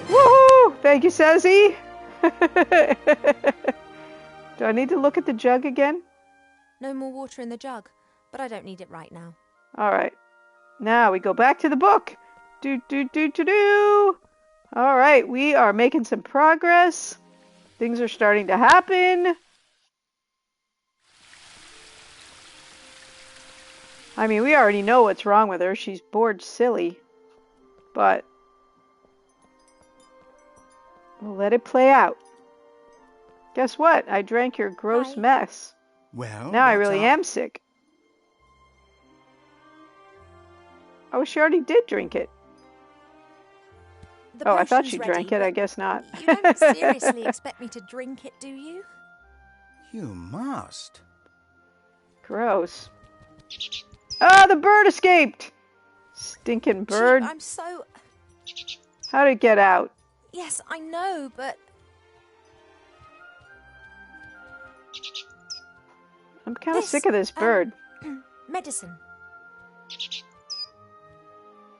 Speaker 1: Woohoo! Thank you, Sassy. Do I need to look at the jug again?
Speaker 7: No more water in the jug, but I don't need it right now.
Speaker 1: All right. Now we go back to the book. Do. All right, we are making some progress. Things are starting to happen. I mean, we already know what's wrong with her. She's bored silly. But we'll let it play out. Guess what? I drank your gross
Speaker 7: Hi.
Speaker 1: mess.
Speaker 9: Well,
Speaker 1: Now I
Speaker 9: what's
Speaker 1: really
Speaker 9: up?
Speaker 1: am sick. Oh, she already did drink it.
Speaker 7: The
Speaker 1: Oh, I thought
Speaker 7: potion's
Speaker 1: she
Speaker 7: ready,
Speaker 1: drank it. I
Speaker 7: but
Speaker 1: guess not.
Speaker 7: You don't seriously expect me to drink it, do you?
Speaker 9: You must.
Speaker 1: Gross. Ah, the bird escaped! Stinking bird.
Speaker 7: Gee, I'm so...
Speaker 1: How did it get out?
Speaker 7: Yes, I know, but...
Speaker 1: I'm kind of sick of this bird.
Speaker 7: Medicine.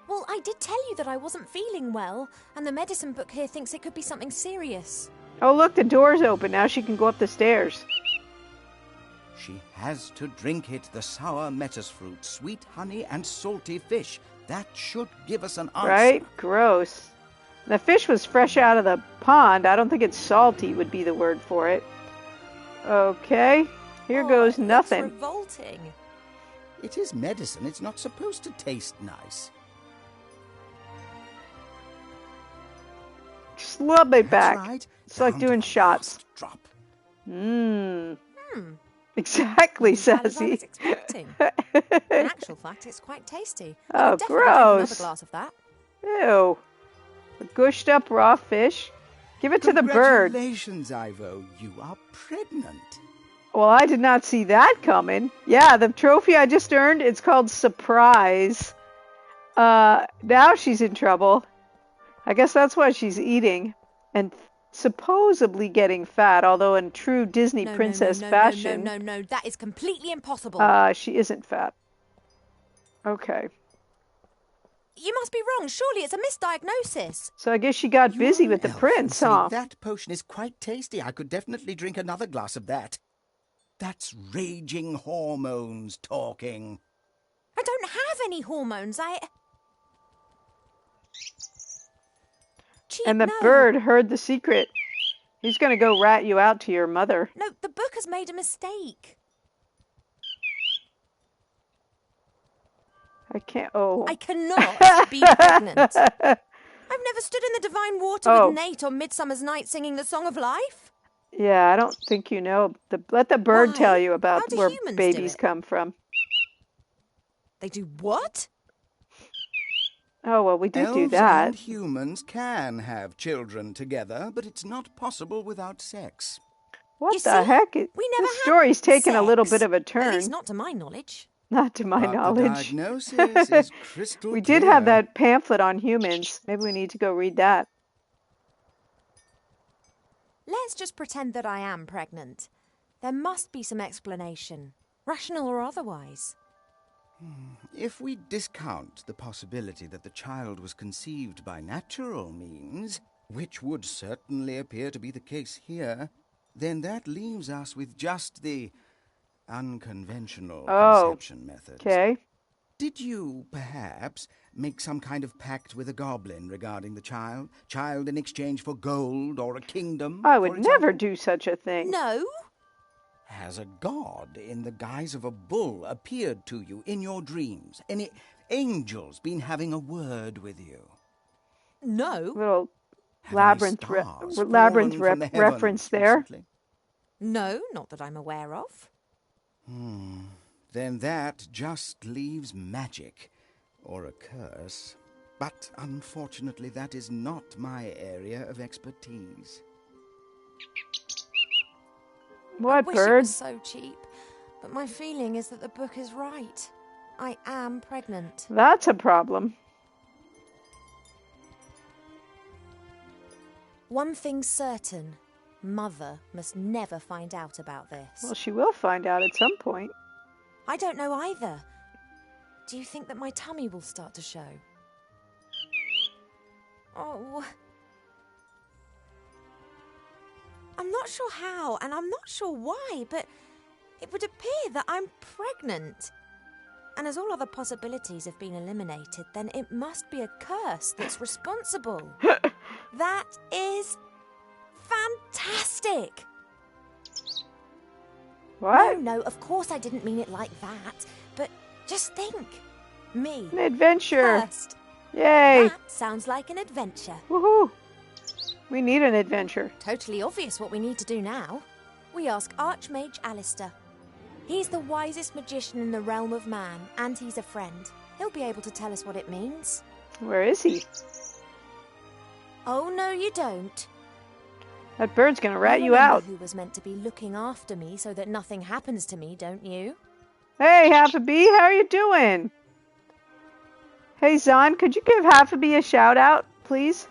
Speaker 7: Well, I did tell you that I wasn't feeling well, and the medicine book here thinks it could be something serious.
Speaker 1: Oh, look, the door's open. Now she can go up the stairs.
Speaker 9: She has to drink it, the sour metis fruit, sweet honey, and salty fish. That should give us an answer.
Speaker 1: Right? Gross. The fish was fresh out of the pond. I don't think it's salty would be the word for it. Okay. Here goes
Speaker 7: it
Speaker 1: nothing.
Speaker 7: looks revolting.
Speaker 9: It is medicine. It's not supposed to taste nice.
Speaker 1: Slub it
Speaker 9: That's
Speaker 1: back.
Speaker 9: right.
Speaker 1: It's like
Speaker 9: Down to
Speaker 1: doing
Speaker 9: the
Speaker 1: shots.
Speaker 9: last drop.
Speaker 1: Exactly,
Speaker 7: As bad as I
Speaker 1: Sassy.
Speaker 7: was expecting. In actual fact, it's quite tasty. I
Speaker 1: Oh,
Speaker 7: would definitely drink another
Speaker 1: gross.
Speaker 7: glass of that.
Speaker 1: Ew. A gushed up raw fish. Give it to the bird.
Speaker 9: Congratulations, Ivo. You are pregnant.
Speaker 1: Well, I did not see that coming. Yeah, the trophy I just earned, it's called Surprise. Now she's in trouble. I guess that's why she's eating. And supposedly getting fat, although in true Disney princess fashion,
Speaker 7: No. That is completely impossible.
Speaker 1: she isn't fat. Okay.
Speaker 7: You must be wrong. Surely it's a misdiagnosis.
Speaker 1: So I guess she got busy
Speaker 9: You're
Speaker 1: with the
Speaker 9: an elf,
Speaker 1: prince,
Speaker 9: and
Speaker 1: huh?
Speaker 9: That potion is quite tasty. I could definitely drink another glass of that. That's raging hormones talking.
Speaker 7: I don't have any hormones. Gee,
Speaker 1: And the
Speaker 7: no.
Speaker 1: bird heard the secret. He's going to go rat you out to your mother.
Speaker 7: No, the book has made a mistake.
Speaker 1: I can't. Oh.
Speaker 7: I cannot be pregnant. I've never stood in the divine water
Speaker 1: Oh.
Speaker 7: with Nate on Midsummer's Night singing the Song of Life.
Speaker 1: Yeah, I don't think you know. Let the bird
Speaker 7: Why?
Speaker 1: tell you
Speaker 7: How
Speaker 1: about
Speaker 7: do
Speaker 1: where
Speaker 7: humans do
Speaker 1: babies
Speaker 7: it?
Speaker 1: come from.
Speaker 7: They do what?
Speaker 1: Oh, well, we did do
Speaker 9: Elves
Speaker 1: that.
Speaker 9: and humans can have children together, but it's not possible without sex.
Speaker 1: What
Speaker 7: You
Speaker 1: the
Speaker 7: see?
Speaker 1: heck?
Speaker 7: We never
Speaker 1: This
Speaker 7: had
Speaker 1: story's taken a little
Speaker 7: sex.
Speaker 1: bit of a
Speaker 7: At
Speaker 1: turn.
Speaker 7: least not to my knowledge.
Speaker 1: Not to my
Speaker 9: But the
Speaker 1: knowledge.
Speaker 9: diagnosis is crystal
Speaker 1: We did
Speaker 9: clear.
Speaker 1: have that pamphlet on humans. Maybe we need to go read that.
Speaker 7: Let's just pretend that I am pregnant. There must be some explanation, rational or otherwise.
Speaker 9: If we discount the possibility that the child was conceived by natural means, which would certainly appear to be the case here, then that leaves us with just the unconventional conception methods.
Speaker 1: Okay.
Speaker 9: Did you, perhaps, make some kind of pact with a goblin regarding the child? Child in exchange for gold or a kingdom?
Speaker 1: I
Speaker 9: for
Speaker 1: would
Speaker 9: example?
Speaker 1: never do such a thing.
Speaker 7: No.
Speaker 9: Has a god in the guise of a bull appeared to you in your dreams? Any angels been having a word with you?
Speaker 7: No.
Speaker 1: Little
Speaker 9: Have
Speaker 1: labyrinth,
Speaker 9: any stars fallen
Speaker 1: labyrinth
Speaker 9: from the heavens
Speaker 1: reference there.
Speaker 9: recently?
Speaker 7: No, not that I'm aware of.
Speaker 9: Then that just leaves magic. or a curse, but unfortunately that is not my area of expertise.
Speaker 1: What,
Speaker 7: I wish
Speaker 1: bird?
Speaker 7: it was so cheap, but my feeling is that the book is right. I am pregnant.
Speaker 1: That's a problem.
Speaker 7: One thing's certain. Mother must never find out about this.
Speaker 1: Well, she will find out at some point.
Speaker 7: I don't know either. Do you think that my tummy will start to show? Oh. I'm not sure how, and I'm not sure why, but it would appear that I'm pregnant. And as all other possibilities have been eliminated, then it must be a curse that's responsible. That is fantastic!
Speaker 1: What?
Speaker 7: No, of course I didn't mean it like that, but just think. Me.
Speaker 1: An adventure.
Speaker 7: First.
Speaker 1: Yay.
Speaker 7: That sounds like an adventure.
Speaker 1: Woohoo. We need an adventure.
Speaker 7: Totally obvious what we need to do now. We ask Archmage Alistair. He's the wisest magician in the realm of man, and he's a friend. He'll be able to tell us what it means.
Speaker 1: Where is he?
Speaker 7: Oh, no, you don't.
Speaker 1: That bird's gonna rat you
Speaker 7: remember
Speaker 1: out.
Speaker 7: who was meant to be looking after me so that nothing happens to me, don't you?
Speaker 1: Hey, Half a Bee, how are you doing? Hey, Zahn, could you give Half a Bee a shout out, please?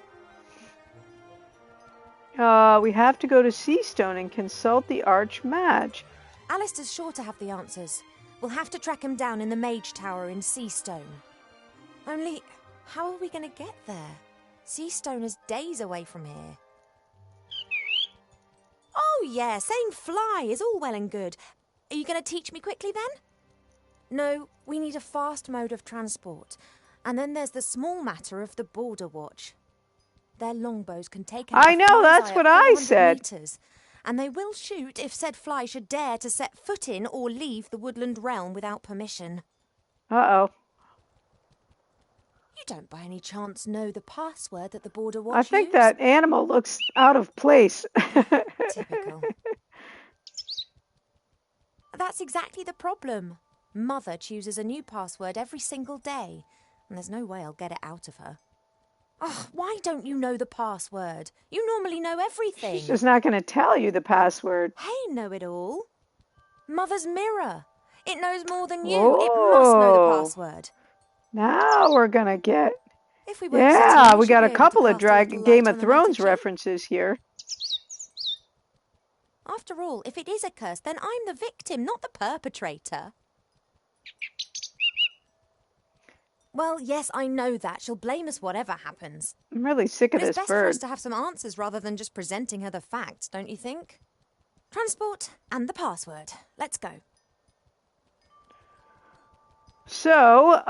Speaker 1: We have to go to Seastone and consult the Archmage.
Speaker 7: Alistair's sure to have the answers. We'll have to track him down in the Mage Tower in Seastone. Only, how are we going to get there? Seastone is days away from here. Oh, yeah, saying fly is all well and good. Are you going to teach me quickly, then? No, we need a fast mode of transport. And then there's the small matter of the Border Watch. Their longbows can take out
Speaker 1: I know, that's what I said.
Speaker 7: Meters, and they will shoot if said fly should dare to set foot in or leave the woodland realm without permission.
Speaker 1: Uh-oh.
Speaker 7: You don't by any chance know the password that the Border Watch
Speaker 1: I think
Speaker 7: use?
Speaker 1: that animal looks out of place.
Speaker 7: Typical. That's exactly the problem. Mother chooses a new password every single day, and there's no way I'll get it out of her. Oh, why don't you know the password? You normally know everything.
Speaker 1: She's just not going to tell you the password.
Speaker 7: Hey, know-it-all. Mother's mirror. It knows more than you.
Speaker 1: Whoa.
Speaker 7: It must know the password.
Speaker 1: Now we're going to get...
Speaker 7: If we work as a team,
Speaker 1: we
Speaker 7: should
Speaker 1: got
Speaker 7: be
Speaker 1: a
Speaker 7: able
Speaker 1: couple
Speaker 7: to
Speaker 1: of
Speaker 7: cast a little
Speaker 1: Game
Speaker 7: light
Speaker 1: of
Speaker 7: on the
Speaker 1: Thrones
Speaker 7: matter, too.
Speaker 1: references here.
Speaker 7: After all, if it is a curse, then I'm the victim, not the perpetrator. Well, yes, I know that. She'll blame us whatever happens.
Speaker 1: I'm really sick of
Speaker 7: But
Speaker 1: this
Speaker 7: it's best for us
Speaker 1: bird.
Speaker 7: to have some answers rather than just presenting her the facts, don't you think? Transport and the password. Let's go.
Speaker 1: So,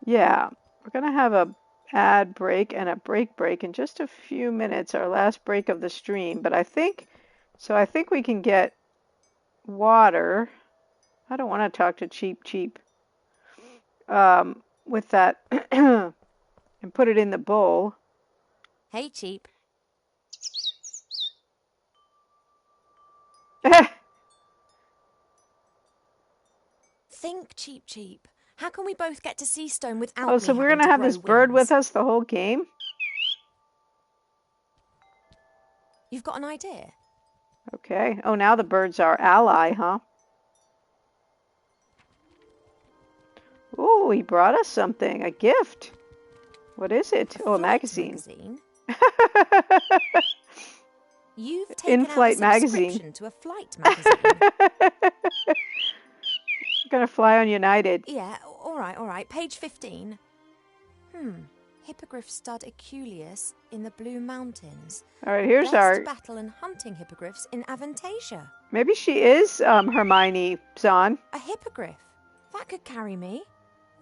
Speaker 1: yeah, we're going to have a ad break and a break in just a few minutes, our last break of the stream. But I think we can get water. I don't want to talk to Cheap. With that, and put it in the bowl.
Speaker 7: Hey, Cheap. Think, Cheap. How can we both get to Seastone without
Speaker 1: Oh, so
Speaker 7: me
Speaker 1: we're
Speaker 7: having
Speaker 1: going to have
Speaker 7: grow
Speaker 1: this bird
Speaker 7: wings?
Speaker 1: with us the whole game?
Speaker 7: You've got an idea?
Speaker 1: Okay. Oh, now the bird's our ally, huh? Oh, he brought us something, a gift. What is it? Oh, a
Speaker 7: Flight
Speaker 1: magazine.
Speaker 7: You've taken
Speaker 1: In-flight
Speaker 7: out a subscription
Speaker 1: magazine.
Speaker 7: to a flight magazine.
Speaker 1: Gonna fly on United.
Speaker 7: Yeah, all right. Page 15. Hippogriff stud Eculeus in the Blue Mountains.
Speaker 1: All right, here's
Speaker 7: Best
Speaker 1: our...
Speaker 7: battle and hunting hippogriffs in Avantasia.
Speaker 1: Maybe she is Hermione Zahn.
Speaker 7: A hippogriff? That could carry me.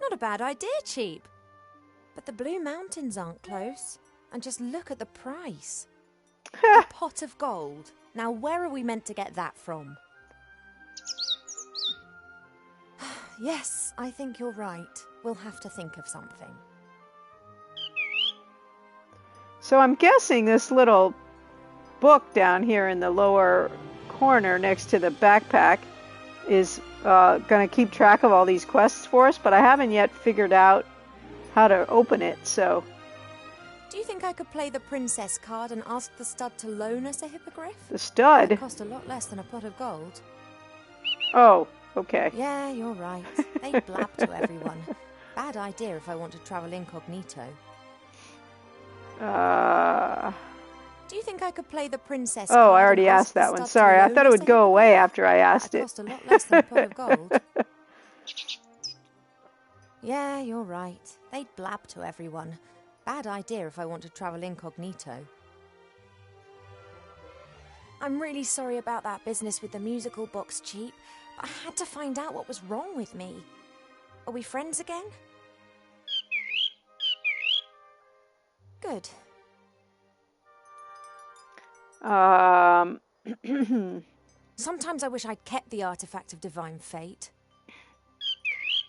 Speaker 7: Not a bad idea, Cheap. But the Blue Mountains aren't close. And just look at the price. A pot of gold. Now, where are we meant to get that from? Yes, I think you're right. We'll have to think of something.
Speaker 1: So I'm guessing this little book down here in the lower corner next to the backpack is going to keep track of all these quests for us, but I haven't yet figured out how to open it, so...
Speaker 7: Do you think I could play the princess card and ask the stud to loan us a hippogriff?
Speaker 1: The stud?
Speaker 7: It cost a lot less than a pot of gold.
Speaker 1: Oh, okay.
Speaker 7: Yeah, you're right. They blab to everyone. Bad idea if I want to travel incognito. Do you think I could play the princess card?
Speaker 1: Oh, I already asked that one. Sorry, I thought it would go away after I asked it.
Speaker 7: It cost a lot less than a pot of gold. Yeah, you're right. They'd blab to everyone. Bad idea if I want to travel incognito. I'm really sorry about that business with the musical box, Cheap, but I had to find out what was wrong with me. Are we friends again? Good. Sometimes I wish I'd kept the artifact of divine fate.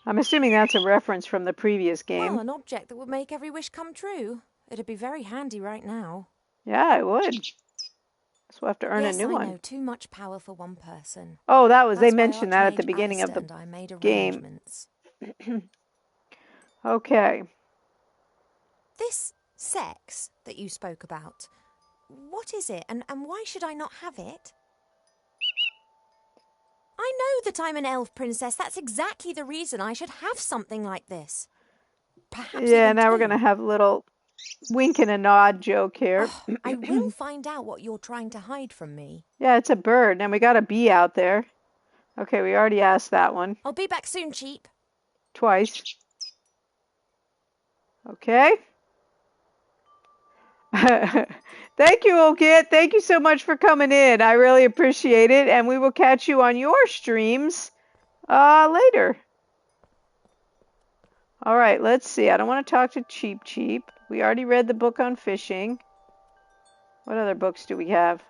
Speaker 1: I'm assuming that's a reference from the previous game.
Speaker 7: Well, an object that would make every wish come true. It'd be very handy right now.
Speaker 1: Yeah, it would. So we'll have to earn a new one.
Speaker 7: Yes, I know. Too much power for one person.
Speaker 1: Oh, that was...
Speaker 7: That's
Speaker 1: they mentioned that at the beginning of the
Speaker 7: and I made
Speaker 1: game. Okay.
Speaker 7: This sex that you spoke about, what is it, and why should I not have it? I know that I'm an elf princess. That's exactly the reason I should have something like this. Perhaps
Speaker 1: yeah, now we're going to have a little wink and a nod joke here.
Speaker 7: Oh, I will find out what you're trying to hide from me.
Speaker 1: Yeah, it's a bird, and we got a bee out there. Okay, we already asked that one.
Speaker 7: I'll be back soon, Cheap.
Speaker 1: Twice. Okay. Thank you, old kid. Thank you so much for coming in. I really appreciate it, and we will catch you on your streams later. All right, let's see. I don't want to talk to Cheap Cheap. We already read the book on fishing. What other books do we have?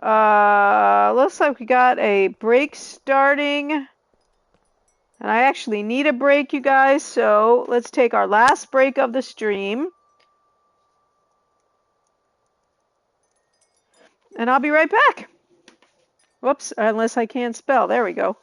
Speaker 1: Looks like we got a break starting. And I actually need a break, you guys, so let's take our last break of the stream. And I'll be right back. Whoops, unless I can't spell. There we go.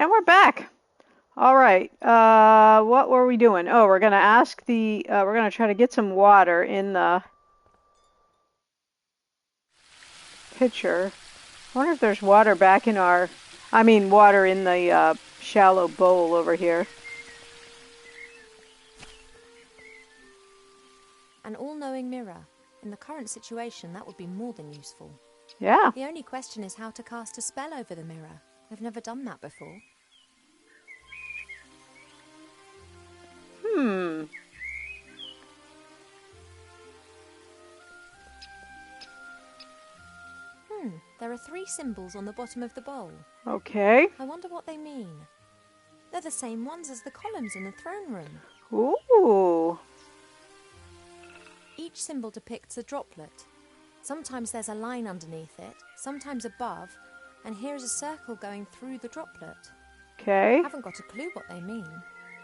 Speaker 1: And we're back. All right. What were we doing? Oh, we're gonna ask the. We're gonna try to get some water in the pitcher. I wonder if there's water back in our. I mean, water in the shallow bowl over here.
Speaker 7: An all-knowing mirror. In the current situation, that would be more than useful.
Speaker 1: Yeah.
Speaker 7: The only question is how to cast a spell over the mirror. I've never done that before. There are 3 symbols on the bottom of the bowl.
Speaker 1: Okay.
Speaker 7: I wonder what they mean. They're the same ones as the columns in the throne room.
Speaker 1: Ooh.
Speaker 7: Each symbol depicts a droplet. Sometimes there's a line underneath it, sometimes above, and here is a circle going through the droplet.
Speaker 1: Okay.
Speaker 7: I haven't got a clue what they mean.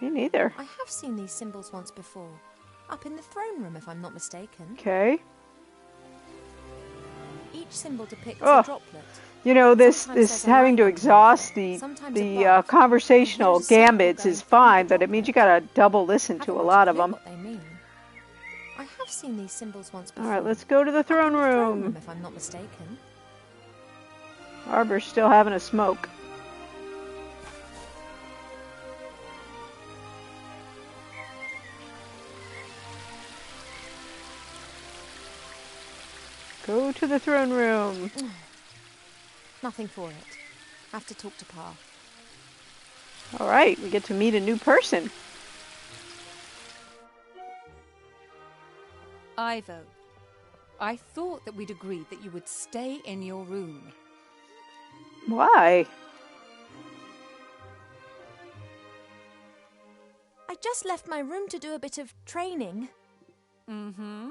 Speaker 1: Me neither.
Speaker 7: I have seen these symbols once before. Up in the throne room, if I'm not mistaken.
Speaker 1: Okay.
Speaker 7: Each symbol depicts a droplet.
Speaker 1: You know, this
Speaker 7: Sometimes there's a
Speaker 1: having
Speaker 7: line
Speaker 1: to
Speaker 7: underneath
Speaker 1: exhaust
Speaker 7: it, sometimes
Speaker 1: the
Speaker 7: above,
Speaker 1: conversational
Speaker 7: and here's a circle
Speaker 1: gambits
Speaker 7: going
Speaker 1: is
Speaker 7: through
Speaker 1: fine,
Speaker 7: the
Speaker 1: but it means you
Speaker 7: droplet.
Speaker 1: gotta double listen to a
Speaker 7: Haven't got
Speaker 1: lot of
Speaker 7: clue
Speaker 1: them.
Speaker 7: what they mean. I have seen these symbols once
Speaker 1: All
Speaker 7: before.
Speaker 1: right, let's go to the
Speaker 7: Up in
Speaker 1: throne
Speaker 7: the throne
Speaker 1: room.
Speaker 7: if I'm not mistaken.
Speaker 1: Arbor's still having a smoke. Go to the throne room.
Speaker 7: Nothing for it. Have to talk to Pa.
Speaker 1: All right, we get to meet a new person.
Speaker 6: Ivo, I thought that we'd agreed that you would stay in your room.
Speaker 1: Why?
Speaker 7: I just left my room to do a bit of training.
Speaker 6: Mm-hmm.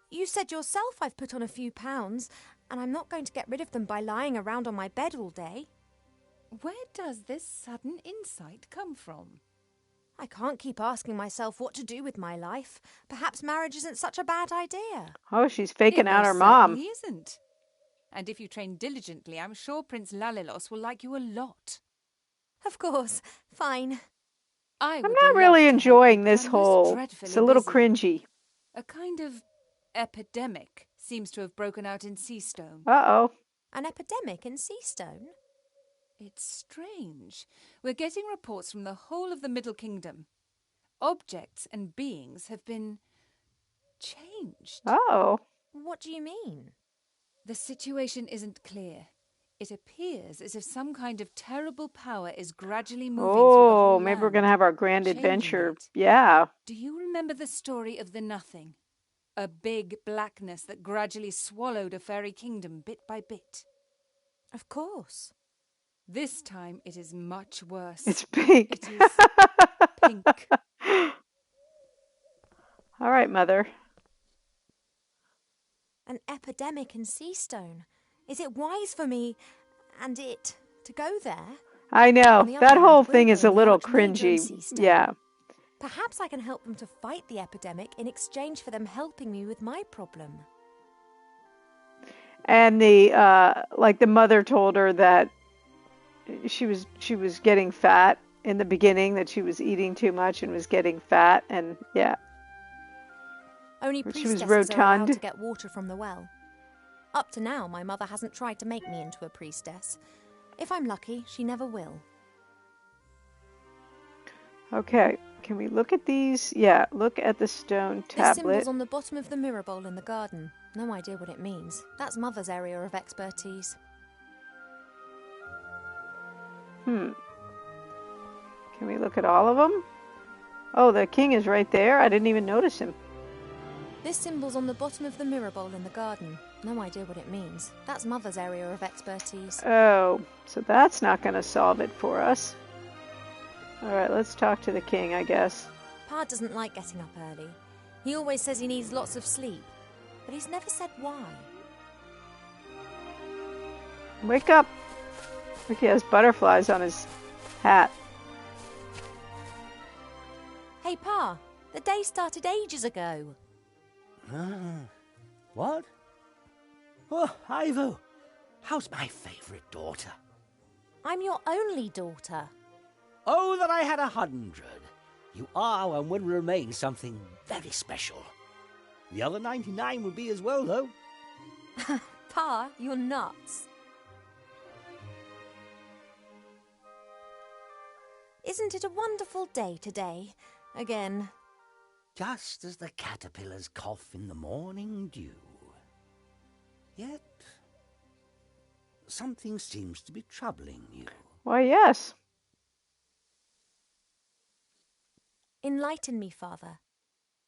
Speaker 7: You said yourself I've put on a few pounds, and I'm not going to get rid of them by lying around on my bed all day.
Speaker 6: Where does this sudden insight come from?
Speaker 7: I can't keep asking myself what to do with my life. Perhaps marriage isn't such a bad idea.
Speaker 1: Oh, she's faking
Speaker 6: It
Speaker 1: out
Speaker 6: most
Speaker 1: her mom.
Speaker 6: certainly isn't. And if you train diligently, I'm sure Prince Lalilos will like you a lot.
Speaker 7: Of course. Fine.
Speaker 6: I'm
Speaker 1: I'm not really enjoying this whole. It's a little
Speaker 6: busy.
Speaker 1: cringy.
Speaker 6: A kind of epidemic seems to have broken out in Seastone.
Speaker 1: Uh-oh.
Speaker 7: An epidemic in Seastone?
Speaker 6: It's strange. We're getting reports from the whole of the Middle Kingdom. Objects and beings have been changed.
Speaker 1: Oh.
Speaker 7: What do you mean?
Speaker 6: The situation isn't clear. It appears as if some kind of terrible power is gradually moving through the
Speaker 1: Oh,
Speaker 6: whole
Speaker 1: maybe we're
Speaker 6: land,
Speaker 1: going to have our grand
Speaker 6: changing
Speaker 1: adventure.
Speaker 6: it.
Speaker 1: Yeah.
Speaker 6: Do you remember the story of the Nothing? A big blackness that gradually swallowed a fairy kingdom bit by bit.
Speaker 7: Of course.
Speaker 6: This time it is much worse.
Speaker 1: It's pink.
Speaker 6: It is pink.
Speaker 1: All right, Mother.
Speaker 7: An epidemic in Seastone. Is it wise for me and it to go there?
Speaker 1: I know.
Speaker 7: On the other
Speaker 1: That
Speaker 7: hand,
Speaker 1: whole
Speaker 7: we're
Speaker 1: thing is a
Speaker 7: going
Speaker 1: little
Speaker 7: much major in
Speaker 1: cringy.
Speaker 7: Seastone.
Speaker 1: Yeah.
Speaker 7: Perhaps I can help them to fight the epidemic in exchange for them helping me with my problem.
Speaker 1: And the mother told her that she was getting fat in the beginning, that she was eating too much and was getting fat, and yeah.
Speaker 7: Only
Speaker 1: She was
Speaker 7: priestesses are allowed
Speaker 1: rotund.
Speaker 7: to get water from the well. Up to now, my mother hasn't tried to make me into a priestess. If I'm lucky, she never will.
Speaker 1: Okay. Can we look at these? Yeah, look at the stone
Speaker 7: This
Speaker 1: tablet.
Speaker 7: symbol's on the bottom of the mirror bowl in the garden. No idea what it means. That's Mother's area of expertise.
Speaker 1: Can we look at all of them? Oh, the king is right there. I didn't even notice him.
Speaker 7: This symbol's on the bottom of the mirror bowl in the garden. No idea what it means. That's Mother's area of expertise.
Speaker 1: Oh, so that's not going to solve it for us. All right, let's talk to the king, I guess.
Speaker 7: Pa doesn't like getting up early. He always says he needs lots of sleep, but he's never said why.
Speaker 1: Wake up. Look, he has butterflies on his hat.
Speaker 7: Hey, Pa, the day started ages ago.
Speaker 10: What? Oh, Ivo, how's my favourite daughter?
Speaker 7: I'm your only daughter.
Speaker 10: Oh, that I had 100. You are and will remain something very special. The other 99 will be as well, though.
Speaker 7: Pa, you're nuts. Isn't it a wonderful day today? Again.
Speaker 10: Just as the caterpillars cough in the morning dew. Yet, something seems to be troubling you.
Speaker 1: Why, yes.
Speaker 7: Enlighten me, Father.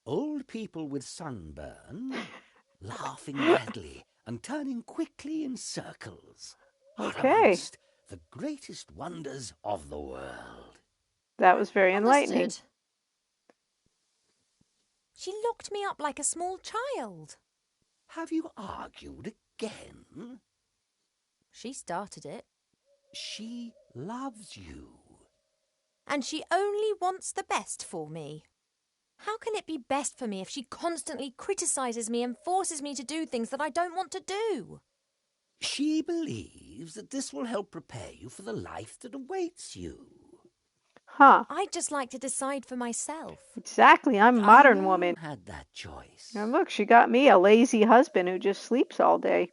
Speaker 10: Old people with sunburn, laughing madly and turning quickly in circles, are
Speaker 1: Okay.
Speaker 10: amongst the greatest wonders of the world.
Speaker 1: That was very enlightening.
Speaker 7: Understood. She locked me up like a small child.
Speaker 10: Have you argued again?
Speaker 7: She started it.
Speaker 10: She loves you.
Speaker 7: And she only wants the best for me. How can it be best for me if she constantly criticises me and forces me to do things that I don't want to do?
Speaker 10: She believes that this will help prepare you for the life that awaits you.
Speaker 1: Huh.
Speaker 7: I'd just like to decide for myself.
Speaker 1: Exactly. I'm a modern woman.
Speaker 10: Had that choice.
Speaker 1: And look, she got me a lazy husband who just sleeps all day.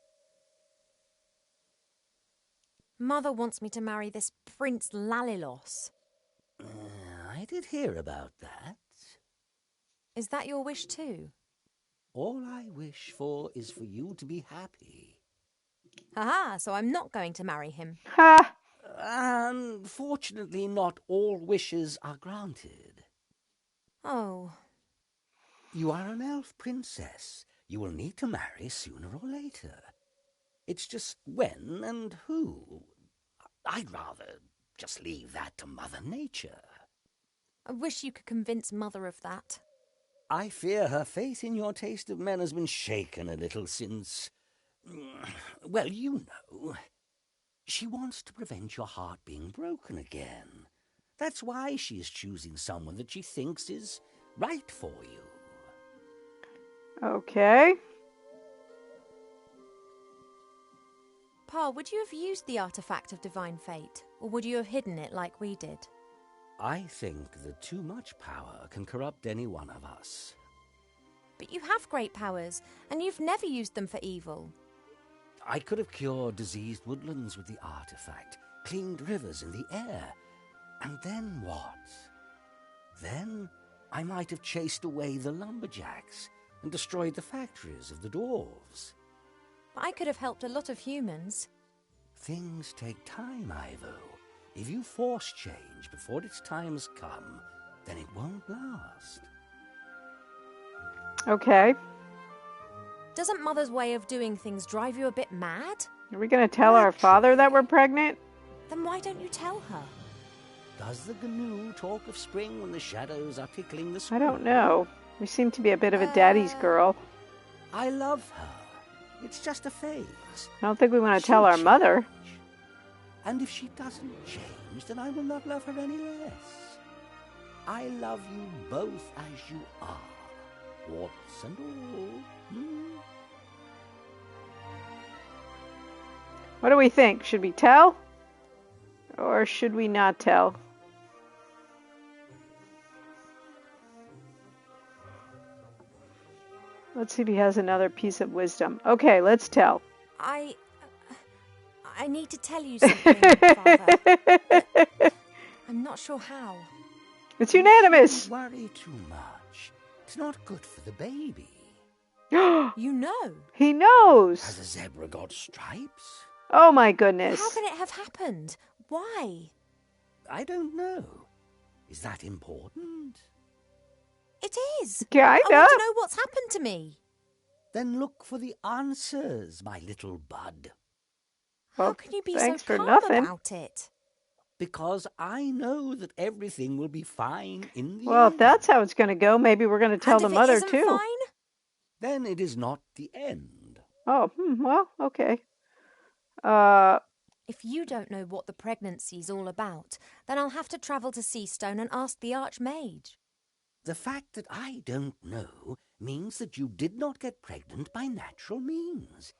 Speaker 7: Mother wants me to marry this Prince Lalilos.
Speaker 10: I did hear about that.
Speaker 7: Is that your wish too?
Speaker 10: All I wish for is for you to be happy.
Speaker 7: Haha, so I'm not going to marry him.
Speaker 1: Ha!
Speaker 10: Unfortunately, not all wishes are granted.
Speaker 7: Oh.
Speaker 10: You are an elf princess. You will need to marry sooner or later. It's just when and who. I'd rather just leave that to Mother Nature.
Speaker 7: I wish you could convince Mother of that.
Speaker 10: I fear her faith in your taste of men has been shaken a little since... Well, you know. She wants to prevent your heart being broken again. That's why she is choosing someone that she thinks is right for you.
Speaker 1: Okay.
Speaker 7: Pa, would you have used the artifact of divine fate, or would you have hidden it like we did?
Speaker 10: I think that too much power can corrupt any one of us.
Speaker 7: But you have great powers, and you've never used them for evil.
Speaker 10: I could have cured diseased woodlands with the artifact, cleaned rivers in the air. And then what? Then I might have chased away the lumberjacks and destroyed the factories of the dwarves.
Speaker 7: I could have helped a lot of humans.
Speaker 10: Things take time, Ivo. If you force change before its time has come, then it won't last.
Speaker 1: Okay.
Speaker 7: Doesn't Mother's way of doing things drive you a bit mad?
Speaker 1: Are we going to tell our father that we're pregnant?
Speaker 7: Then why don't you tell her?
Speaker 10: Does the GNU talk of spring when the shadows are tickling the spring?
Speaker 1: I don't know. We seem to be a bit of a daddy's girl.
Speaker 10: I love her. It's just a phase.
Speaker 1: I don't think we want to tell our mother.
Speaker 10: And if she doesn't change, then I will not love her any less. I love you both as you are, warts and all.
Speaker 1: What do we think? Should we tell? Or should we not tell? Let's see if he has another piece of wisdom. Okay, let's tell.
Speaker 7: I need to tell you something, Father. I'm not sure how.
Speaker 1: It's unanimous.
Speaker 10: Don't worry too much. It's not good for the baby.
Speaker 7: You know.
Speaker 1: He knows.
Speaker 10: Has a zebra got stripes?
Speaker 1: Oh my goodness.
Speaker 7: How can it have happened? Why?
Speaker 10: I don't know. Is that important?
Speaker 7: It is.
Speaker 1: Kind
Speaker 7: I want to
Speaker 1: of.
Speaker 7: know what's happened to me.
Speaker 10: Then look for the answers, my little bud.
Speaker 1: Well,
Speaker 7: How can you be so
Speaker 1: thanks for
Speaker 7: calm
Speaker 1: nothing.
Speaker 7: about it?
Speaker 10: Because I know that everything will be fine in the
Speaker 1: Well,
Speaker 10: end.
Speaker 1: if that's how it's going to go, maybe we're going to tell
Speaker 7: And
Speaker 1: the
Speaker 7: if
Speaker 1: mother
Speaker 7: it isn't
Speaker 1: too.
Speaker 7: fine?
Speaker 10: Then it is not the end.
Speaker 1: Oh, well, okay.
Speaker 7: If you don't know what the pregnancy's all about, then I'll have to travel to Seastone and ask the Archmage.
Speaker 10: The fact that I don't know means that you did not get pregnant by natural means.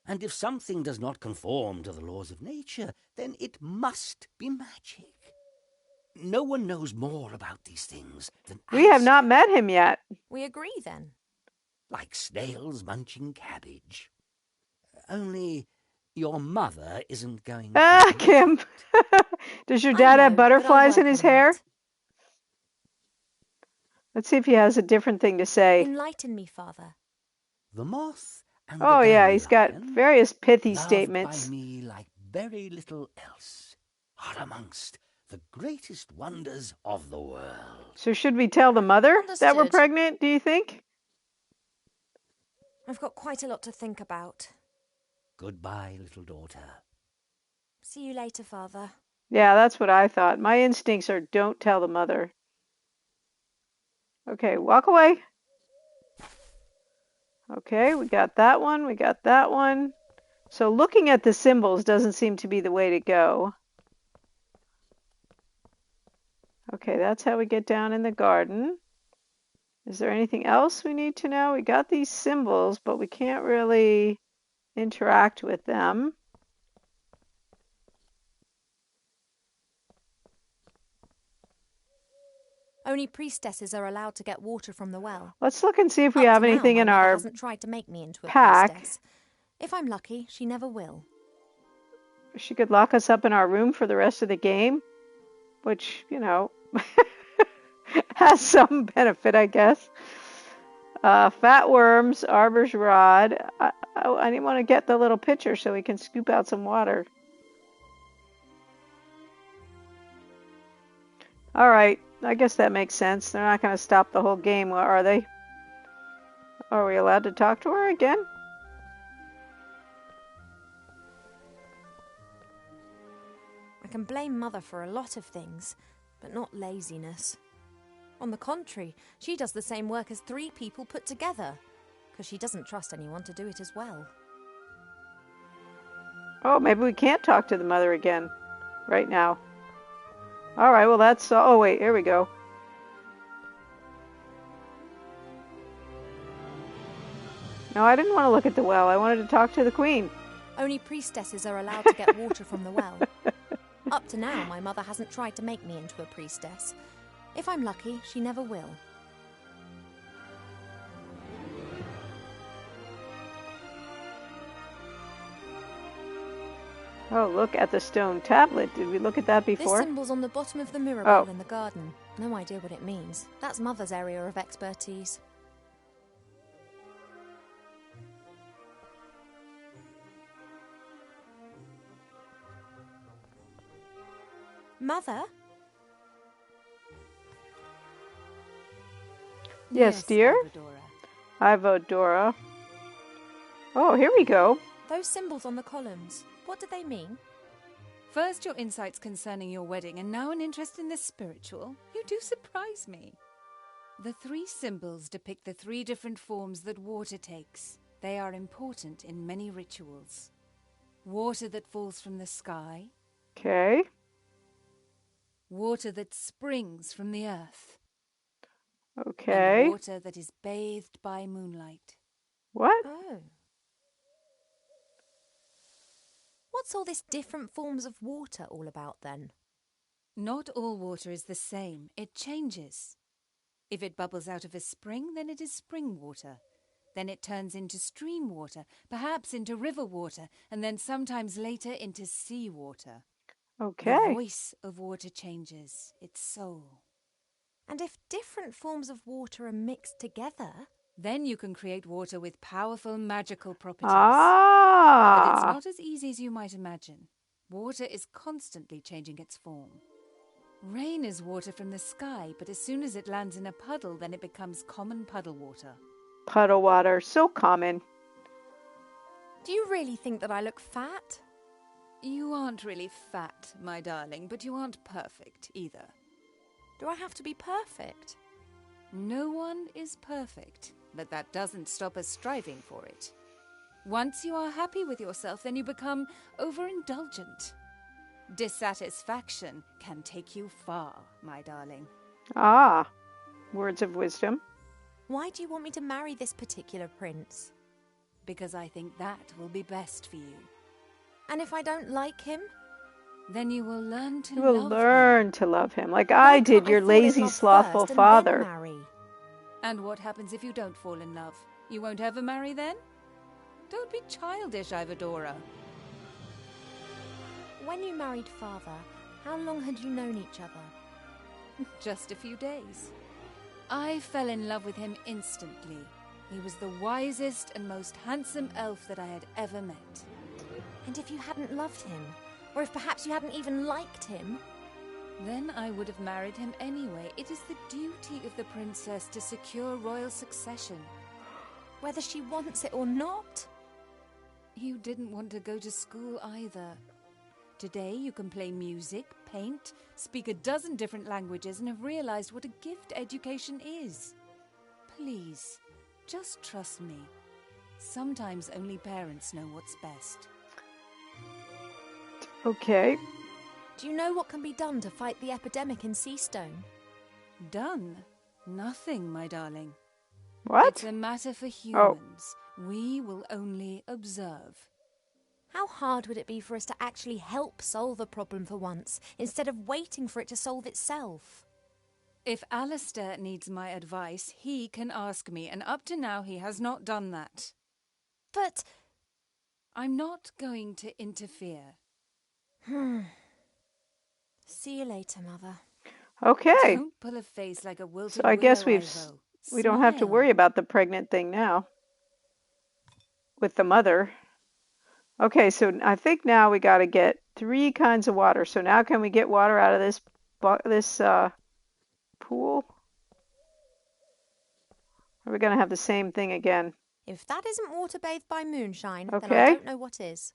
Speaker 10: And if something does not conform to the laws of nature, then it must be magic. No one knows more about these things than
Speaker 1: We have
Speaker 10: us
Speaker 1: not
Speaker 10: do.
Speaker 1: met him yet.
Speaker 7: We agree then.
Speaker 10: Like snails munching cabbage. Only your mother isn't going to...
Speaker 1: Ah, Kim. Does your
Speaker 7: I
Speaker 1: dad have
Speaker 7: know, but I'll
Speaker 1: butterflies in
Speaker 7: work
Speaker 1: his
Speaker 7: on
Speaker 1: hair?
Speaker 7: that.
Speaker 1: Let's see if he has a different thing to say.
Speaker 7: Enlighten me, Father.
Speaker 10: The moth and
Speaker 1: Oh,
Speaker 10: the
Speaker 1: yeah, he's got
Speaker 10: dandelion,
Speaker 1: various pithy
Speaker 10: loved
Speaker 1: statements.
Speaker 10: by me like very little else, are amongst the greatest wonders of the world.
Speaker 1: So should we tell the mother that we're
Speaker 7: Understood.
Speaker 1: pregnant, do you think?
Speaker 7: I've got quite a lot to think about.
Speaker 10: Goodbye, little daughter.
Speaker 7: See you later, Father.
Speaker 1: Yeah, that's what I thought. My instincts are don't tell the mother. Okay, walk away. Okay, we got that one. We got that one. So looking at the symbols doesn't seem to be the way to go. Okay, that's how we get down in the garden. Is there anything else we need to know? We got these symbols, but we can't really interact with them.
Speaker 7: Only priestesses are allowed to get water from the well.
Speaker 1: Let's look and see if we
Speaker 7: Up
Speaker 1: have
Speaker 7: to now,
Speaker 1: anything
Speaker 7: my
Speaker 1: in
Speaker 7: mother
Speaker 1: our
Speaker 7: hasn't tried to make me into a
Speaker 1: pack.
Speaker 7: priestess. If I'm lucky, she never will.
Speaker 1: She could lock us up in our room for the rest of the game, which, you know, has some benefit, I guess. Fat worms, arbor's rod. I didn't want to get the little pitcher so we can scoop out some water. All right, I guess that makes sense. They're not going to stop the whole game, are they? Are we allowed to talk to her again?
Speaker 7: I can blame Mother for a lot of things, but not laziness. On the contrary, she does the same work as 3 people put together, because she doesn't trust anyone to do it as well.
Speaker 1: Oh, maybe we can't talk to the mother again right now. All right, well, that's... Oh, wait, here we go. No, I didn't want to look at the well. I wanted to talk to the queen.
Speaker 7: Only priestesses are allowed to get water from the well. Up to now, my mother hasn't tried to make me into a priestess. If I'm lucky, she never will.
Speaker 1: Oh, look at the stone tablet. Did we look at that before?
Speaker 7: This symbol's on the bottom of the mirror
Speaker 1: Oh.
Speaker 7: bowl in the garden. No idea what it means. That's Mother's area of expertise. Mother?
Speaker 1: Yes, dear? Ivodora. Oh, here we go.
Speaker 7: Those symbols on the columns, what do they mean?
Speaker 6: First your insights concerning your wedding, and now an interest in the spiritual. You do surprise me. The 3 symbols depict the 3 different forms that water takes. They are important in many rituals. Water that falls from the sky.
Speaker 1: Okay.
Speaker 6: Water that springs from the earth.
Speaker 1: Okay.
Speaker 6: And water that is bathed by moonlight.
Speaker 1: What?
Speaker 7: Oh. What's all this different forms of water all about then?
Speaker 6: Not all water is the same. It changes. If it bubbles out of a spring, then it is spring water. Then it turns into stream water, perhaps into river water, and then sometimes later into sea water.
Speaker 1: Okay.
Speaker 6: The voice of water changes, its soul.
Speaker 7: And if different forms of water are mixed together...
Speaker 6: Then you can create water with powerful magical properties.
Speaker 1: Ah!
Speaker 6: But it's not as easy as you might imagine. Water is constantly changing its form. Rain is water from the sky, but as soon as it lands in a puddle, then it becomes common puddle water.
Speaker 1: Puddle water, so common.
Speaker 7: Do you really think that I look fat?
Speaker 6: You aren't really fat, my darling, but you aren't perfect either.
Speaker 7: Do I have to be perfect?
Speaker 6: No one is perfect, but that doesn't stop us striving for it. Once you are happy with yourself, then you become overindulgent. Dissatisfaction can take you far, my darling.
Speaker 1: Ah, words of wisdom.
Speaker 7: Why do you want me to marry this particular prince?
Speaker 6: because I think that will be best for you.
Speaker 7: And if I don't like him?
Speaker 6: Then you will learn to
Speaker 1: You will
Speaker 6: love
Speaker 1: learn
Speaker 6: him.
Speaker 1: to love him, like
Speaker 7: Why
Speaker 1: I did,
Speaker 7: can't
Speaker 1: your
Speaker 7: I fall in
Speaker 1: lazy,
Speaker 7: love
Speaker 1: slothful
Speaker 7: first and
Speaker 1: father.
Speaker 7: then marry?
Speaker 6: And what happens if you don't fall in love? You won't ever marry then? Don't be childish, Ivadora.
Speaker 7: When you married father, how long had you known each other?
Speaker 6: Just a few days. I fell in love with him instantly. He was the wisest and most handsome elf that I had ever met.
Speaker 7: And if you hadn't loved him, or if perhaps you hadn't even liked him?
Speaker 6: Then I would have married him anyway. It is the duty of the princess to secure royal succession.
Speaker 7: Whether she wants it or not?
Speaker 6: You didn't want to go to school either. Today you can play music, paint, speak a dozen different languages, and have realized what a gift education is. Please, just trust me. Sometimes only parents know what's best.
Speaker 1: Okay.
Speaker 7: Do you know what can be done to fight the epidemic in Seastone?
Speaker 6: Done? Nothing, my darling.
Speaker 1: What?
Speaker 6: It's a matter for humans. We will only observe.
Speaker 7: How hard would it be for us to actually help solve a problem for once, instead of waiting for it to solve itself?
Speaker 6: If Alistair needs my advice, he can ask me, and up to now he has not done that.
Speaker 7: But...
Speaker 6: I'm not going to interfere.
Speaker 7: See you later, Mother.
Speaker 1: Okay.
Speaker 6: Don't pull a face like a wilted
Speaker 1: So I guess
Speaker 6: willow,
Speaker 1: we don't have to
Speaker 6: Smile.
Speaker 1: worry about the pregnant thing now. With the mother. Okay, so I think now we got to get 3 kinds of water. So now can we get water out of this pool? Or are we going to have the same thing again?
Speaker 7: If that isn't water bathed by moonshine, then I
Speaker 1: Okay.
Speaker 7: don't know what is.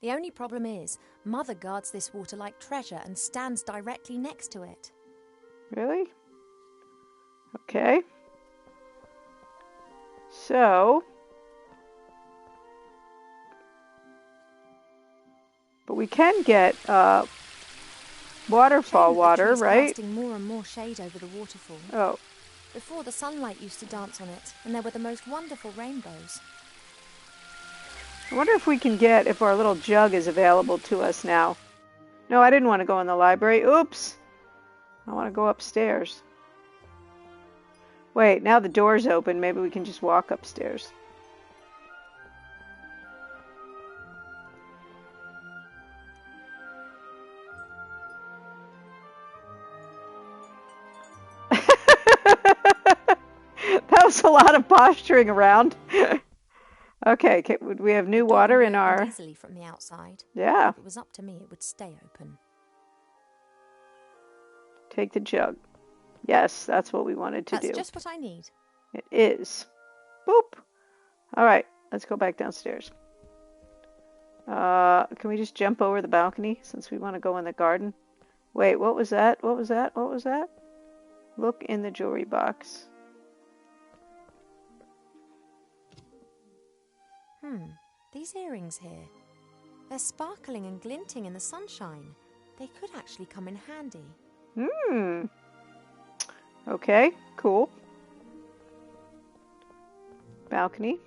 Speaker 7: The only problem is, Mother guards this water like treasure and stands directly next to it.
Speaker 1: Really? Okay. So... But we can get waterfall water,
Speaker 7: The trees
Speaker 1: right?
Speaker 7: casting more and more shade over the waterfall.
Speaker 1: Oh,
Speaker 7: Before, the sunlight used to dance on it, and there were the most wonderful rainbows.
Speaker 1: I wonder if we can get, if our little jug is available to us now. No, I didn't want to go in the library. Oops. I want to go upstairs. Wait, now the door's open. Maybe we can just walk upstairs. That was a lot of posturing around. Okay, we have new water in our...
Speaker 7: Easily from the outside.
Speaker 1: Yeah.
Speaker 7: If it was up to me, it would stay open.
Speaker 1: Take the jug. Yes, that's what we wanted to do.
Speaker 7: That's just what I need.
Speaker 1: It is. Boop. All right, let's go back downstairs. Can we just jump over the balcony since we want to go in the garden? Wait, what was that? What was that? What was that? Look in the jewelry box.
Speaker 7: These earrings here. They're sparkling and glinting in the sunshine. They could actually come in handy.
Speaker 1: Okay, cool. Balcony.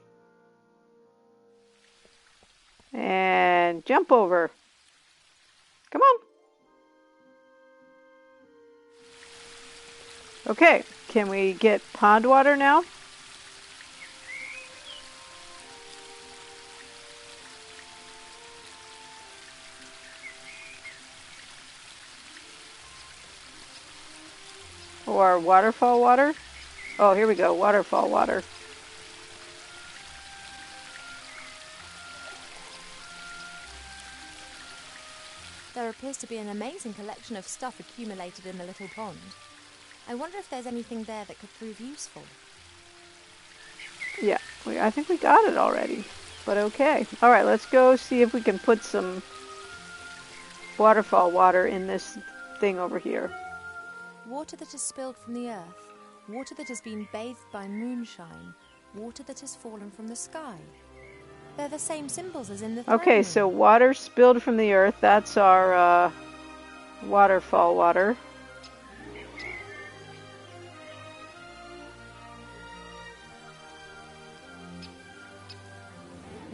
Speaker 1: And jump over. Come on. Okay, can we get pond water now? Or waterfall water? Oh, here we go, waterfall water.
Speaker 7: There appears to be an amazing collection of stuff accumulated in the little pond. I wonder if there's anything there that could prove useful.
Speaker 1: Yeah, I think we got it already, but okay. All right, let's go see if we can put some waterfall water in this thing over here.
Speaker 7: Water that has spilled from the earth, water that has been bathed by moonshine, water that has fallen from the sky. They're the same symbols as in the throne
Speaker 1: Okay,
Speaker 7: room.
Speaker 1: so water spilled from the earth, that's our waterfall water.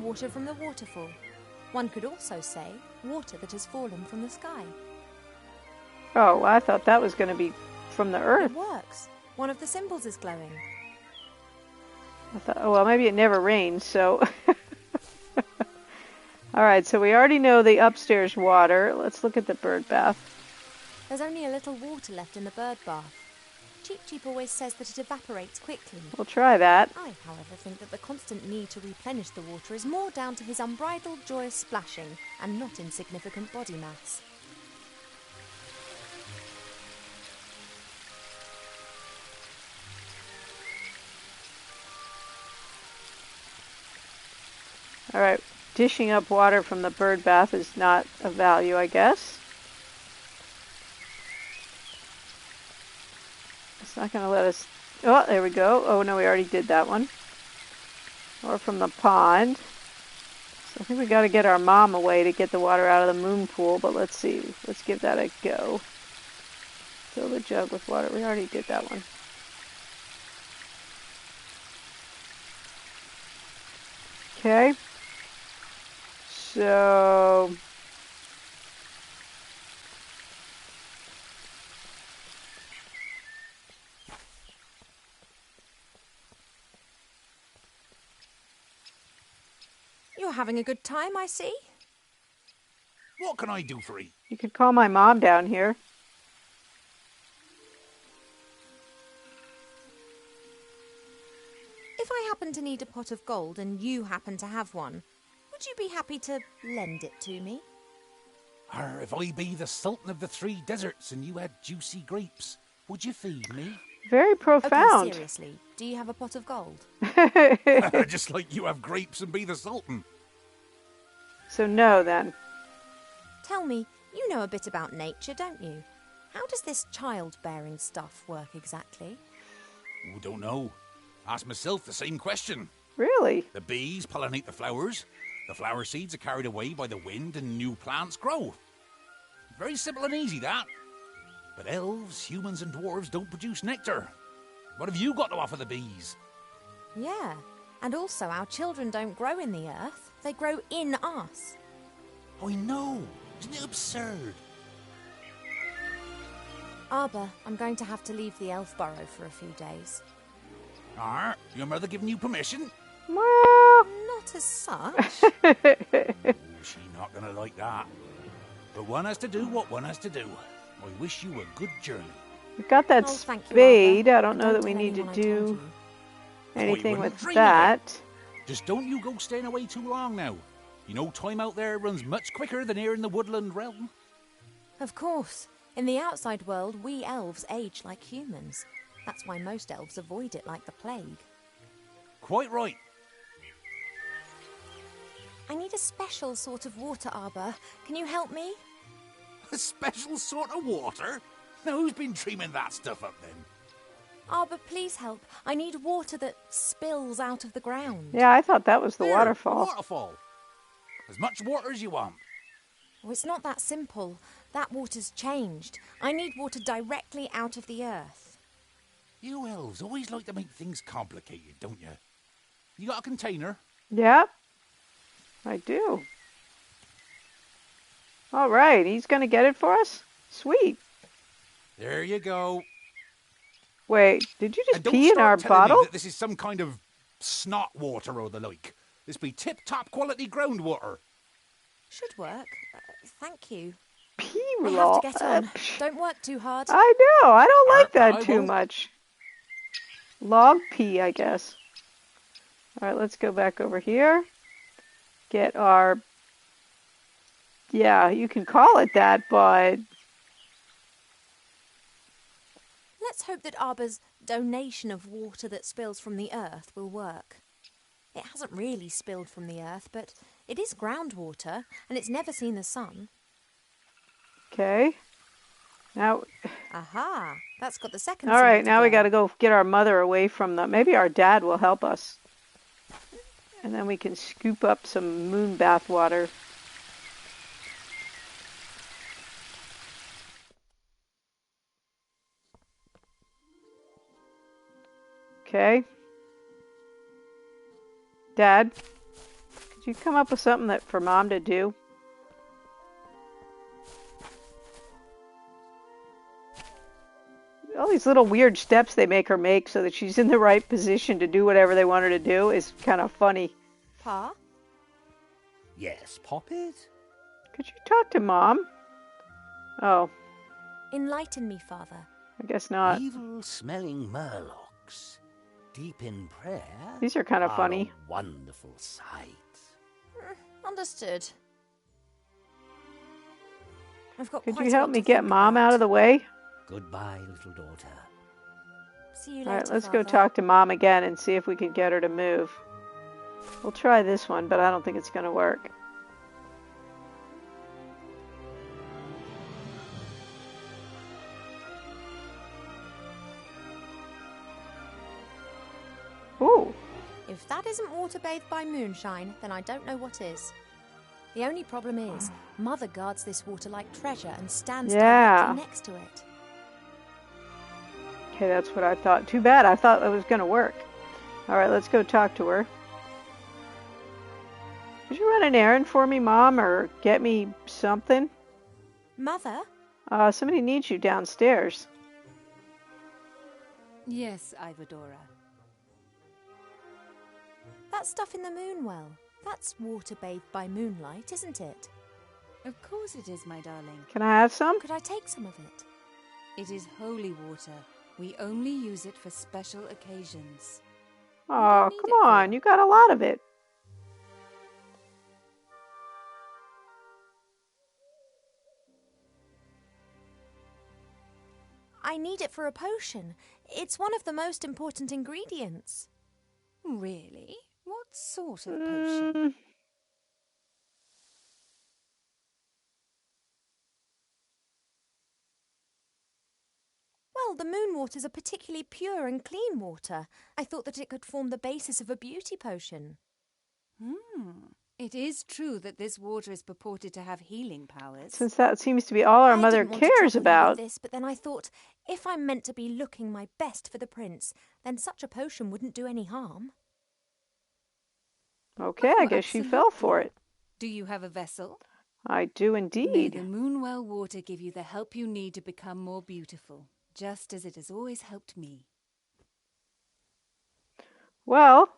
Speaker 7: water from the waterfall. One could also say water that has fallen from the sky.
Speaker 1: Oh, I thought that was going to be from the earth.
Speaker 7: It works. One of the symbols is glowing.
Speaker 1: I thought, oh, well, maybe it never rains, so... Alright, so we already know the upstairs water. Let's look at the bird bath.
Speaker 7: There's only a little water left in the bird bath. Cheep Cheep always says that it evaporates quickly.
Speaker 1: We'll try that.
Speaker 7: I, however, think that the constant need to replenish the water is more down to his unbridled joyous splashing and not insignificant body mass.
Speaker 1: Alright, dishing up water from the bird bath is not of value, I guess. It's not going to let us... Oh, there we go. Oh, no, we already did that one. Or from the pond. So I think we got to get our mom away to get the water out of the moon pool, but let's see. Let's give that a go. Fill the jug with water. We already did that one. Okay. So...
Speaker 7: You're having a good time, I see.
Speaker 8: What can I do for you?
Speaker 1: You could call my mom down here.
Speaker 7: If I happen to need a pot of gold and you happen to have one, would you be happy to lend it to me?
Speaker 8: Or if I be the Sultan of the Three Deserts and you had juicy grapes, would you feed me?
Speaker 1: Very profound.
Speaker 7: Okay, seriously, do you have a pot of gold?
Speaker 8: Just like you have grapes and be the Sultan.
Speaker 1: So no, then.
Speaker 7: Tell me, you know a bit about nature, don't you? How does this childbearing stuff work exactly?
Speaker 8: Oh, don't know. Ask myself the same question.
Speaker 1: Really?
Speaker 8: The bees pollinate the flowers. The flower seeds are carried away by the wind and new plants grow. Very simple and easy, that. But elves, humans and dwarves don't produce nectar. What have you got to offer the bees?
Speaker 7: Yeah, and also our children don't grow in the earth. They grow in us.
Speaker 8: I know. Isn't it absurd?
Speaker 7: Arbor, I'm going to have to leave the elf burrow for a few days.
Speaker 8: Your mother giving you permission?
Speaker 1: Well...
Speaker 7: Not as such.
Speaker 8: Oh, she's not going to like that. But one has to do what one has to do. I wish you a good journey.
Speaker 1: We've got that
Speaker 7: thank you,
Speaker 1: spade.
Speaker 7: Arbor.
Speaker 1: I don't know that we
Speaker 7: tell
Speaker 1: need to
Speaker 7: anyone I
Speaker 1: do
Speaker 7: told you.
Speaker 1: anything
Speaker 8: wouldn't
Speaker 1: with
Speaker 8: dream of
Speaker 1: that.
Speaker 8: it. Just don't you go staying away too long now. You know time out there runs much quicker than here in the woodland realm.
Speaker 7: Of course. In the outside world, we elves age like humans. That's why most elves avoid it like the plague.
Speaker 8: Quite right.
Speaker 7: I need a special sort of water, Arbor. Can you help me?
Speaker 8: A special sort of water? Now who's been dreaming that stuff up then?
Speaker 7: Arbor, please help. I need water that spills out of the ground.
Speaker 1: Yeah, I thought that was the
Speaker 8: There,
Speaker 1: waterfall.
Speaker 8: Waterfall. As much water as you want.
Speaker 7: Oh, it's not that simple. That water's changed. I need water directly out of the earth.
Speaker 8: You elves always like to make things complicated, don't you? You got a container?
Speaker 1: Yeah, I do. All right, he's going to get it for us? Sweet.
Speaker 8: There you go.
Speaker 1: Wait, did you just
Speaker 8: And don't
Speaker 1: pee in
Speaker 8: start
Speaker 1: our
Speaker 8: telling me
Speaker 1: bottle?
Speaker 8: that this is some kind of snot water or the like. This be tip-top quality groundwater.
Speaker 7: Should work. Thank you.
Speaker 1: Pee
Speaker 7: I have to get on. Don't work too hard.
Speaker 1: I know, I don't like
Speaker 8: I
Speaker 1: that too
Speaker 8: won't.
Speaker 1: much. Log pee, I guess. All right, let's go back over here. Get our... Yeah, you can call it that, but...
Speaker 7: Let's hope that Arbor's donation of water that spills from the earth will work. It hasn't really spilled from the earth, but it is groundwater, and it's never seen the sun.
Speaker 1: Okay. Now...
Speaker 7: Aha! That's got the second.
Speaker 1: All right,
Speaker 7: symbol
Speaker 1: now we
Speaker 7: to go.
Speaker 1: got to go get our mother away from the... Maybe our dad will help us. And then we can scoop up some moon bath water. Okay. Dad, Could you come up with something that for Mom to do? All these little weird steps they make her make so that she's in the right position to do whatever they want her to do is kind of funny.
Speaker 7: Pa?
Speaker 10: Yes, Poppet?
Speaker 1: Could you talk to Mom? Oh,
Speaker 7: Enlighten me, Father.
Speaker 1: I guess not.
Speaker 10: Evil-smelling murlocs, deep in prayer.
Speaker 1: These are kind of funny.
Speaker 10: A wonderful sight.
Speaker 7: Understood. I've got
Speaker 1: Could
Speaker 7: quite
Speaker 1: you
Speaker 7: a
Speaker 1: help
Speaker 7: lot
Speaker 1: me
Speaker 7: to
Speaker 1: get
Speaker 7: think
Speaker 1: Mom
Speaker 7: about.
Speaker 1: out of the way?
Speaker 10: Goodbye, little daughter.
Speaker 7: See you later,
Speaker 1: All right, let's go
Speaker 7: Father.
Speaker 1: talk to Mom again and see if we can get her to move. We'll try this one, but I don't think it's going to work. Ooh.
Speaker 7: If that isn't water bathed by moonshine, then I don't know what is. The only problem is, Mother guards this water like treasure and stands directly next to it.
Speaker 1: Okay, that's what I thought. Too bad. I thought it was going to work. All right, let's go talk to her. Could you run an errand for me, Mom, or get me something?
Speaker 7: Mother?
Speaker 1: Somebody needs you downstairs.
Speaker 6: Yes, Ivadora.
Speaker 7: That stuff in the moon well. That's water bathed by moonlight, isn't it?
Speaker 6: Of course it is, my darling.
Speaker 1: Can I have some?
Speaker 7: Could I take some of it?
Speaker 6: It is holy water. We only use it for special occasions.
Speaker 1: Oh, come on. You got a lot of it.
Speaker 7: I need it for a potion. It's one of the most important ingredients.
Speaker 6: Really? What sort of potion?
Speaker 7: Well, the moon water's a particularly pure and clean water. I thought that it could form the basis of a beauty potion.
Speaker 6: It is true that this water is purported to have healing powers.
Speaker 1: Since that seems to be all our mother
Speaker 7: didn't want to trouble
Speaker 1: cares
Speaker 7: you with
Speaker 1: about.
Speaker 7: this, but then I thought, if I'm meant to be looking my best for the prince, then such a potion wouldn't do any harm.
Speaker 1: Okay, I guess she fell for it.
Speaker 6: Do you have a vessel?
Speaker 1: I do
Speaker 6: May
Speaker 1: indeed.
Speaker 6: the Moonwell water give you the help you need to become more beautiful, just as it has always helped me.
Speaker 1: Well,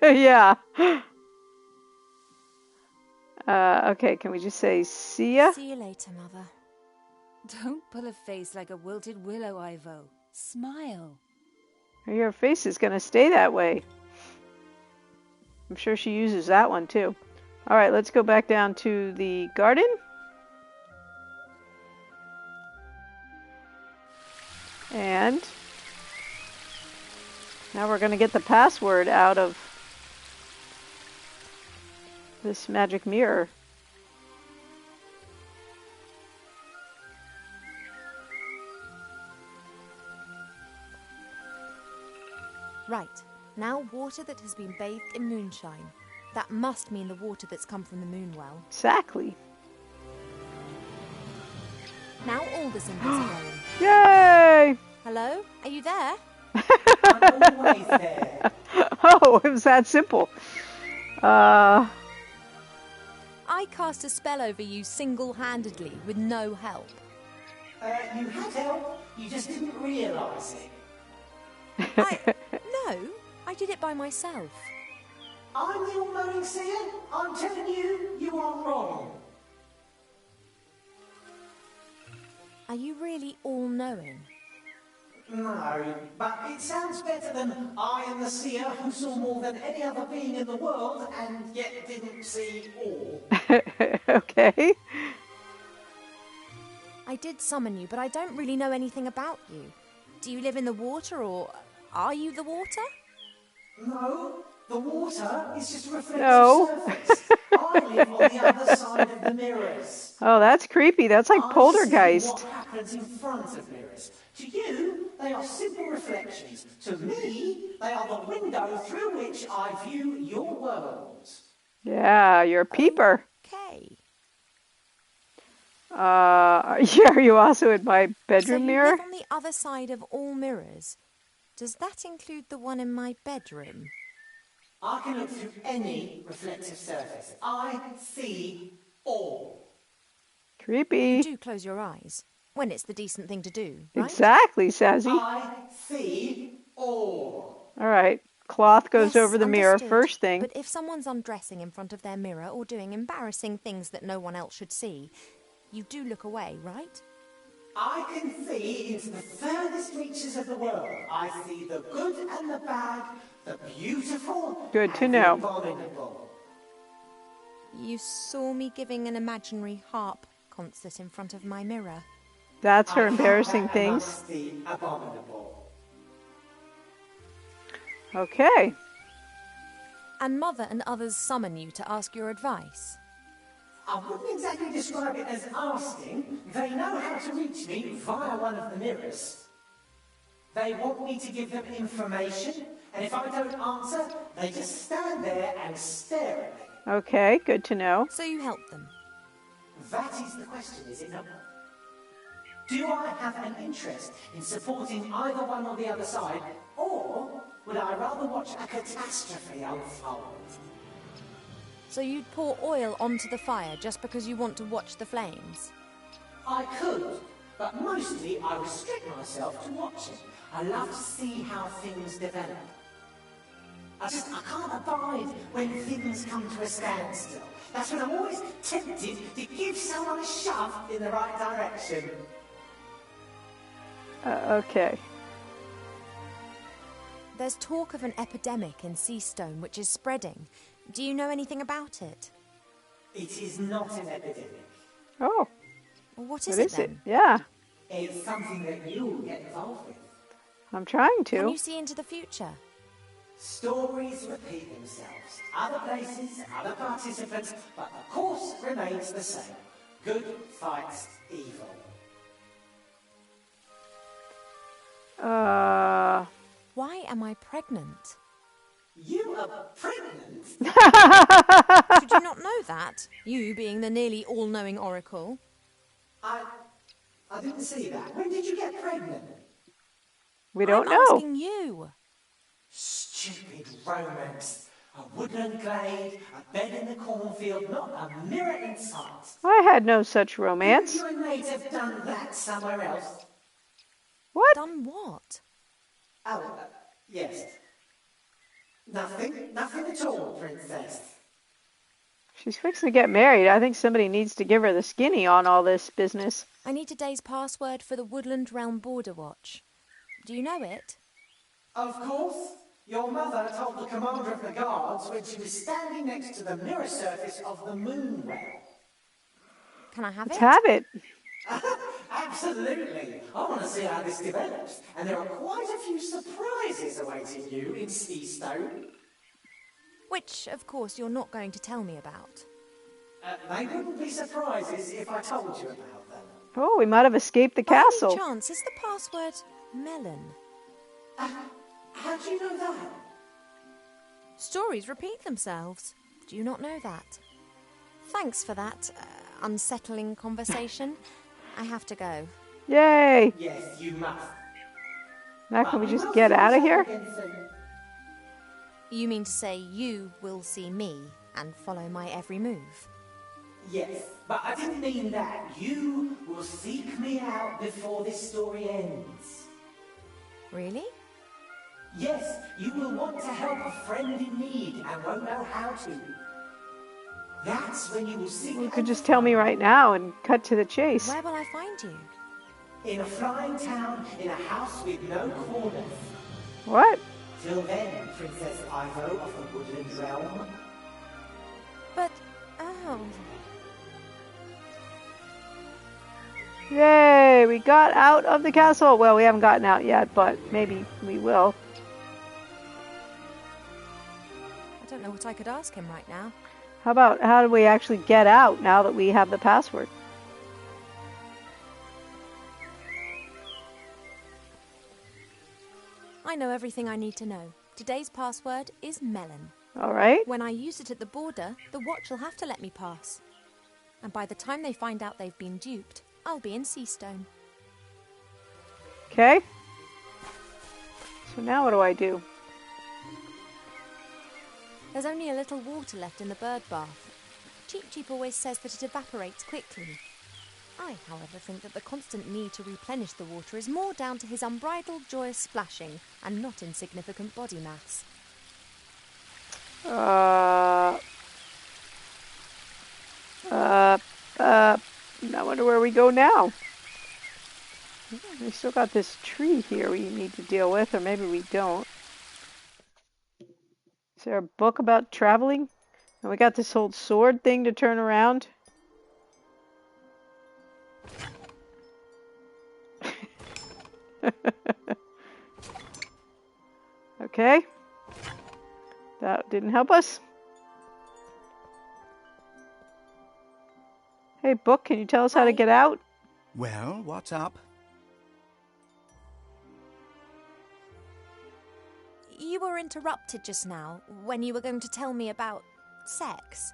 Speaker 1: yeah. Okay, can we just say see ya?
Speaker 7: See you later, Mother.
Speaker 6: Don't pull a face like a wilted willow, Ivo. Smile.
Speaker 1: Your face is going to stay that way. I'm sure she uses that one too. All right, let's go back down to the garden. And now we're going to get the password out of this magic mirror.
Speaker 7: Right. Now water that has been bathed in moonshine. That must mean the water that's come from the moon well.
Speaker 1: Exactly.
Speaker 7: Now all the symbols are going.
Speaker 1: Yay!
Speaker 7: Hello? Are you there?
Speaker 11: I'm always there.
Speaker 1: Oh, it was that simple.
Speaker 7: I cast a spell over you single-handedly with no help.
Speaker 11: You had help, you just didn't realise it.
Speaker 7: No, I did it by myself.
Speaker 11: I'm the all-knowing seer. I'm telling you, you are wrong.
Speaker 7: Are you really all-knowing?
Speaker 11: No, but it sounds better than I am the seer who saw more than any other being in the world and yet didn't see all.
Speaker 1: Okay.
Speaker 7: I did summon you, but I don't really know anything about you. Do you live in the water, or are you the water?
Speaker 11: No, the water is just a reflective
Speaker 1: No.
Speaker 11: surface. I live on the other side of the mirrors.
Speaker 1: Oh, that's creepy. That's like
Speaker 11: I
Speaker 1: poltergeist.
Speaker 11: see what happens in front of mirrors. To you, they are simple reflections. To me, they are the window through which I view your world.
Speaker 1: Yeah, you're a peeper.
Speaker 7: Okay.
Speaker 1: Yeah, are you also in my
Speaker 7: So
Speaker 1: bedroom
Speaker 7: you
Speaker 1: mirror?
Speaker 7: live on the other side of all mirrors. Does that include the one in my bedroom?
Speaker 11: I can look through any reflective surface. I see all.
Speaker 7: You
Speaker 1: Creepy.
Speaker 7: do close your eyes when it's the decent thing to do, right?
Speaker 1: Exactly, Sazzy.
Speaker 11: I see all.
Speaker 1: All right. Cloth goes
Speaker 7: Yes,
Speaker 1: over the mirror
Speaker 7: understood.
Speaker 1: first thing.
Speaker 7: But if someone's undressing in front of their mirror or doing embarrassing things that no one else should see, you do look away, right?
Speaker 11: I can see into the furthest reaches of the world. I see the good and the bad, the beautiful
Speaker 1: Good to
Speaker 11: and
Speaker 1: know.
Speaker 11: the abominable.
Speaker 7: You saw me giving an imaginary harp concert in front of my mirror.
Speaker 1: That's her
Speaker 11: I count
Speaker 1: embarrassing
Speaker 11: that
Speaker 1: things.
Speaker 11: amongst the abominable.
Speaker 1: Okay.
Speaker 7: And Mother and others summon you to ask your advice.
Speaker 11: I wouldn't exactly describe it as asking. They know how to reach me via one of the mirrors. They want me to give them information, and if I don't answer, they just stand there and stare at me.
Speaker 1: Okay, good to know.
Speaker 7: So you help them.
Speaker 11: That is the question, is it not? Do I have an interest in supporting either one or the other side, or would I rather watch a catastrophe unfold?
Speaker 7: So you'd pour oil onto the fire just because you want to watch the flames?
Speaker 11: I could, but mostly I restrict myself to watching. I love to see how things develop. I can't abide when things come to a standstill. That's when I'm always tempted to give someone a shove in the right direction.
Speaker 1: Okay.
Speaker 7: There's talk of an epidemic in Seastone which is spreading. Do you know anything about it?
Speaker 11: It is not an epidemic.
Speaker 1: Oh.
Speaker 7: Well, what
Speaker 1: What
Speaker 7: is it
Speaker 1: is it?
Speaker 7: then?
Speaker 1: Yeah.
Speaker 11: It's something that you'll get involved with.
Speaker 1: I'm trying
Speaker 7: Can
Speaker 1: to.
Speaker 7: you see into the future?
Speaker 11: Stories repeat themselves. Other places, other participants, but the course remains the same. Good fights evil.
Speaker 7: Why am I pregnant?
Speaker 11: You are pregnant?
Speaker 7: Did you not know that? You being the nearly all-knowing oracle.
Speaker 11: I didn't see that. When did you get pregnant?
Speaker 1: We don't
Speaker 7: I'm
Speaker 1: know.
Speaker 7: asking you.
Speaker 11: Stupid romance. A woodland glade, a bed in the cornfield, not a mirror in sight.
Speaker 1: I had no such romance.
Speaker 11: You and mate have done that somewhere else.
Speaker 1: What?
Speaker 7: Done what?
Speaker 11: Oh, yes. Nothing at all, Princess.
Speaker 1: She's fixing to get married. I think somebody needs to give her the skinny on all this business.
Speaker 7: I need today's password for the Woodland Realm Border Watch. Do you know it?
Speaker 11: Of course. Your mother told the commander of the guards when she was standing next to the mirror surface of the moon well.
Speaker 7: Can I have
Speaker 1: Let's
Speaker 7: it?
Speaker 1: have it.
Speaker 11: Absolutely. I want to see how this develops. And there are quite a few surprises awaiting you in Seastone.
Speaker 7: Which, of course, you're not going to tell me about.
Speaker 11: They wouldn't be surprises if I told you about them.
Speaker 1: Oh, we might have escaped the
Speaker 7: By
Speaker 1: castle.
Speaker 7: any chance, is the password melon?
Speaker 11: How do you know that?
Speaker 7: Stories repeat themselves. Do you not know that? Thanks for that unsettling conversation. I have to go.
Speaker 1: Yay.
Speaker 11: Yes, you must.
Speaker 1: Now can we just get out of here?
Speaker 7: You mean to say you will see me and follow my every move?
Speaker 11: Yes, but I didn't mean that. You will seek me out before this story ends.
Speaker 7: Really?
Speaker 11: Yes, you will want to help a friend in need and won't know how to. That's when you will seek
Speaker 1: You could just tell me right now and cut to the chase.
Speaker 7: Where will I find you?
Speaker 11: in a flying town in a house with no corners.
Speaker 1: What?
Speaker 11: Till then, Princess Ivo of the Woodland Realm.
Speaker 7: But, oh...
Speaker 1: Yay, we got out of the castle. Well, we haven't gotten out yet, but maybe we will.
Speaker 7: I don't know what I could ask him right now.
Speaker 1: How do we actually get out now that we have the password?
Speaker 7: I know everything I need to know. Today's password is melon.
Speaker 1: All right.
Speaker 7: When I use it at the border, the watch will have to let me pass. And by the time they find out they've been duped, I'll be in Seastone.
Speaker 1: Okay. So now what do I do?
Speaker 7: There's only a little water left in the bird bath. Cheep Cheep always says that it evaporates quickly. I, however, think that the constant need to replenish the water is more down to his unbridled joyous splashing and not insignificant body mass.
Speaker 1: I wonder where we go now. We still got this tree here we need to deal with, or maybe we don't. Is there a book about traveling? And we got this old sword thing to turn around. Okay. That didn't help us. Hey, book, can you tell us how to get out?
Speaker 9: Well, what's up?
Speaker 7: You were interrupted just now when you were going to tell me about sex.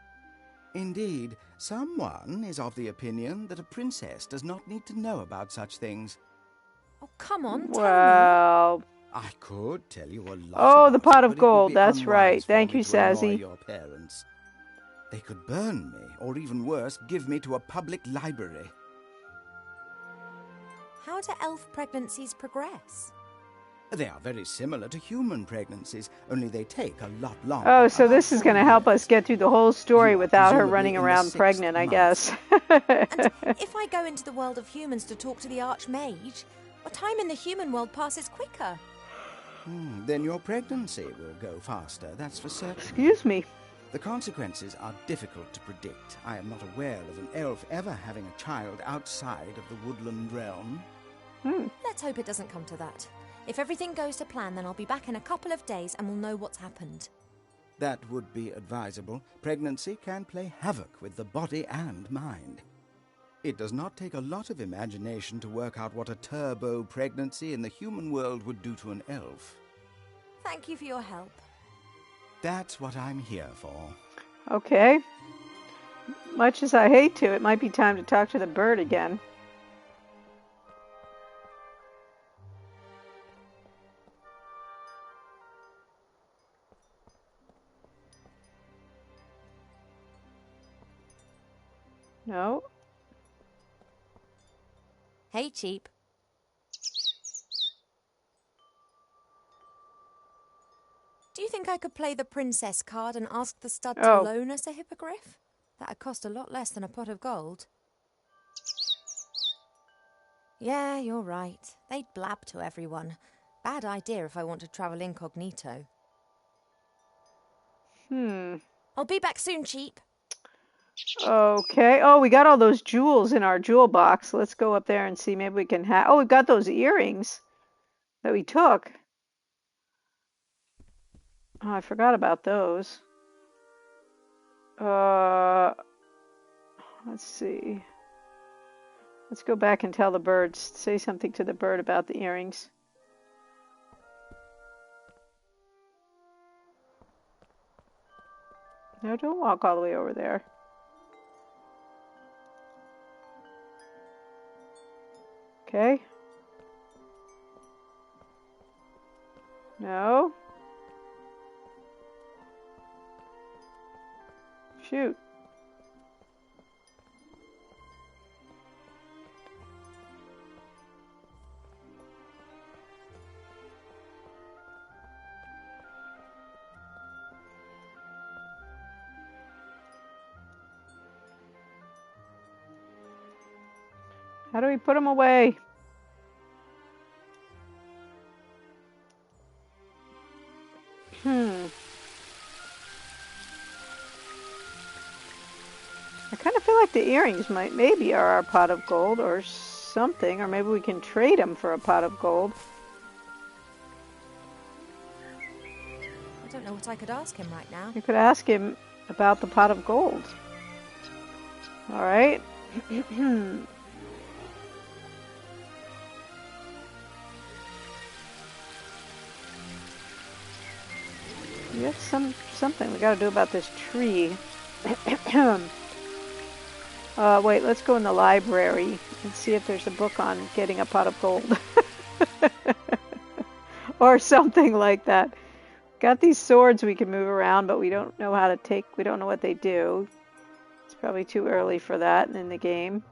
Speaker 9: Indeed, someone is of the opinion that a princess does not need to know about such things.
Speaker 7: Oh, come on, tell
Speaker 1: Well...
Speaker 9: I could tell you a lot
Speaker 1: Oh, the
Speaker 9: about
Speaker 1: pot
Speaker 9: it,
Speaker 1: of
Speaker 9: but it would
Speaker 1: gold,
Speaker 9: be
Speaker 1: that's
Speaker 9: unwise
Speaker 1: right.
Speaker 9: for
Speaker 1: Thank
Speaker 9: me
Speaker 1: you,
Speaker 9: to annoy
Speaker 1: Sassy.
Speaker 9: your parents. They could burn me, or even worse, give me to a public library.
Speaker 7: How do elf pregnancies progress?
Speaker 9: They are very similar to human pregnancies, only they take a lot longer.
Speaker 1: Oh, so
Speaker 9: About
Speaker 1: this is
Speaker 9: 4
Speaker 1: going to help us
Speaker 9: years.
Speaker 1: get through the whole story
Speaker 9: You are
Speaker 1: without her
Speaker 9: presumably
Speaker 1: running
Speaker 9: in the
Speaker 1: around
Speaker 9: 6th
Speaker 1: pregnant, I
Speaker 9: month.
Speaker 1: guess.
Speaker 7: And if I go into the world of humans to talk to the Archmage, well, time in the human world passes quicker.
Speaker 9: Then your pregnancy will go faster, that's for certain.
Speaker 1: Excuse me.
Speaker 9: The consequences are difficult to predict. I am not aware of an elf ever having a child outside of the woodland realm.
Speaker 7: Let's hope it doesn't come to that. If everything goes to plan, then I'll be back in a couple of days and we'll know what's happened.
Speaker 9: That would be advisable. Pregnancy can play havoc with the body and mind. It does not take a lot of imagination to work out what a turbo pregnancy in the human world would do to an elf.
Speaker 7: Thank you for your help.
Speaker 9: That's what I'm here for.
Speaker 1: Okay. Much as I hate to, it might be time to talk to the bird again. No?
Speaker 7: Hey, Cheep. Do you think I could play the princess card and ask the stud to loan us a hippogriff? That'd cost a lot less than a pot of gold. Yeah, you're right. They'd blab to everyone. Bad idea if I want to travel incognito. I'll be back soon, Cheep.
Speaker 1: Okay. Oh, we got all those jewels in our jewel box. Let's go up there and see. Maybe we can have... Oh, we've got those earrings that we took. Oh, I forgot about those. Let's see. Let's go back and tell the birds. Say something to the bird about the earrings. No, don't walk all the way over there. Okay. No. Shoot. How do we put them away? I kind of feel like the earrings maybe are our pot of gold or something, or maybe we can trade them for a pot of gold.
Speaker 7: I don't know what I could ask him right now.
Speaker 1: You could ask him about the pot of gold. All right. That's something we got to do about this tree. Wait, let's go in the library and see if there's a book on getting a pot of gold. Or something like that. Got these swords we can move around, but we don't know how to we don't know what they do. It's probably too early for that in the game.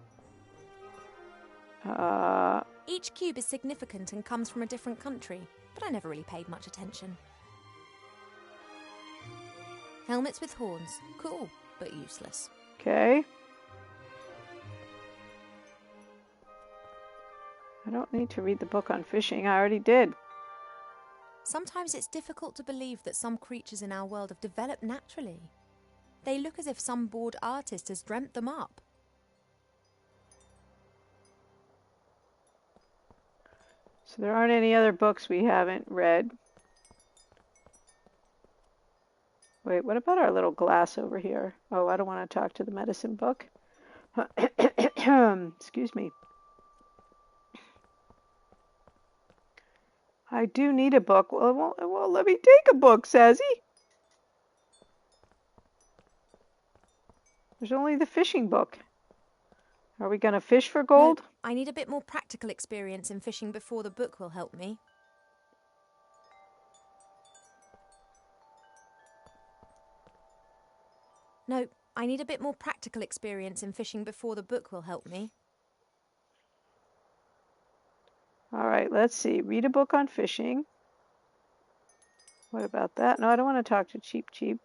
Speaker 7: Each cube is significant and comes from a different country, but I never really paid much attention. Helmets with horns. Cool, but useless.
Speaker 1: Okay. I don't need to read the book on fishing. I already did.
Speaker 7: Sometimes it's difficult to believe that some creatures in our world have developed naturally. They look as if some bored artist has dreamt them up.
Speaker 1: So there aren't any other books we haven't read. Wait, what about our little glass over here? Oh, I don't want to talk to the medicine book. Excuse me. I do need a book. Well, it won't let me take a book, Sazzy. There's only the fishing book. Are we going to fish for gold?
Speaker 7: No, I need a bit more practical experience in fishing before the book will help me. No, I need a bit more practical experience in fishing before the book will help me.
Speaker 1: All right, let's see. Read a book on fishing. What about that? No, I don't want to talk to Cheep Cheep.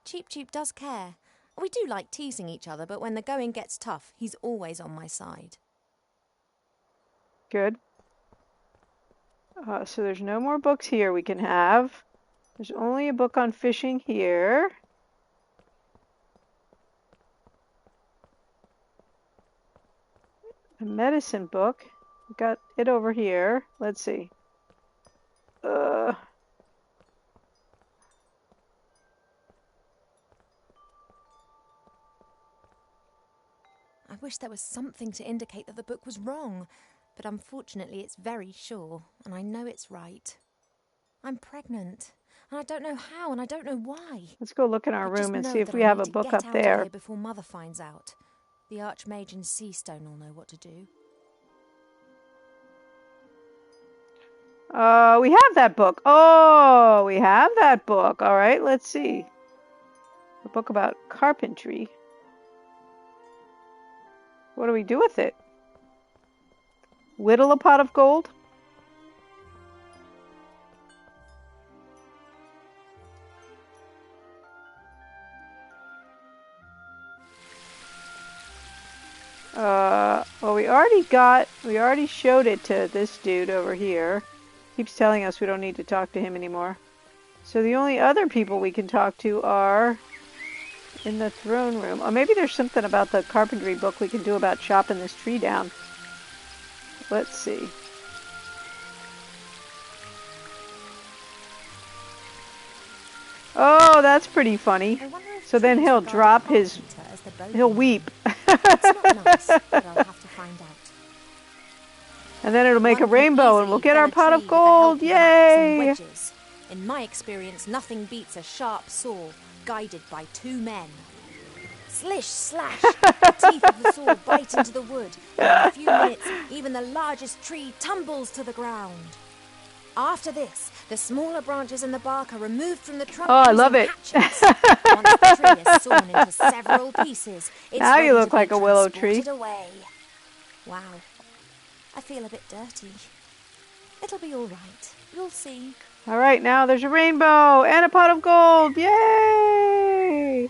Speaker 7: Cheep Cheep does care. We do like teasing each other, but when the going gets tough, he's always on my side.
Speaker 1: Good. So there's no more books here we can have. There's only a book on fishing here. A medicine book. We got it over here. Let's see.
Speaker 7: I wish there was something to indicate that the book was wrong, but unfortunately it's very sure, and I know it's right. I'm pregnant, and I don't know how, and I don't know why.
Speaker 1: Let's go look in our room and see if we have a book up there.
Speaker 7: Before Mother finds out. The Archmage and Seastone will know what to do.
Speaker 1: We have that book. Oh, we have that book. All right, let's see. A book about carpentry. What do we do with it? Whittle a pot of gold? Well, we already showed it to this dude over here. Keeps telling us we don't need to talk to him anymore. So the only other people we can talk to are in the throne room. Or maybe there's something about the carpentry book we can do about chopping this tree down. Let's see. Oh, that's pretty funny. So then he'll drop his... He'll weep.
Speaker 7: It's not nice, but I'll have to find out.
Speaker 1: And then it'll make a rainbow and we'll get our pot of gold. Yay!
Speaker 7: In my experience, nothing beats a sharp saw guided by two men. Slish, slash, the teeth of the saw bite into the wood, and in a few minutes, even the largest tree tumbles to the ground. After this, the smaller branches and the bark are removed from the trunk.
Speaker 1: Oh, I love it.
Speaker 7: Once the tree is sawn into several pieces, it's
Speaker 1: now you
Speaker 7: ready
Speaker 1: look
Speaker 7: to
Speaker 1: like
Speaker 7: be
Speaker 1: a willow tree.
Speaker 7: transported away. Wow, I feel a bit dirty. It'll be all right. You'll see.
Speaker 1: All right, now there's a rainbow and a pot of gold. Yay!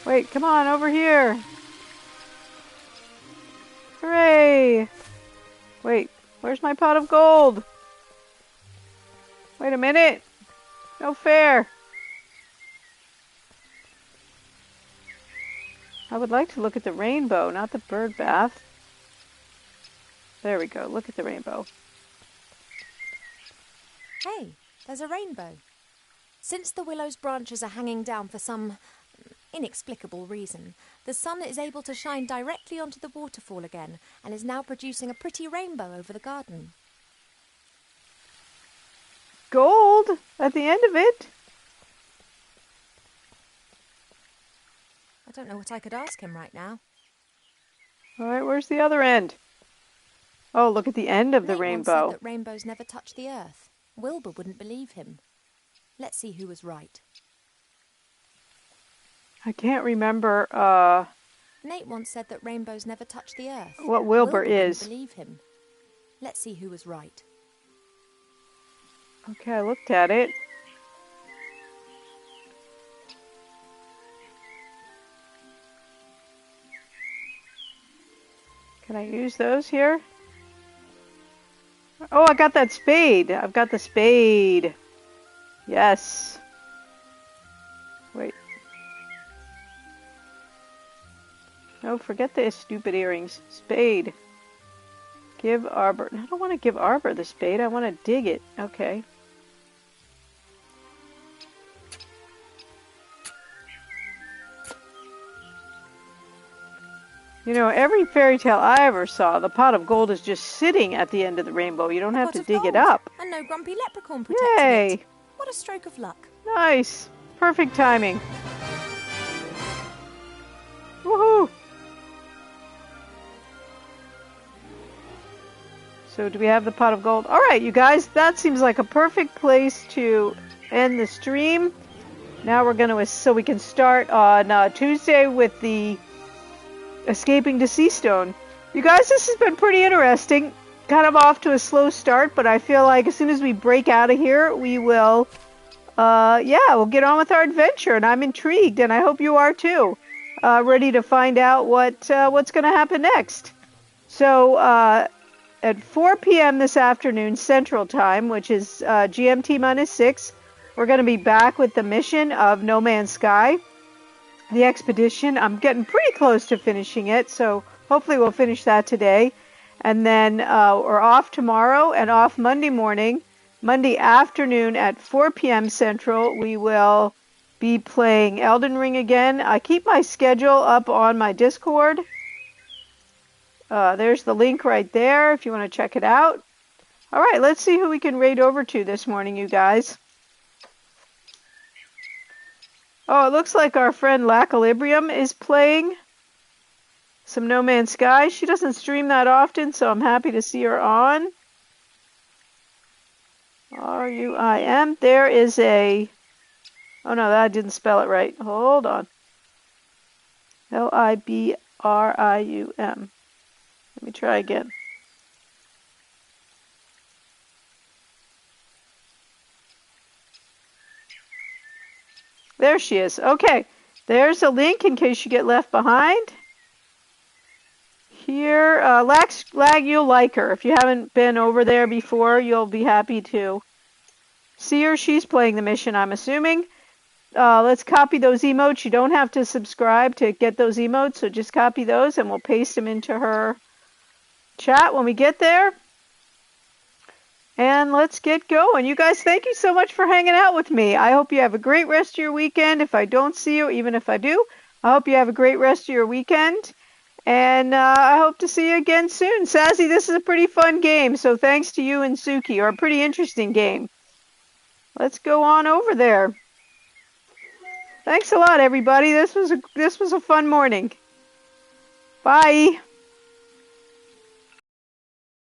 Speaker 1: Wait, come on, over here. Hooray! Wait, where's my pot of gold? Wait a minute. No fair. I would like to look at the rainbow, not the bird bath. There we go. Look at the rainbow.
Speaker 7: Hey, there's a rainbow. Since the willow's branches are hanging down for some inexplicable reason, the sun is able to shine directly onto the waterfall again and is now producing a pretty rainbow over the garden.
Speaker 1: Gold at the end of it?
Speaker 7: I don't know what I could ask him right now.
Speaker 1: All right, where's the other end? Oh, look at the end of the
Speaker 7: Nate
Speaker 1: rainbow.
Speaker 7: once said that rainbows never touch the earth. Wilbur wouldn't believe him. Let's see who was right.
Speaker 1: I can't remember
Speaker 7: Nate once said that rainbows never touch the earth.
Speaker 1: what Wilbur is.
Speaker 7: Wouldn't believe him. Let's see who was right.
Speaker 1: Okay, I looked at it. Can I use those here? Oh, I got that spade. I've got the spade. Yes. Wait. No, forget the stupid earrings. Spade. Give Arbor. I don't want to give Arbor the spade. I want to dig it. Okay. You know, every fairy tale I ever saw, the pot of gold is just sitting at the end of the rainbow. You don't have to dig it up.
Speaker 7: And no grumpy leprechaun protecting
Speaker 1: Yay!
Speaker 7: it. What a stroke of luck.
Speaker 1: Nice. Perfect timing. Woohoo! So do we have the pot of gold? All right, you guys, that seems like a perfect place to end the stream. Now we're going to, so we can start on Tuesday with the Escaping to Seastone. You guys, this has been pretty interesting. Kind of off to a slow start, but I feel like as soon as we break out of here, we will, we'll get on with our adventure, and I'm intrigued, and I hope you are too. Ready to find out what's going to happen next. So, at 4 p.m. this afternoon, Central Time, which is GMT minus 6, we're going to be back with the mission of No Man's Sky. The expedition, I'm getting pretty close to finishing it, so hopefully we'll finish that today. And then we're off tomorrow and off Monday morning. Monday afternoon at 4 p.m. Central, we will be playing Elden Ring again. I keep my schedule up on my Discord. There's the link right there if you want to check it out. All right, let's see who we can raid over to this morning, you guys. Oh, it looks like our friend Lacalibrium is playing some No Man's Sky. She doesn't stream that often, so I'm happy to see her on. R-U-I-M. There is a... Oh, no, I didn't spell it right. Hold on. L-I-B-R-I-U-M. Let me try again. There she is. Okay, there's a link in case you get left behind. Here, Lag, you'll like her. If you haven't been over there before, you'll be happy to see her. She's playing the mission, I'm assuming. Let's copy those emotes. You don't have to subscribe to get those emotes, so just copy those and we'll paste them into her chat when we get there. And let's get going. You guys, thank you so much for hanging out with me. I hope you have a great rest of your weekend. If I don't see you, even if I do, I hope you have a great rest of your weekend. And I hope to see you again soon. Sassy, this is a pretty fun game, so thanks to you and Suki, or a pretty interesting game. Let's go on over there. Thanks a lot, everybody. This was a fun morning. Bye.